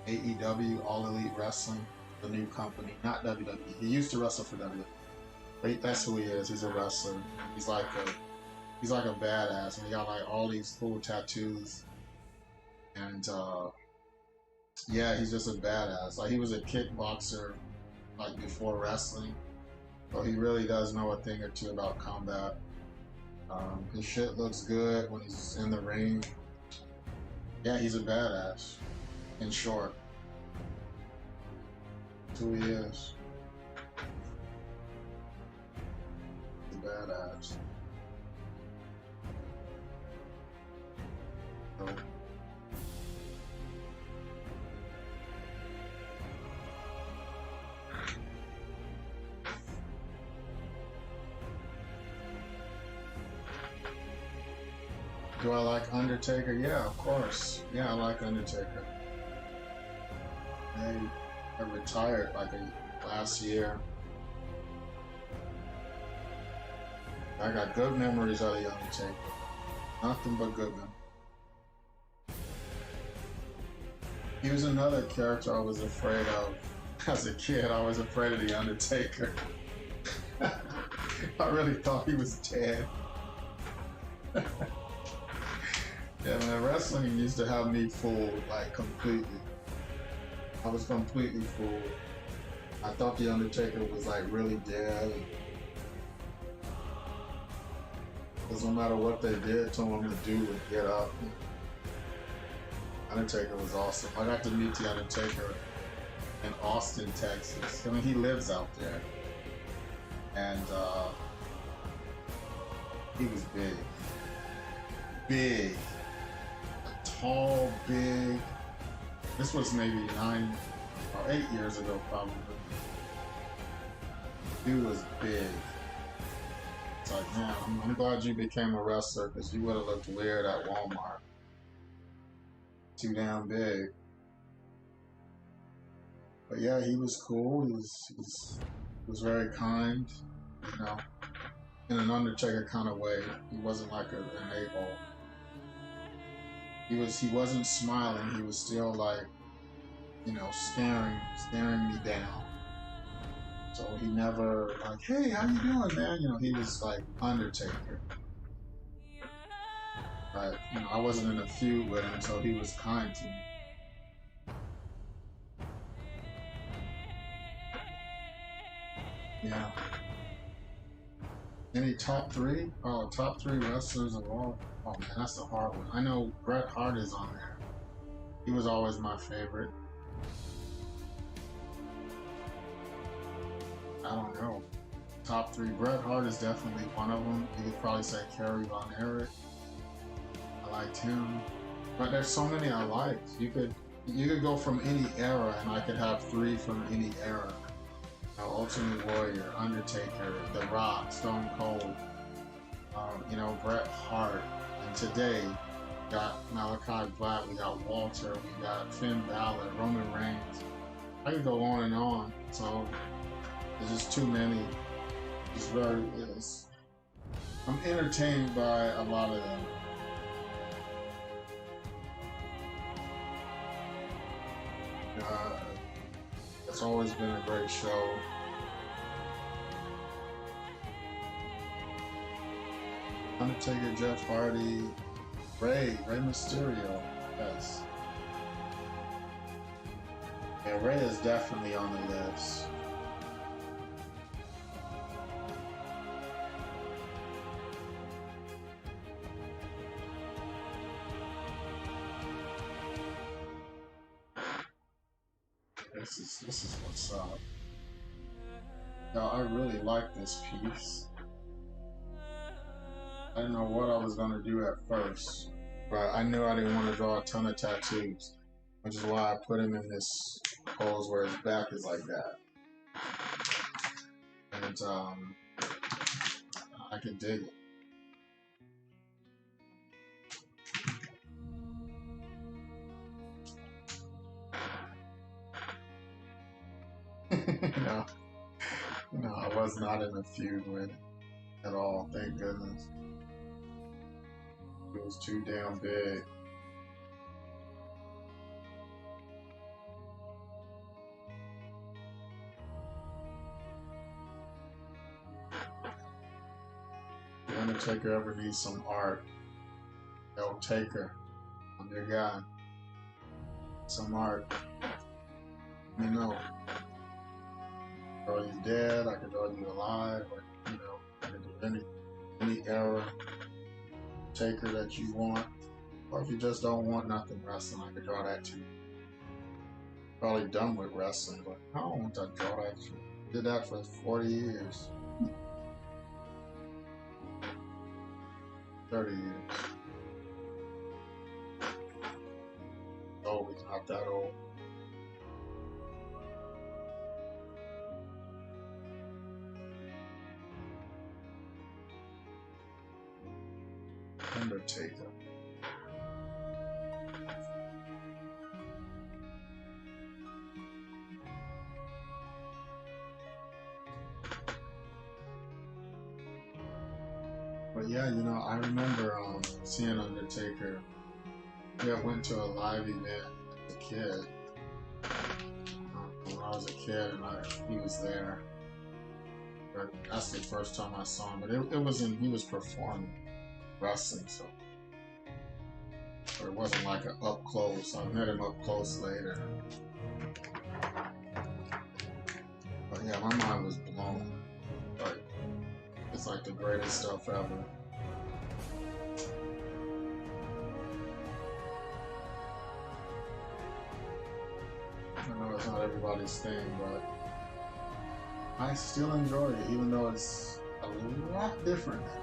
AEW, All Elite Wrestling, the new company, not WWE. He used to wrestle for WWE, but that's who he is. He's a wrestler. He's like a badass, and he got like all these cool tattoos, and yeah, he's just a badass. Like he was a kickboxer, like before wrestling, so he really does know a thing or two about combat. His shit looks good when he's in the ring. Yeah, he's a badass. In short, that's who he is. He's a badass. So, do I like Undertaker? Yeah, of course. Yeah, I like Undertaker. I retired like last year. I got good memories of the Undertaker. Nothing but good memories. He was another character I was afraid of. As a kid, I was afraid of the Undertaker. I really thought he was dead. Yeah, man, wrestling used to have me fooled, like completely. I was completely fooled. I thought the Undertaker was like really dead. Because no matter what they did to him, the dude would get up. Undertaker was awesome. I got to meet the Undertaker in Austin, Texas. I mean, he lives out there. And he was big. Big. Tall, big. This was maybe 9 or 8 years ago, probably. Dude was big. It's like, man, I'm glad you became a wrestler because you would have looked weird at Walmart. Too damn big. But yeah, he was cool. He was very kind, you know, in an Undertaker kind of way. He wasn't like an a-hole. He wasn't smiling. He was still like, you know, staring me down. So he never like, hey, how you doing, man? You know, he was like Undertaker. But you know, I wasn't in a feud with him, so he was kind to me. Yeah. Any top three? Oh, top three wrestlers of all. Oh man, that's a hard one. I know Bret Hart is on there. He was always my favorite. I don't know. Top three. Bret Hart is definitely one of them. You could probably say Kerry Von Erich. I liked him. But there's so many I liked. You could go from any era, and I could have three from any era. You know, Ultimate Warrior, Undertaker, The Rock, Stone Cold. You know, Bret Hart. And today, we got Malakai Black, we got Walter, we got Finn Balor, Roman Reigns. I could go on and on. So there's just too many. I'm entertained by a lot of them. It's always been a great show. Undertaker, Jeff Hardy, Rey Mysterio, yes. Yeah, Rey is definitely on the list. This is what's up. Now, I really like this piece. I didn't know what I was going to do at first, but I knew I didn't want to draw a ton of tattoos, which is why I put him in this pose where his back is like that. And I can dig it. No, I was not in a feud with it at all, thank goodness. It was too damn big. Undertaker ever needs some art, El Taker, I'm your guy. Some art. You know. Or he's dead, I could draw you alive, or, you know, I could do any era Taker that you want. Or if you just don't want nothing wrestling, I could draw that too. Probably done with wrestling, but I don't want to draw that shit. Did that for 40 years. 30 years. Oh, he's not that old. Undertaker. But yeah, you know, I remember seeing Undertaker. Yeah, I went to a live event as a kid. When I was a kid, and he was there. But that's the first time I saw him. But it wasn't. He was performing wrestling, so it wasn't like an up close. I met him up close later. But yeah, my mind was blown. Like, it's like the greatest stuff ever. I know it's not everybody's thing, but I still enjoy it, even though it's a lot different now.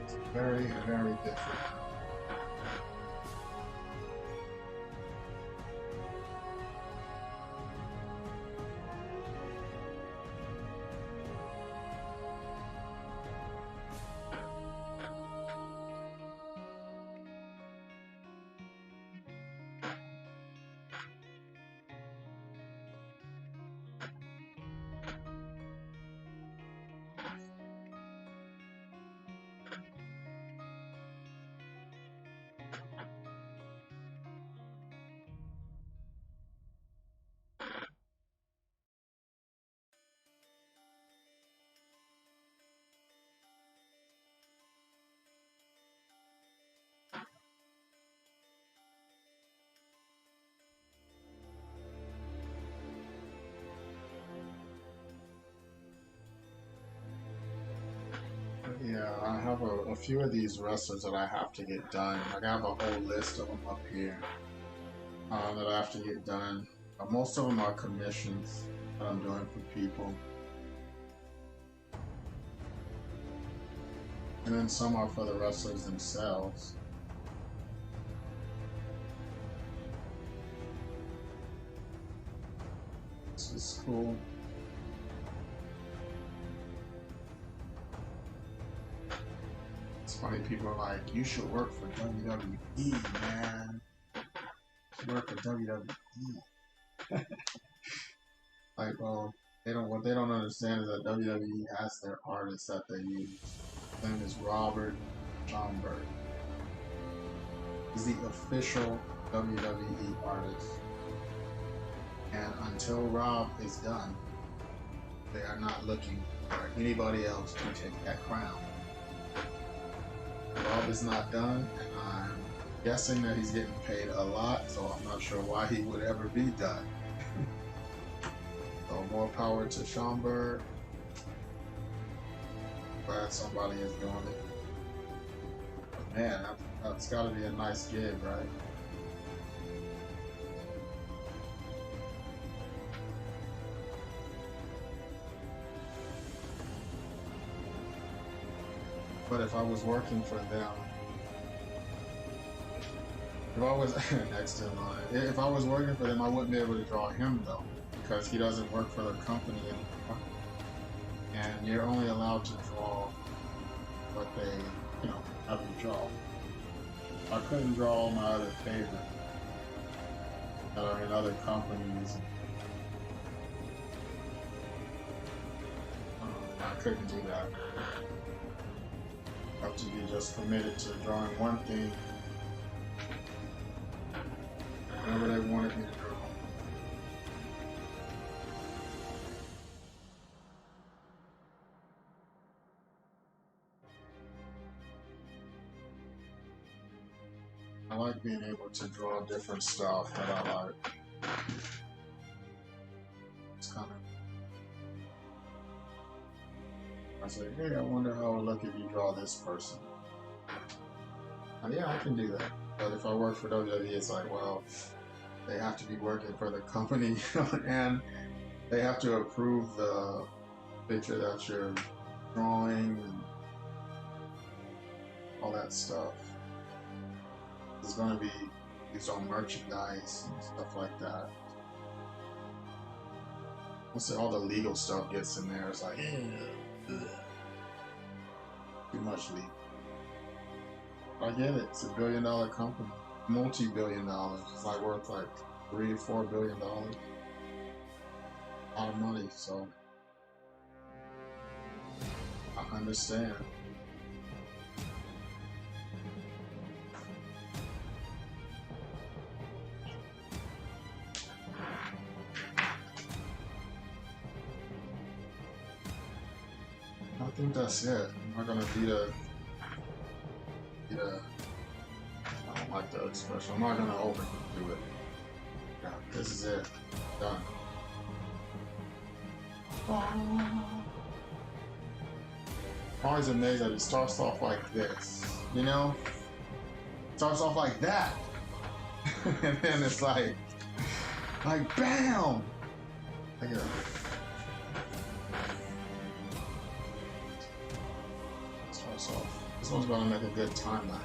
It's very, very different. Yeah, I have a few of these wrestlers that I have to get done. Like, I have a whole list of them up here that I have to get done. Most of them are commissions that I'm doing for people. And then some are for the wrestlers themselves. This is cool. Funny, people are like, you should work for WWE, man. You should work for WWE. Like, well, what they don't understand is that WWE has their artists that they use. His name is Robert Schomburg. He's the official WWE artist. And until Rob is done, they are not looking for anybody else to take that crown. Rob is not done, and I'm guessing that he's getting paid a lot, so I'm not sure why he would ever be done. So more power to Schomburg. Glad somebody is doing it. But man, that's got to be a nice gig, right? But if I was working for them, if I was next in line, if I was working for them, I wouldn't be able to draw him though, because he doesn't work for the company anymore. And you're only allowed to draw what they, you know, have you draw. I couldn't draw all my other favorites that are in other companies. I couldn't do that. I have to be just committed to drawing one thing whenever they wanted me to draw. I like being able to draw different stuff that I like. It's kind of. I say, hey, I wonder how it would look if you draw this person. And yeah, I can do that. But if I work for WWE, it's like, well, they have to be working for the company and they have to approve the picture that you're drawing and all that stuff. There's going to be used on merchandise and stuff like that. Once all the legal stuff gets in there, it's like, too much legal. I get it. It's $1 billion company, multi-billion dollars. It's like worth like $3 to $4 billion. A lot of money, so I understand. I think that's it. I'm not gonna beat a. I don't like the expression. I'm not gonna overdo it. Yeah, this is it. Done. I'm always amazed that it starts off like this. You know? It starts off like that. And then it's like BAM! Look at that. Starts off. This one's gonna make a good timeline.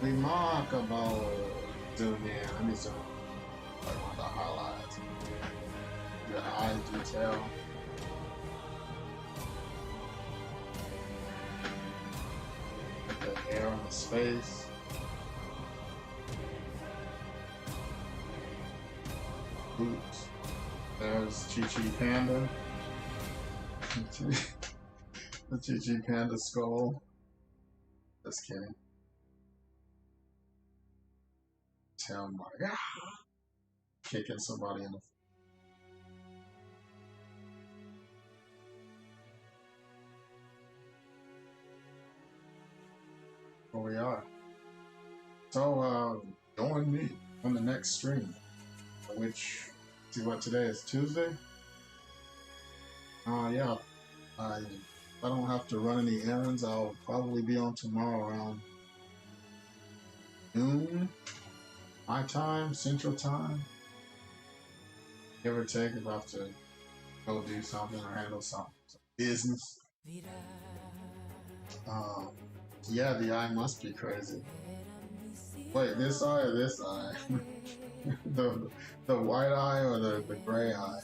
Remarkable. Zoom in. Let me zoom. Like one of the highlights. Your eye detail. The hair on his face. Boots. There's Chi Panda. The Chi Panda skull. Just kidding. Tell him like, kicking somebody in the. Where we are. So, join me on the next stream, which, see what today is, Tuesday? Yeah, I don't have to run any errands. I'll probably be on tomorrow around noon, my time, Central Time. Give or take if I have to go do something or handle some business. Yeah, the eye must be crazy. Wait, this eye or this eye? the white eye or the gray eye?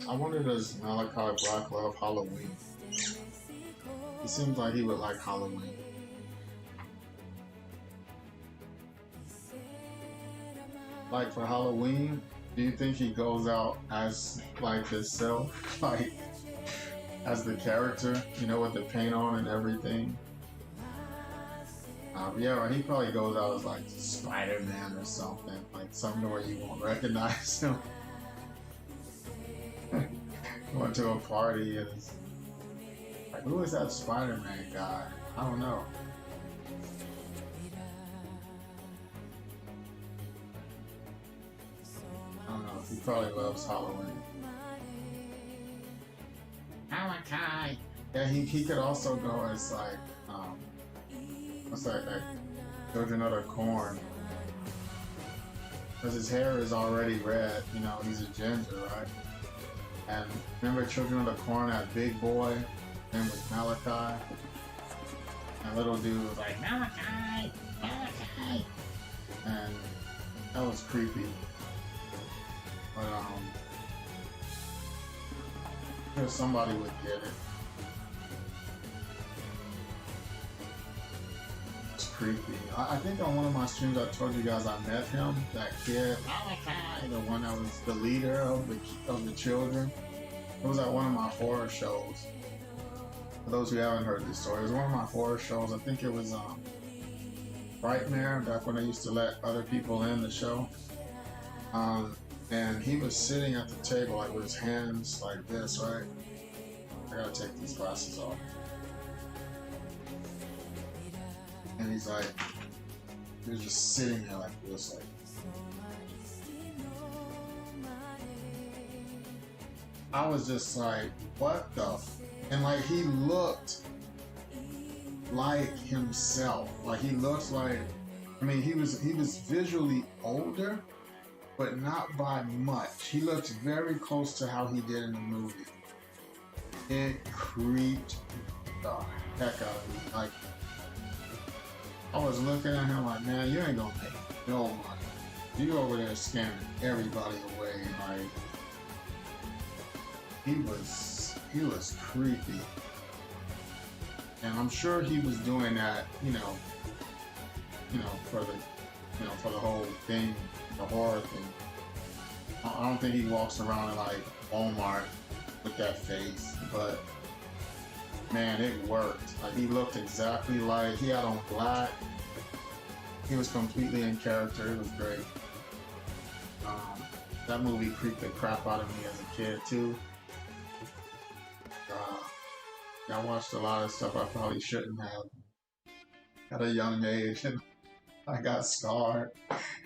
I wonder, does Malakai Black love Halloween? He seems like he would like Halloween. Like for Halloween, do you think he goes out as like himself, like as the character, you know, with the paint on and everything? Yeah, or he probably goes out as like Spider-Man or something, like something where you won't recognize him. Going to a party and it's like, who is that Spider-Man guy? I don't know. I don't know. He probably loves Halloween. Malakai. Yeah, he could also go as like what's that? Like Children of the Corn. Because his hair is already red. You know, he's a ginger, right? And remember Children of the Corn, that big boy, name was Malakai. And little dude was like, Malakai! Malakai! And that was creepy. But, if somebody would get it. It's creepy. I think on one of my streams I told you guys I met him, that kid, Malakai, the one that was the leader of the children. It was at one of my horror shows. For those who haven't heard this story, it was one of my horror shows. I think it was Frightmare, back when I used to let other people in the show. And he was sitting at the table like with his hands like this, right? I gotta take these glasses off. And he's like, he was just sitting there like this, like. I was just like, what the? And like he looked like himself. Like he looks like, I mean, he was visually older, but not by much. He looked very close to how he did in the movie. It creeped the heck out of me. Like, I was looking at him like, man, you ain't gonna make no money. You over there scamming everybody away. Like, he was creepy. And I'm sure he was doing that, for the whole thing, the horror thing. I don't think he walks around in like Walmart with that face, but man, it worked. Like he looked exactly like, he had on black. He was completely in character. It was great. That movie creeped the crap out of me as a kid too. I watched a lot of stuff I probably shouldn't have at a young age, and I got scarred.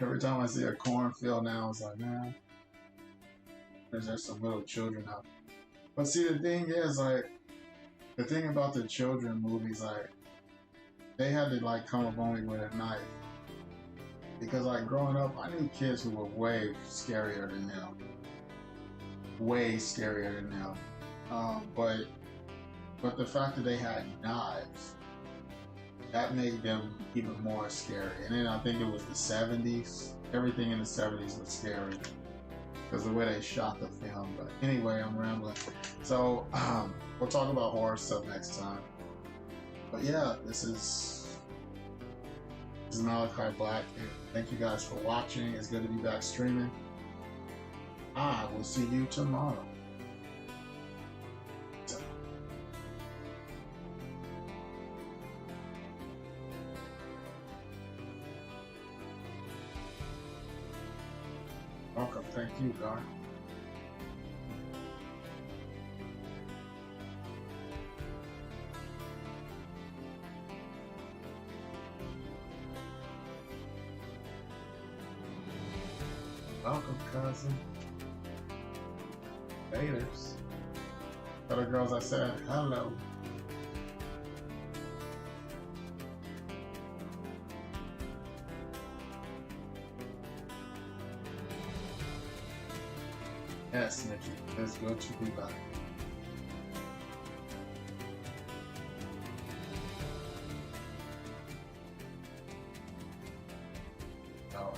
Every time I see a cornfield now, it's like, man, there's just some little children out. But see, the thing is, like, the thing about the children movies, like, they had to like come up on me with a knife. Because like growing up, I knew kids who were way scarier than them. Way scarier than them. But the fact that they had knives, that made them even more scary. And then I think it was the 70s. Everything in the 70s was scary because of the way they shot the film. But anyway, I'm rambling. So we'll talk about horror stuff next time. But yeah, this is Malakai Black, and thank you guys for watching. It's good to be back streaming. I will see you tomorrow. Welcome, thank you, God. Welcome, cousin. Laters. Other girls, I said hello. Yes, Nikki, it's good to be back. Oh.